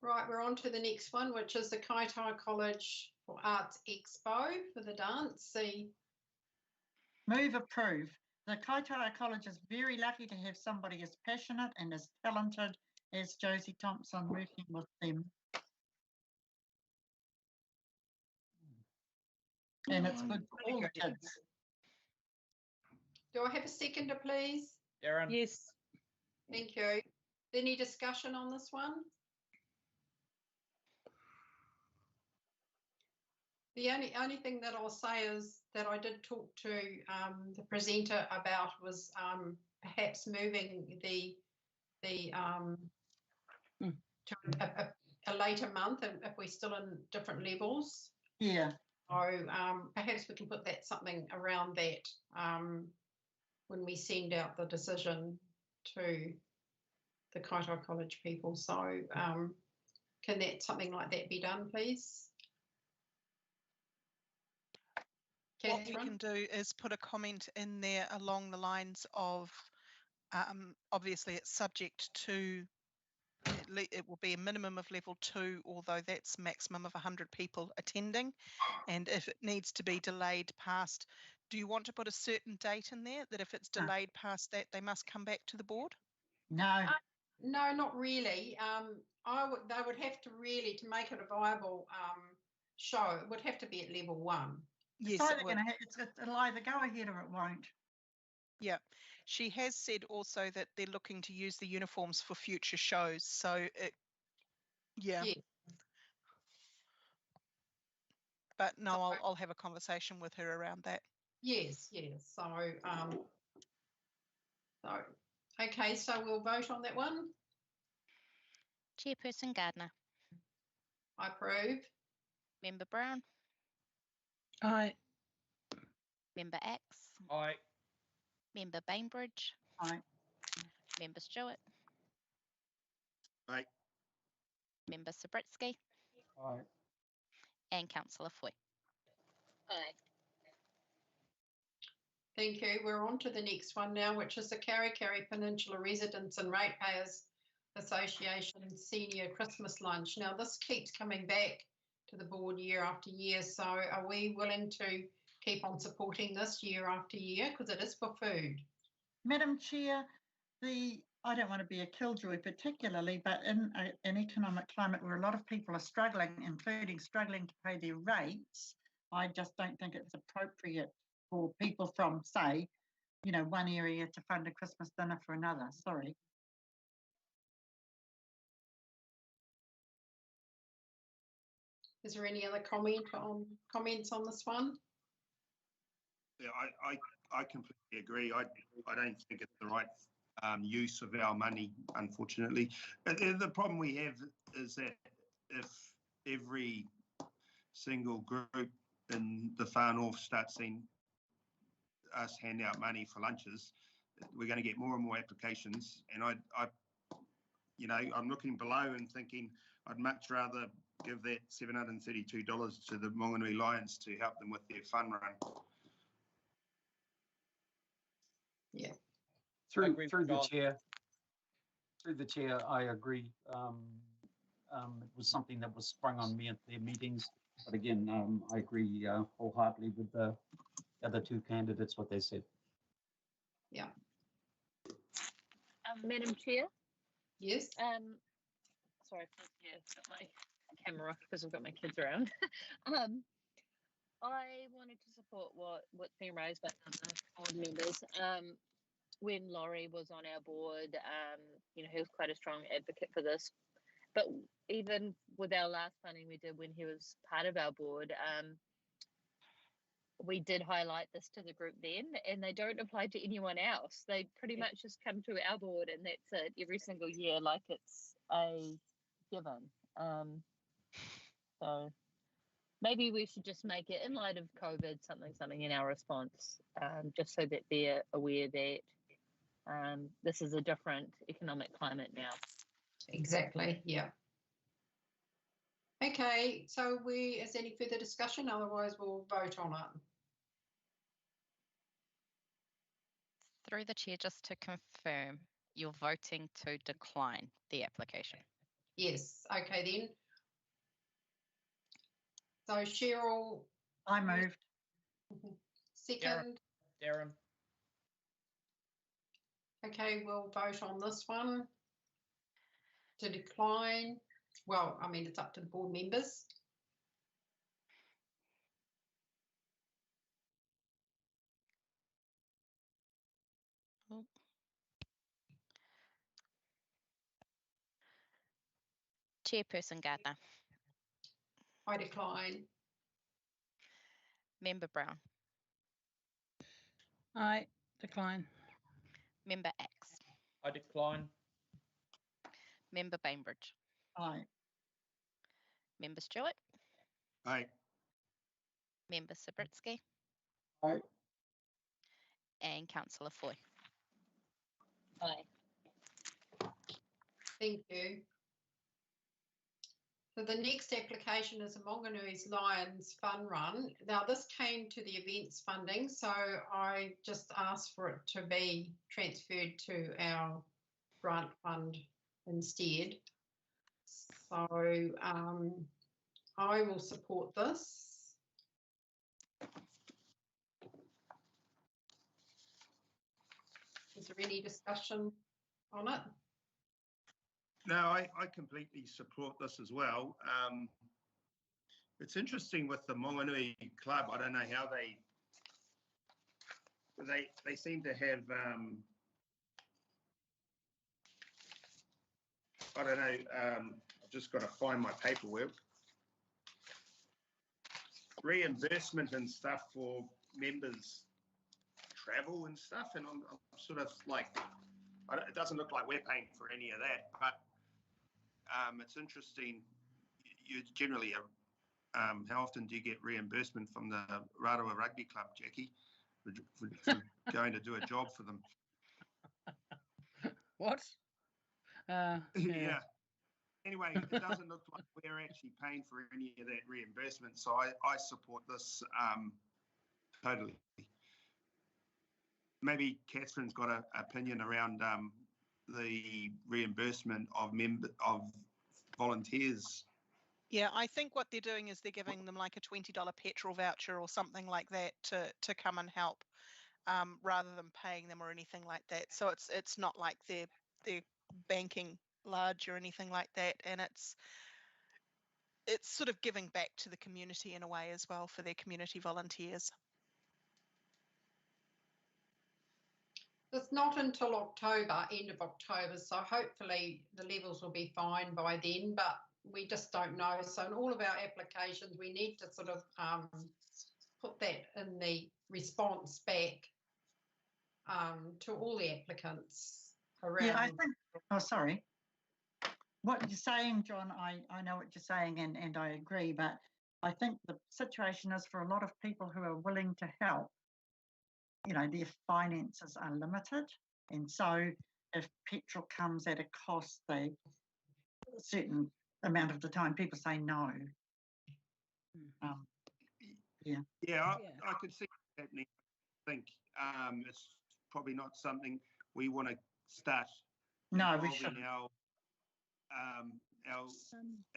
Right, we're on to the next one, which is the Kaimao College for Arts Expo for the dance. Move, approve. The Kaimao College is very lucky to have somebody as passionate and as talented as Josie Thompson working with them. And it's good for all the kids. Do I have a seconder, please? Darren? Yes. Thank you. Any discussion on this one? The only thing that I'll say is that I did talk to the presenter about was perhaps moving to a later month if we're still in different levels. Yeah. So perhaps we can put that something around that when we send out the decision to the Kaimao College people. So can that something like that be done, please? What we can do is put a comment in there along the lines of, obviously it's subject to, it will be a minimum of level 2, although that's maximum of 100 people attending. And if it needs to be delayed past, do you want to put a certain date in there that if it's delayed past that, they must come back to the board? No. No, not really. They would have to really, to make it a viable show, it would have to be at level 1. Yes, it's it'll either go ahead or it won't. Yeah, she has said also that they're looking to use the uniforms for future shows. So yeah. But no, I'll have a conversation with her around that. Yes, yes. So okay, so we'll vote on that one. Chairperson Gardner. I approve. Member Brown. Aye. Member Axe. Aye. Member Bainbridge. Aye. Member Stewart. Aye. Member Sabritsky. Aye. And Councillor Foy. Aye. Thank you. We're on to the next one now, which is the Caricari Peninsula Residents and Ratepayers Association Senior Christmas Lunch. Now, this keeps coming back to the board year after year. So are we willing to keep on supporting this year after year? Because it is for food. Madam Chair, I don't want to be a killjoy particularly, but in an economic climate where a lot of people are struggling, including struggling to pay their rates, I just don't think it's appropriate for people from, say, you know, one area to fund a Christmas dinner for another. Sorry. Is there any other comments on this one? Yeah, I completely agree. I don't think it's the right use of our money, unfortunately. The problem we have is that if every single group in the far north starts seeing us hand out money for lunches, we're going to get more and more applications. And I'm looking below and thinking I'd much rather give that $732 to the Mongoose Lions to help them with their fun run. Yeah. Through agree with the John. chair. Through the chair, I agree. It was something that was sprung on me at their meetings. But again, I agree wholeheartedly with the other two candidates, what they said. Yeah. Madam Chair. Yes. Sorry, yeah, got my camera off because I've got my kids around. I wanted to support what's been raised by other board members. When Laurie was on our board, he was quite a strong advocate for this. But even with our last funding we did when he was part of our board, we did highlight this to the group then, and they don't apply to anyone else. They pretty much just come to our board and that's it every single year, like it's a given. So maybe we should just make it, in light of COVID, something in our response, just so that they're aware that this is a different economic climate now. Exactly. Yeah. Okay. So is any further discussion? Otherwise, we'll vote on it. Through the chair, just to confirm, you're voting to decline the application. Yes. Okay then. So Cheryl. I moved. Second. Darren. Okay, we'll vote on this one to decline. Well, I mean, it's up to the board members. Oh. Chairperson Gardner. I decline. Member Brown. I decline. Member X. I decline. Member Bainbridge. Aye. Member Stewart. Aye. Member Sabritsky. Aye. And Councillor Foy. Aye. Thank you. So the next application is a Mongoose Lions Fun Run. Now this came to the events funding, so I just asked for it to be transferred to our grant fund instead. So I will support this. Is there any discussion on it? No, I completely support this as well. It's interesting with the Mongonui Club. I don't know how they seem to have I don't know. I've just got to find my paperwork. Reimbursement and stuff for members' travel and stuff, and I'm sort of like, it doesn't look like we're paying for any of that, but it's interesting. You generally, how often do you get reimbursement from the Ratepayers Rugby Club, Jackie, for going to do a job for them? What? Yeah. Anyway, it doesn't look like we're actually paying for any of that reimbursement, so I support this totally. Maybe Catherine's got an opinion around the reimbursement of volunteers. Yeah, I think what they're doing is they're giving them like a $20 petrol voucher or something like that to come and help, rather than paying them or anything like that. So it's not like they're banking large or anything like that, and it's sort of giving back to the community in a way as well for their community volunteers. It's not until October, end of October, so hopefully the levels will be fine by then, but we just don't know. So in all of our applications, we need to sort of put that in the response back to all the applicants around. Yeah, I think, oh, sorry. What you're saying, John, I know what you're saying and I agree, but I think the situation is for a lot of people who are willing to help, their finances are limited. And so if petrol comes at a cost, a certain amount of the time people say no. Yeah. Yeah, I could see that happening. I think it's probably not something we want to start No, we involving shouldn't.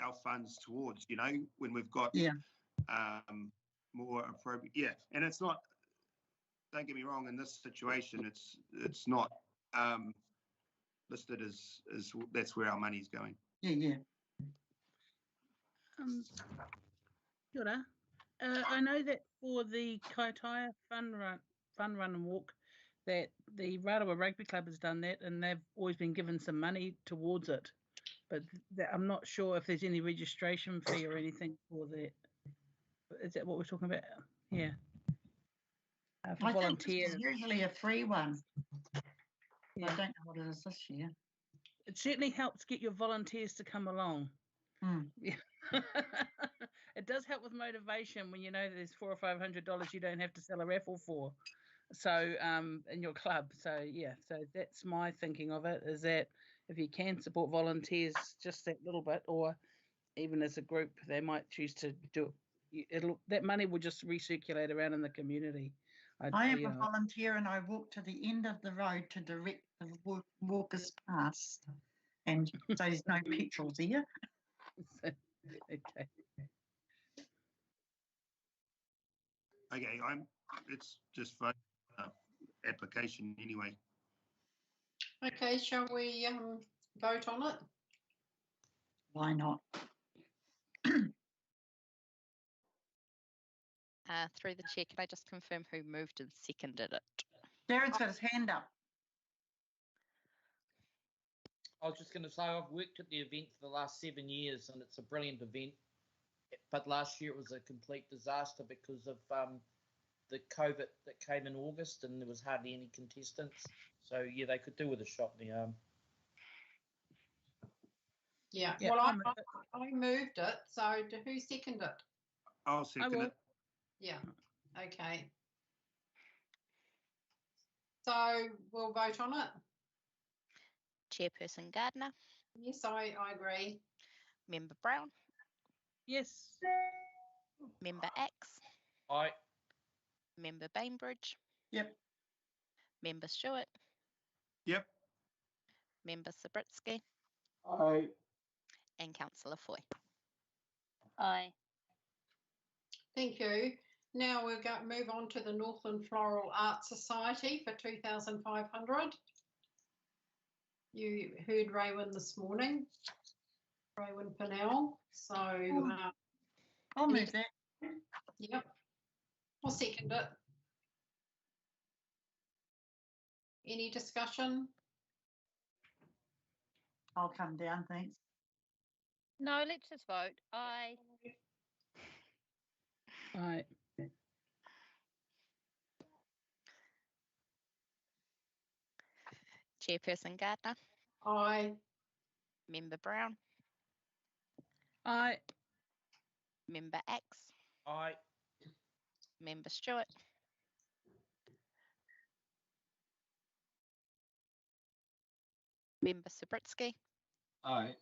our funds towards, you know, when we've got Yeah. more appropriate. Yeah, and it's not. Don't get me wrong. In this situation, it's not listed as that's where our money's going. Yeah. Kia ora. I know that for the Kaitaia Fun Run and Walk, that the Rarawa Rugby Club has done that, and they've always been given some money towards it. But I'm not sure if there's any registration fee or anything for that. Is that what we're talking about? Yeah. For I think volunteers. this is usually a free one. Yeah. I don't know what it is this year. It certainly helps get your volunteers to come along. Yeah. It does help with motivation when you know that there's $400 or $500 you don't have to sell a raffle for. So in your club. So yeah, so that's my thinking of it, is that if you can support volunteers just that little bit, or even as a group, they might choose to do it. That money will just recirculate around in the community. I am a volunteer, and I walk to the end of the road to direct the walkers past, and so there's no petrol there. Okay. Okay, it's just for application anyway. Okay, shall we vote on it? Why not? Through the chair, can I just confirm who moved and seconded it? Jared's got his hand up. I was just going to say, I've worked at the event for the last 7 years, and it's a brilliant event. But last year it was a complete disaster because of the COVID that came in August, and there was hardly any contestants. So yeah, they could do with a shot in the arm. Yeah. Well, I moved it. So who seconded it? I'll second it. Yeah. Okay. So we'll vote on it. Chairperson Gardner. Yes, I agree. Member Brown. Yes. Member Axe. Aye. Member Bainbridge. Yep. Member Stewart. Yep. Member Sabritsky. Aye. And Councillor Foy. Aye. Thank you. Now we're going to move on to the Northland Floral Arts Society for 2,500. You heard Raywin this morning, Raywin Pinnell. So I'll move that. Yep. I'll second it. Any discussion? I'll come down, thanks. No, let's just vote. Aye. Aye. Chairperson Gardner. Aye. Member Brown. Aye. Member Axe. Aye. Member Stewart. Member Sabritsky. Aye.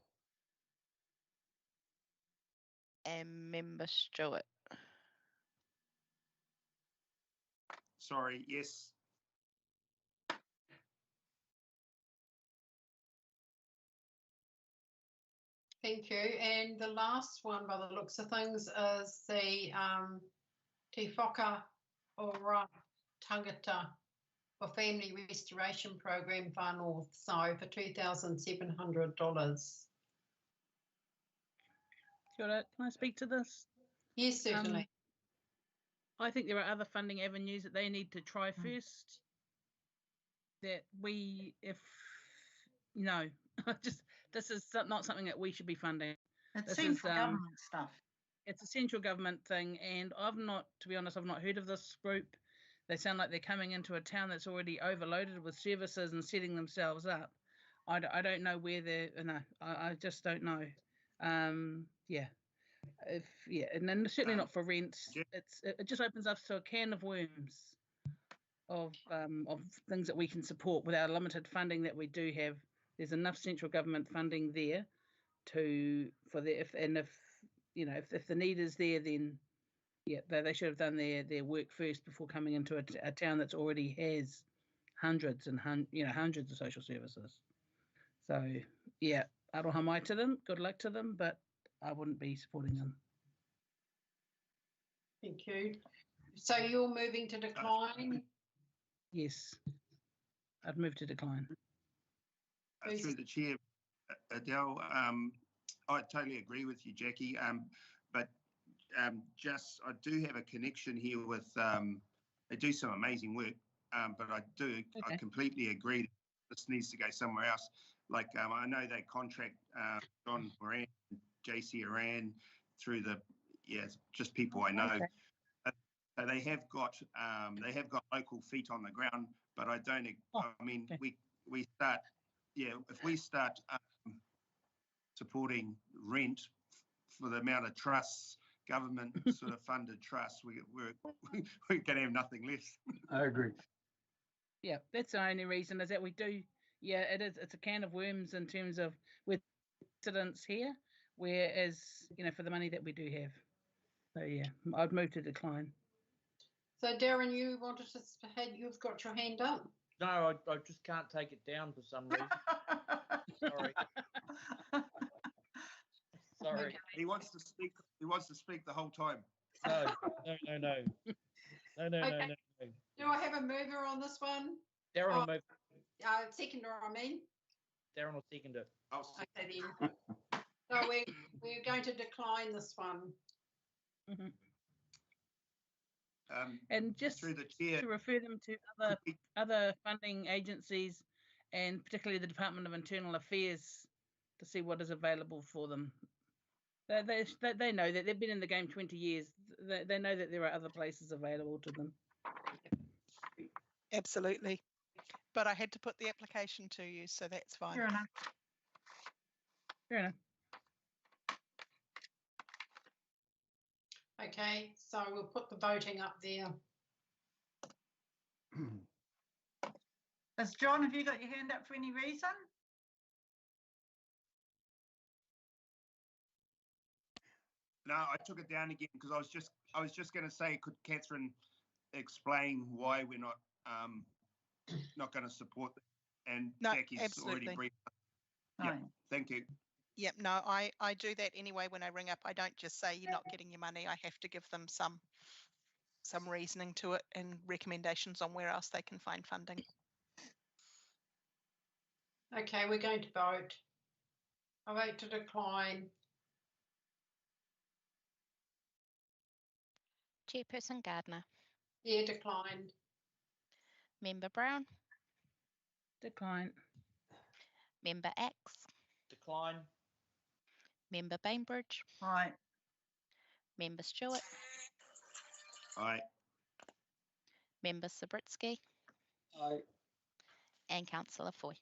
And Member Stewart. Sorry, yes. Thank you. And the last one, by the looks of things, is the Te Whaka Ora Tangata for Family Restoration Program Far North, so for $2,700. Can I speak to this? Yes, certainly. I think there are other funding avenues that they need to try first. That we, if this is not something that we should be funding. It's central government stuff. It's a central government thing, and to be honest, I've not heard of this group. They sound like they're coming into a town that's already overloaded with services and setting themselves up. I don't know where they're. No, I just don't know. And then certainly not for rent. It just opens up to a can of worms of things that we can support with our limited funding that we do have. There's enough central government funding there if the need is there, then they should have done their work first before coming into a town that's already has hundreds and hundreds of social services. So yeah, aroha mai to them. Good luck to them, but I wouldn't be supporting them. Thank you. So you're moving to decline? Yes, I'd move to decline. Through the chair, Adele, I totally agree with you, Jackie. But just I do have a connection here with. They do some amazing work, but I completely agree that this needs to go somewhere else. Like I know they contract John Moran, JC Iran through the just people I know. Okay. So they have got local feet on the ground, but I don't. I mean, we start. Yeah, if we start supporting rent for the amount of trusts, government sort of funded trusts, we're going to have nothing left. I agree. Yeah, that's the only reason is that we do. Yeah, it is. It's a can of worms in terms of with residents here, whereas for the money that we do have. So yeah, I'd move to decline. So Darren, you wanted to you've got your hand up. No, I just can't take it down for some reason. Sorry. Sorry. Okay. He wants to speak. He wants to speak the whole time. No. Do I have a mover on this one? Darren will move. Seconder, I mean. Darren will second it. Okay then. So we're going to decline this one. Mm-hmm. And just through the chair, to refer them to other funding agencies, and particularly the Department of Internal Affairs, to see what is available for them. They know that they've been in the game 20 years. They know that there are other places available to them. Absolutely. But I had to put the application to you, so that's fine. Fair enough. Fair enough. Okay, so we'll put the voting up there. John, have you got your hand up for any reason? No, I took it down again because I was just going to say, could Catherine explain why we're not going to support it? And No, Jackie's absolutely. already briefed. No. Yeah, thank you. Yep, no, I do that anyway when I ring up. I don't just say you're not getting your money. I have to give them some reasoning to it and recommendations on where else they can find funding. Okay, we're going to vote. I vote to decline. Chairperson Gardner. Yeah, declined. Member Brown. Decline. Member Axe. Decline. Member Bainbridge. Aye. Member Stewart. Aye. Member Sabritsky. Aye. And Councillor Foy.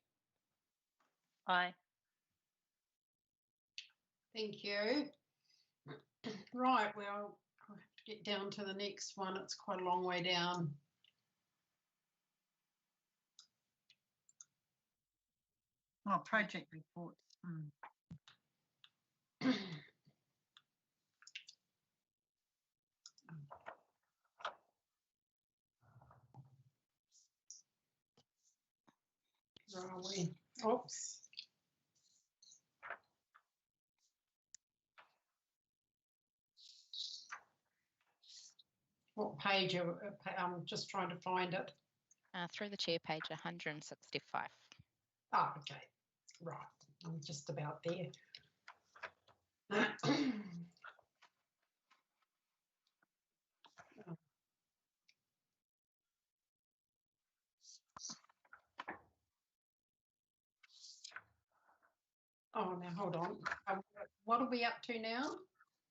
Aye. Thank you. Right, well, I'll have to get down to the next one. It's quite a long way down. Oh, project reports. Where are we? Oops. What page? I'm just trying to find it. Through the chair, page 165. Oh, okay. Right. I'm just about there. Oh, now hold on. What are we up to now?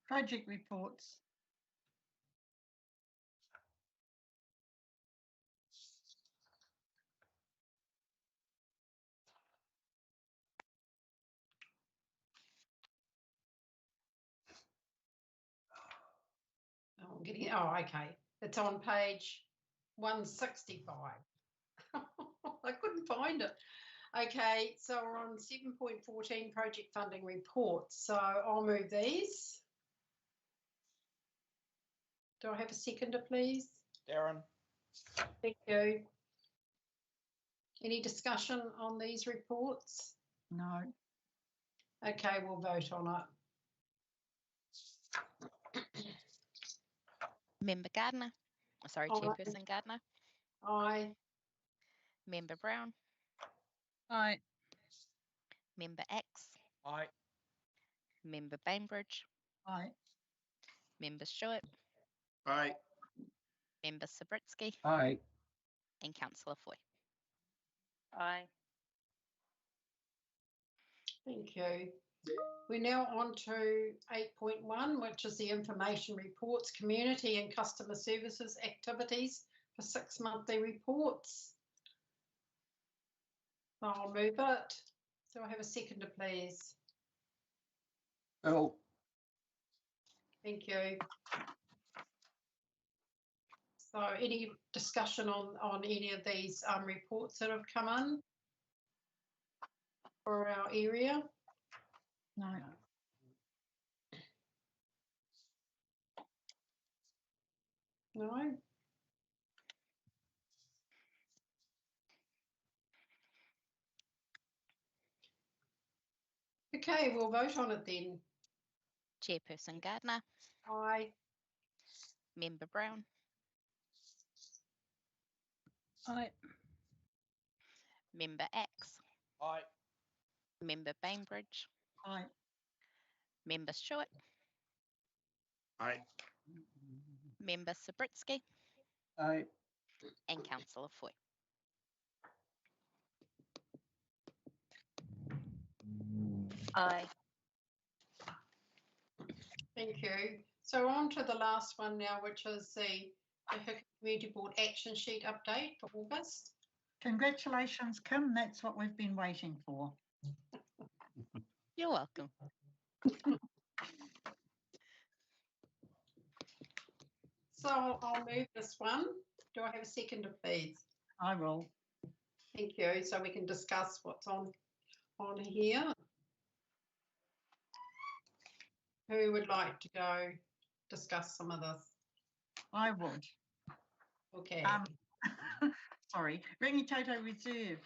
Project reports. Oh, I'm getting. Oh, okay. It's on page 165. I couldn't find it. Okay, so we're on 7.14 project funding reports. So I'll move these. Do I have a seconder, please? Darren. Thank you. Any discussion on these reports? No. Okay, we'll vote on it. Member Gardner. Sorry, Aye. Chairperson Gardner. Aye. Member Brown. Aye. Member X. Aye. Member Bainbridge. Aye. Member Stewart. Aye. Member Sabritsky. Aye. And Councillor Foy. Aye. Thank you. We're now on to 8.1, which is the information reports, community and customer services activities for 6 monthly reports. I'll move it. Do I have a seconder, please? Bill. Thank you. So any discussion on any of these reports that have come in for our area? No. No? Okay, we'll vote on it then. Chairperson Gardner. Aye. Member Brown. Aye. Member X. Aye. Member Bainbridge. Aye. Member Stewart. Aye. Member Sabritsky. Aye. And Councillor Foy. Aye. Thank you. So on to the last one now, which is the HIku Community Board action sheet update for August. Congratulations, Kim. That's what we've been waiting for. You're welcome. So I'll move this one. Do I have a seconder, please? I will. Thank you. So we can discuss what's on here. Who would like to go discuss some of this? I would. Okay. Sorry, Rangitoto Reserve.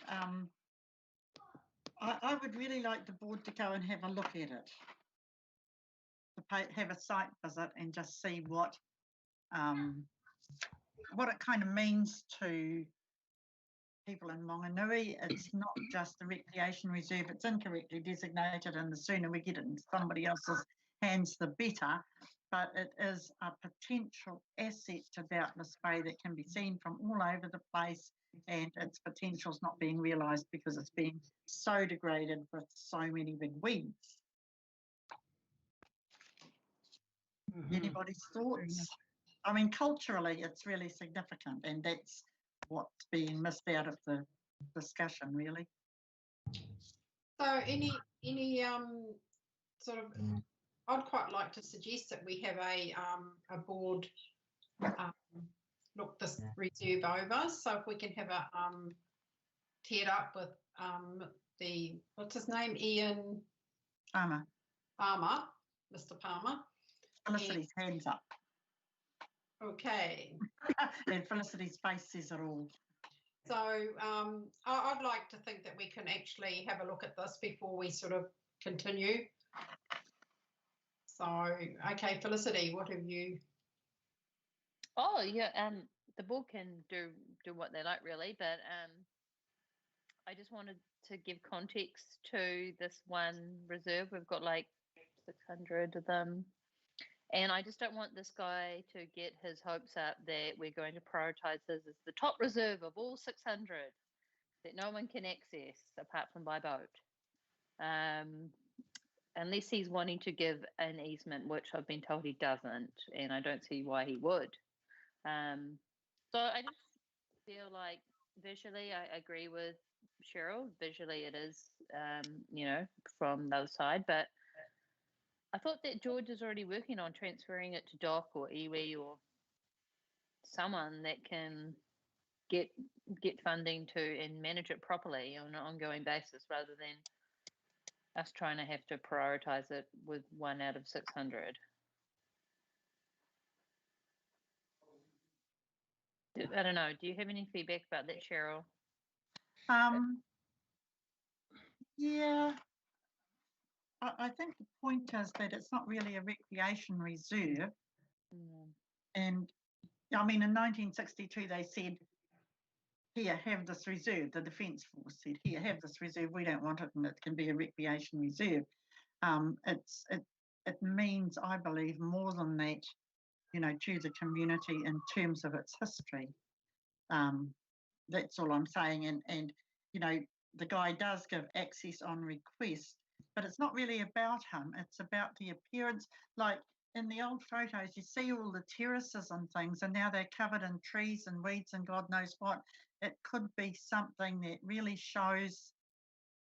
I would really like the board to go and have a look at it, have a site visit and just see what it kind of means to people in Monganui. It's not just a recreation reserve, it's incorrectly designated, and the sooner we get it in somebody else's hands, the better. But it is a potential asset to Doubtless Bay that can be seen from all over the place, and its potential is not being realised because it's being so degraded with so many big weeds. Anybody's thoughts? I mean, culturally, it's really significant, and that's what's being missed out of the discussion, really. So any sort of, I'd quite like to suggest that we have a board look this reserve over. So if we can have a tee it up with the, what's his name, Ian Palmer, Mr. Palmer. Felicity's hands up. Okay. And Felicity's face says it all. So I'd like to think that we can actually have a look at this before we sort of continue. So, okay, Felicity, what have you? Oh yeah, the board can do what they like really, but I just wanted to give context to this one reserve. We've got like 600 of them, and I just don't want this guy to get his hopes up that we're going to prioritise this as the top reserve of all 600 that no one can access apart from by boat. Unless he's wanting to give an easement, which I've been told he doesn't, and I don't see why he would. So I just feel like visually I agree with Cheryl. Visually it is, from the other side, but I thought that George is already working on transferring it to DOC or iwi or someone that can get funding to and manage it properly on an ongoing basis rather than us trying to have to prioritise it with 1 out of 600. I don't know. Do you have any feedback about that, Cheryl? Yeah, I think the point is that it's not really a recreation reserve. And I mean, in 1962, they said, here, have this reserve. The Defence Force said, here, have this reserve. We don't want it, and it can be a recreation reserve. It means, I believe, more than that, you know, to the community in terms of its history. That's all I'm saying. And you know, the guy does give access on request, but it's not really about him. It's about the appearance. Like in the old photos, you see all the terraces and things, and now they're covered in trees and weeds and God knows what. It could be something that really shows,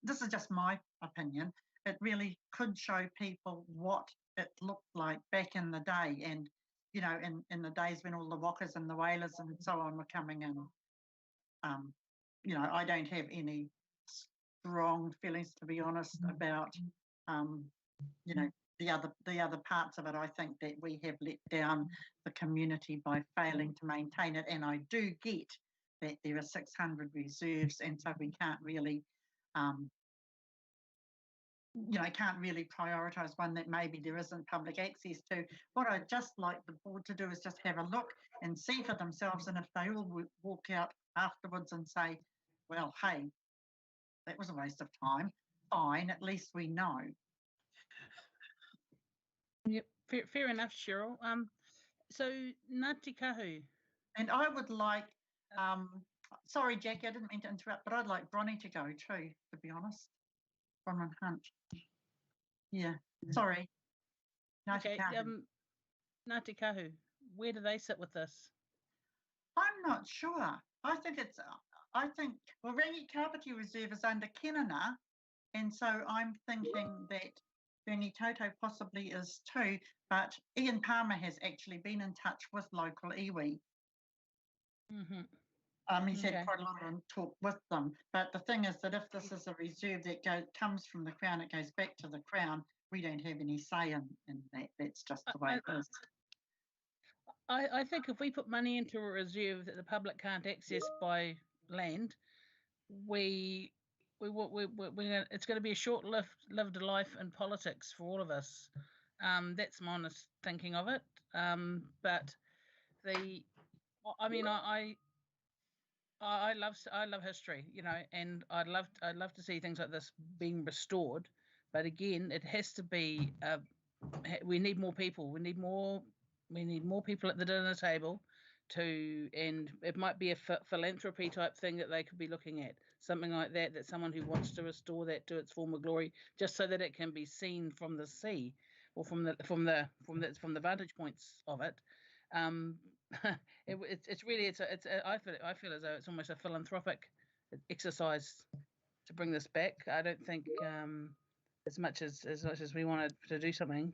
this is just my opinion, it really could show people what it looked like back in the day, and you know, in the days when all the walkers and the whalers and so on were coming in. You know, I don't have any strong feelings, to be honest, about you know, the other parts of it. I think that we have let down the community by failing to maintain it, and I do get that there are 600 reserves, and so we can't really you know, can't really prioritise one that maybe there isn't public access to. What I'd just like the board to do is just have a look and see for themselves, and if they all walk out afterwards and say, well, hey, that was a waste of time, fine, at least we know. Yep, fair enough, Cheryl. So Ngāti Kahu. And I would like, sorry, Jackie, I didn't mean to interrupt, but I'd like Bronnie to go too, to be honest. Bronwyn Hunt. Yeah, sorry. Okay, Ngāti Kahu, where do they sit with this? I'm not sure. I think, well, Rangi Kapiti Reserve is under Kenana, and so I'm thinking that Rangitoto possibly is too, but Ian Palmer has actually been in touch with local iwi. He's had quite a lot of talk with them, but the thing is that if this is a reserve that comes from the Crown, it goes back to the Crown, we don't have any say in that. That's just the way it is. I think if we put money into a reserve that the public can't access by land, it's going to be a short-lived life in politics for all of us. That's my honest thinking of it. But I love history, you know, and I'd love to see things like this being restored. But again, it has to be. We need more people. We need more people at the dinner table, and it might be a philanthropy type thing that they could be looking at, something like that. That someone who wants to restore that to its former glory, just so that it can be seen from the sea or from the vantage points of it. I feel as though it's almost a philanthropic exercise to bring this back. I don't think as much as we wanted to do something,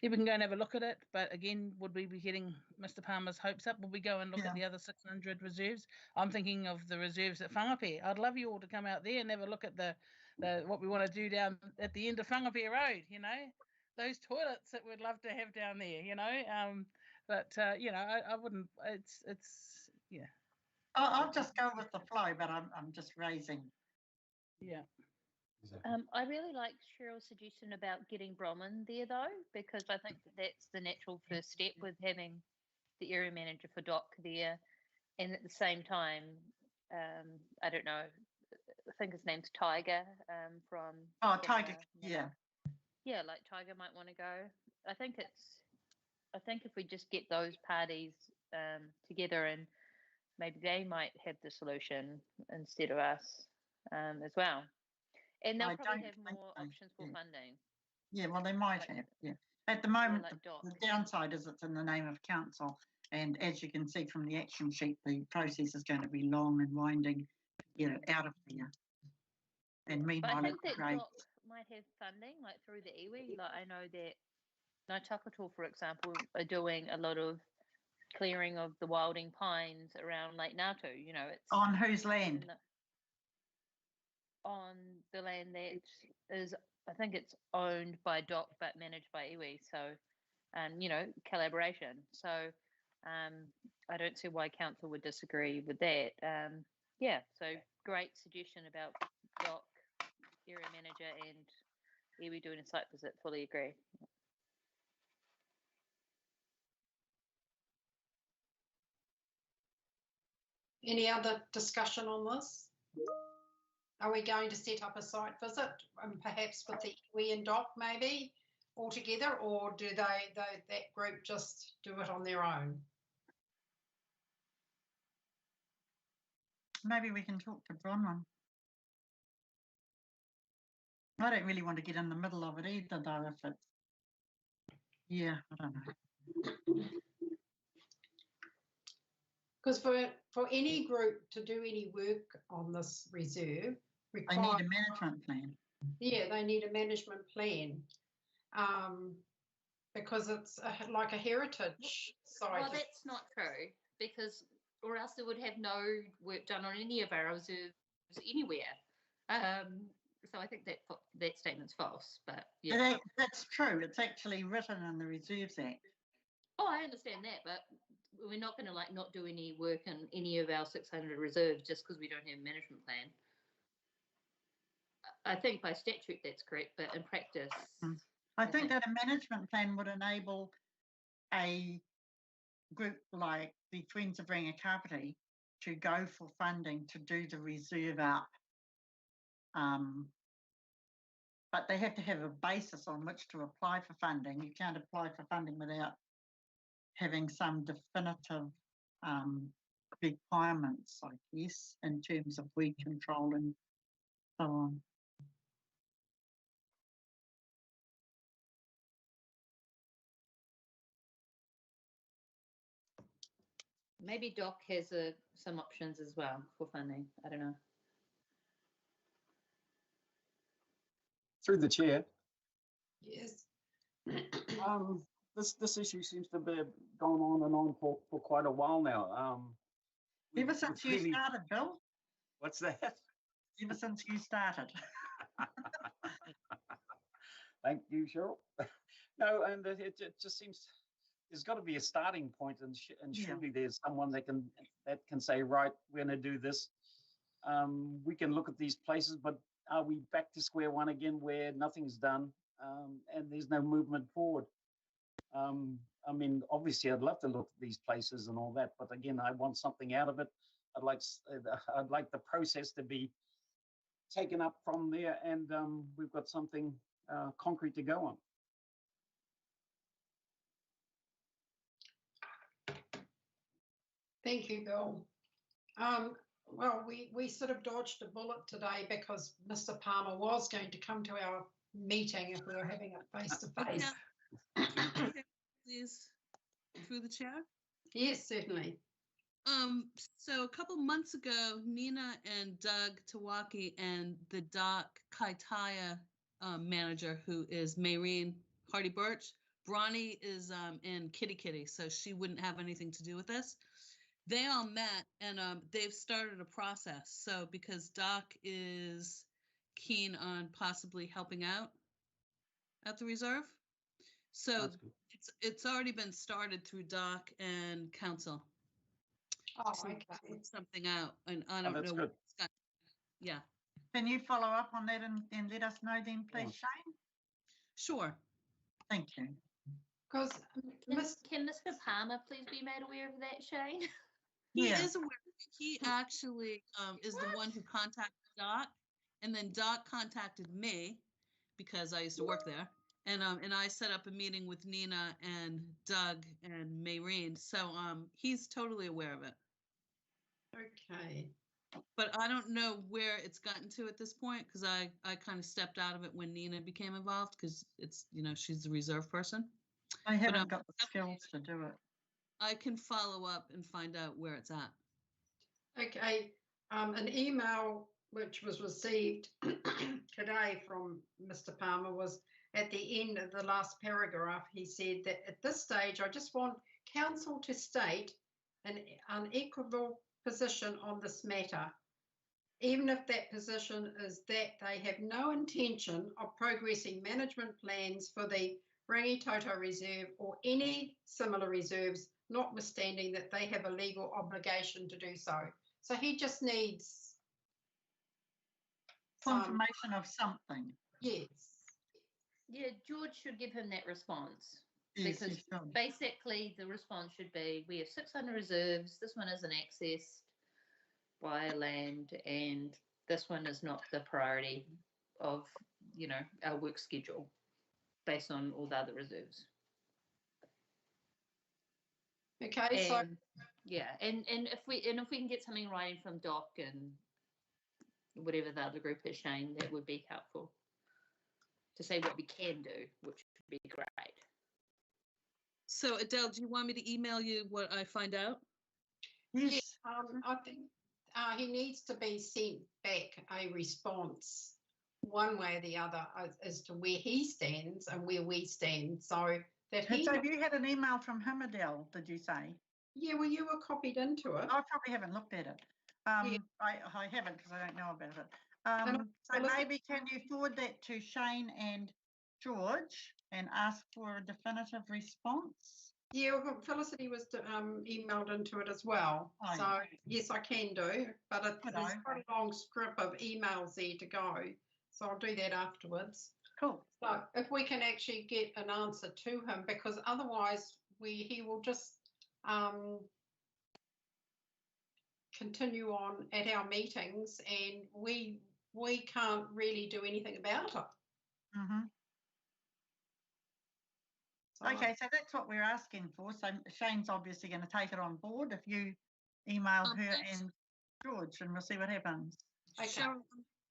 we can go and have a look at it. But again, would we be getting Mr. Palmer's hopes up? Would we go and look at the other 600 reserves? I'm thinking of the reserves at Whangape. I'd love you all to come out there and have a look at the what we want to do down at the end of Whangape Road. You know, those toilets that we'd love to have down there. You know. But you know, I wouldn't. It's yeah. I'll just go with the flow, but I'm just raising. Yeah. I really like Cheryl's suggestion about getting Bronwyn there, though, because I think that's the natural first step with having the area manager for DOC there, and at the same time, I don't know, I think his name's Tiger from. Oh, Tiger, yeah. Yeah, like Tiger might want to go. I think if we just get those parties together, and maybe they might have the solution instead of us as well. And they'll probably have more options for funding. Yeah, well, they might have, yeah. At the moment, the downside is it's in the name of council. And as you can see from the action sheet, the process is going to be long and winding to get it out of there. And meanwhile, but I think that DOC might have funding, like through the iwi. Like I know that Ngāi Takoto, for example, are doing a lot of clearing of the wilding pines around Lake Ngātu. You know, it's on whose land? On the land that is, I think it's owned by DOC but managed by iwi. So, you know, collaboration. So, I don't see why council would disagree with that. Yeah, so great suggestion about doc, area manager, and iwi doing a site visit. Fully agree. Any other discussion on this? Are we going to set up a site visit, perhaps with the iwi and doc maybe all together, or do that group just do it on their own? Maybe we can talk to Bronwyn. I don't really want to get in the middle of it either, though, if it's, yeah, I don't know. Because for any group to do any work on this reserve, they need a management plan. Yeah, they need a management plan, because it's like a heritage site. Well, that's not true, because or else they would have no work done on any of our reserves anywhere. So I think that statement's false. But yeah, that's true. It's actually written in the Reserves Act. Oh, I understand that, but we're not going to not do any work in any of our 600 reserves just because we don't have a management plan. I think by statute that's correct, but in practice, I think that a management plan would enable a group like the Friends of Rangakapiti to go for funding to do the reserve up. But they have to have a basis on which to apply for funding. You can't apply for funding without having some definitive requirements, I guess, in terms of weed control and so on. maybe Doc has some options as well for funding. I don't know. Through the chair. Yes. This issue seems to be going on and on for quite a while now. Ever since you started, Bill? What's that? Ever since you started. Thank you, Cheryl. No, and it just seems there's got to be a starting point, and surely there's someone that can say, right, we're going to do this. We can look at these places, but are we back to square one again where nothing's done and there's no movement forward? I mean, obviously, I'd love to look at these places and all that, but again, I want something out of it. I'd like the process to be taken up from there, and we've got something concrete to go on. Thank you, Bill. Well, we sort of dodged a bullet today because Mr. Palmer was going to come to our meeting if we were having it face to face. Please, through the chair. Yes, certainly. So a couple months ago, Nina and Doug Tawaki and the Doc Kaitaya manager, who is Maureen Hardy-Birch, Bronnie is in Kitty Kitty, so she wouldn't have anything to do with this. They all met and they've started a process. So because Doc is keen on possibly helping out at the reserve, so it's already been started through Doc and Council. Oh, so okay. Something out, and I don't know. Good. Yeah. Can you follow up on that and let us know then, please, Shane? Sure. Thank you. Because can Mr. Palmer please be made aware of that, Shane? He is aware. He actually is the one who contacted Doc, and then Doc contacted me because I used to work there, and I set up a meeting with Nina and Doug and Maureen. So he's totally aware of it. Okay. But I don't know where it's gotten to at this point because I kind of stepped out of it when Nina became involved because it's, she's the reserve person. I haven't got the skills to do it. I can follow up and find out where it's at. Okay. An email which was received today from Mr. Palmer was at the end of the last paragraph. He said that at this stage, I just want Council to state an unequivocal position on this matter, even if that position is that they have no intention of progressing management plans for the Rangitoto Reserve or any similar reserves, notwithstanding that they have a legal obligation to do so. So he just needs confirmation of something. Yes. Yeah, George should give him that response. Yes, Because he should. basically the response should be, we have 600 reserves, this one isn't accessed by land, and this one is not the priority of, you know, our work schedule based on all the other reserves. Okay, so And yeah, and if we can get something in writing from Doc and whatever the other group is saying, that would be helpful to say what we can do, which would be great. So Adele, do you want me to email you what I find out? Yes. I think he needs to be sent back a response one way or the other as to where he stands and where we stand, so that he. So you had an email from him, Adele, did you say? Yeah, well, you were copied into it. I probably haven't looked at it. Yeah. I haven't because I don't know about it. So maybe can you forward that to Shane and George and ask for a definitive response? Yeah, well, Felicity was emailed into it as well. Oh, So yeah. yes, I can do, but there's quite a long script of emails there to go. So I'll do that afterwards. Cool. So if we can actually get an answer to him, because otherwise he will just continue on at our meetings, and we can't really do anything about it. Mm-hmm. Okay, so that's what we're asking for. So Shane's obviously going to take it on board if you email her and George, and we'll see what happens. Okay. Cheryl,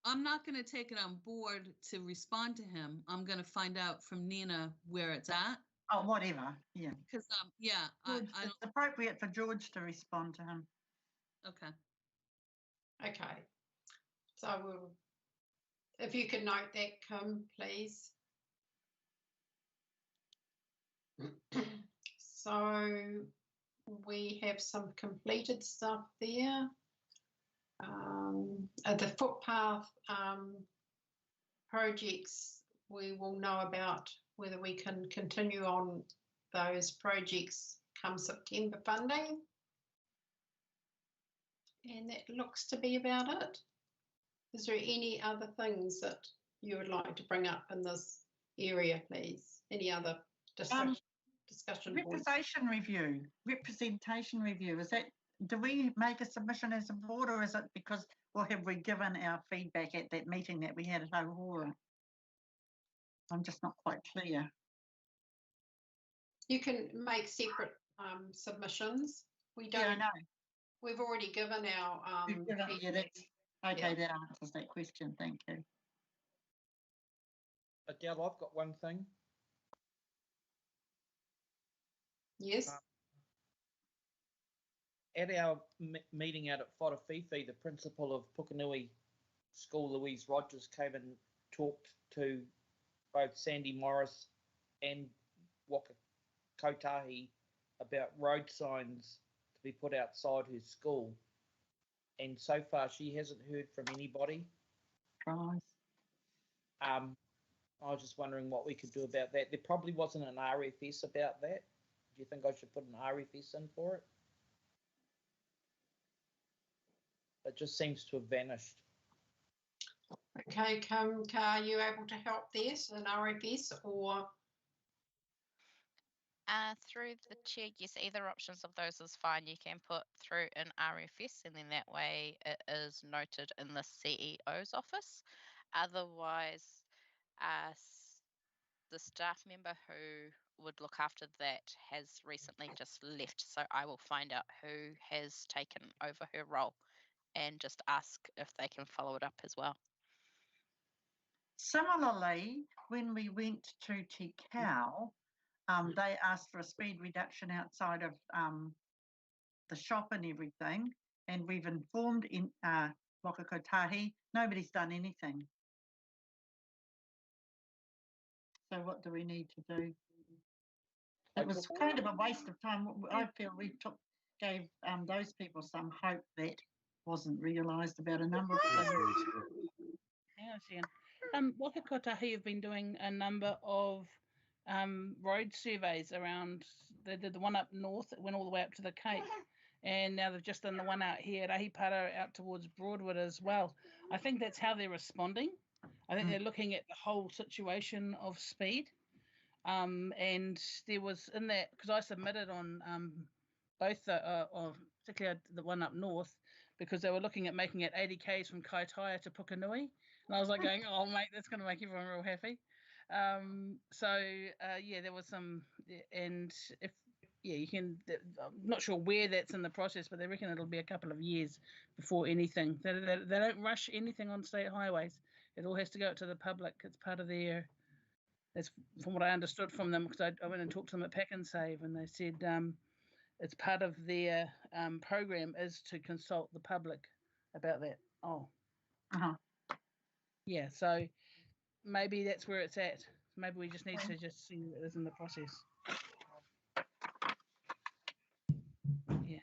I'm not going to take it on board to respond to him. I'm going to find out from Nina where it's at. Oh, whatever. Yeah. Because yeah, George, it's appropriate for George to respond to him. Okay. Okay. So if you could note that, Kim, please. So we have some completed stuff there. The footpath projects, we will know about whether we can continue on those projects come September funding. And that looks to be about it. Is there any other things that you would like to bring up in this area, please? Any other discussion points? Representation review, is that, do we make a submission as a board, or is it because, or have we given our feedback at that meeting that we had at Aurora? I'm just not quite clear. You can make separate submissions. We don't. Yeah, I know. We've already given our. We've given, yeah, that's, okay, that answers that question. Thank you. Adele, I've got one thing. Yes. At our meeting out at Wharawhiwhi, the principal of Pukenui School, Louise Rogers, came and talked to both Sandy Morris and Waka Kotahi about road signs to be put outside her school. And so far, she hasn't heard from anybody. Surprise. I was just wondering what we could do about that. There probably wasn't an RFS about that. Do you think I should put an RFS in for it? It just seems to have vanished. Okay, Kim, are you able to help this, an RFS or? Through the chair, yes, either options of those is fine. You can put through an RFS, and then that way it is noted in the CEO's office. Otherwise, the staff member who would look after that has recently just left, so I will find out who has taken over her role and just ask if they can follow it up as well. Similarly, when we went to Tikau, they asked for a speed reduction outside of the shop and everything, and we've informed in Waka Kotahi, nobody's done anything. So what do we need to do? It was kind of a waste of time. I feel we gave those people some hope that wasn't realised about a number of things. Hang on a second. Waka Kotahi have been doing a number of road surveys around. They did the one up north that went all the way up to the Cape, and now they've just done the one out here at Ahipara out towards Broadwood as well. I think that's how they're responding. I think they're looking at the whole situation of speed. And there was in that, because I submitted on both particularly the one up north, because they were looking at making it 80 k's from Kaitaia to Pukenui, and I was like going, oh mate, that's going to make everyone real happy. Yeah, there was some, and if you can, I'm not sure where that's in the process, but they reckon it'll be a couple of years before anything. They don't rush anything on state highways. It all has to go out to the public. It's part of their, that's from what I understood from them, because I went and talked to them at Pack and Save, and they said it's part of their program is to consult the public about that. Yeah, so maybe that's where it's at. Maybe we just need to just see what is in the process. Yeah.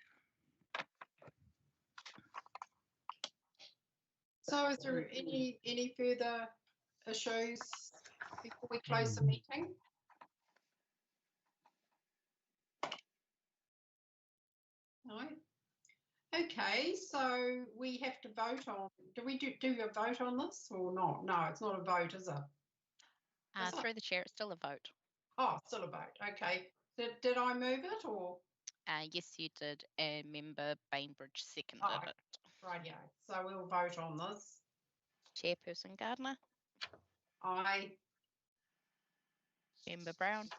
So is there any further issues before we close the meeting? No. Okay, so we have to vote on. Do we do a vote on this or not? No, it's not a vote, is it? Through the chair, it's still a vote. Oh, still a vote. Okay. Did I move it or? Yes, you did. And Member Bainbridge seconded it. Right, yeah. So we'll vote on this. Chairperson Gardner. Aye. Member Brown.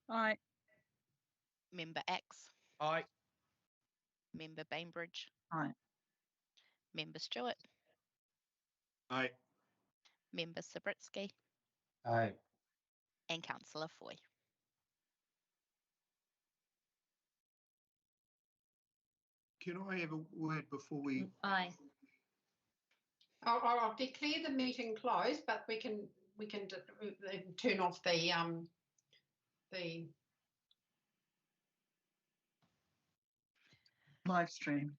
Aye. Member Axe. Aye. Member Bainbridge. Aye. Member Stewart. Aye. Member Sabritsky. Aye. And Councillor Foy. Can I have a word before we? Aye. I'll declare the meeting closed, but we can turn off the Live stream.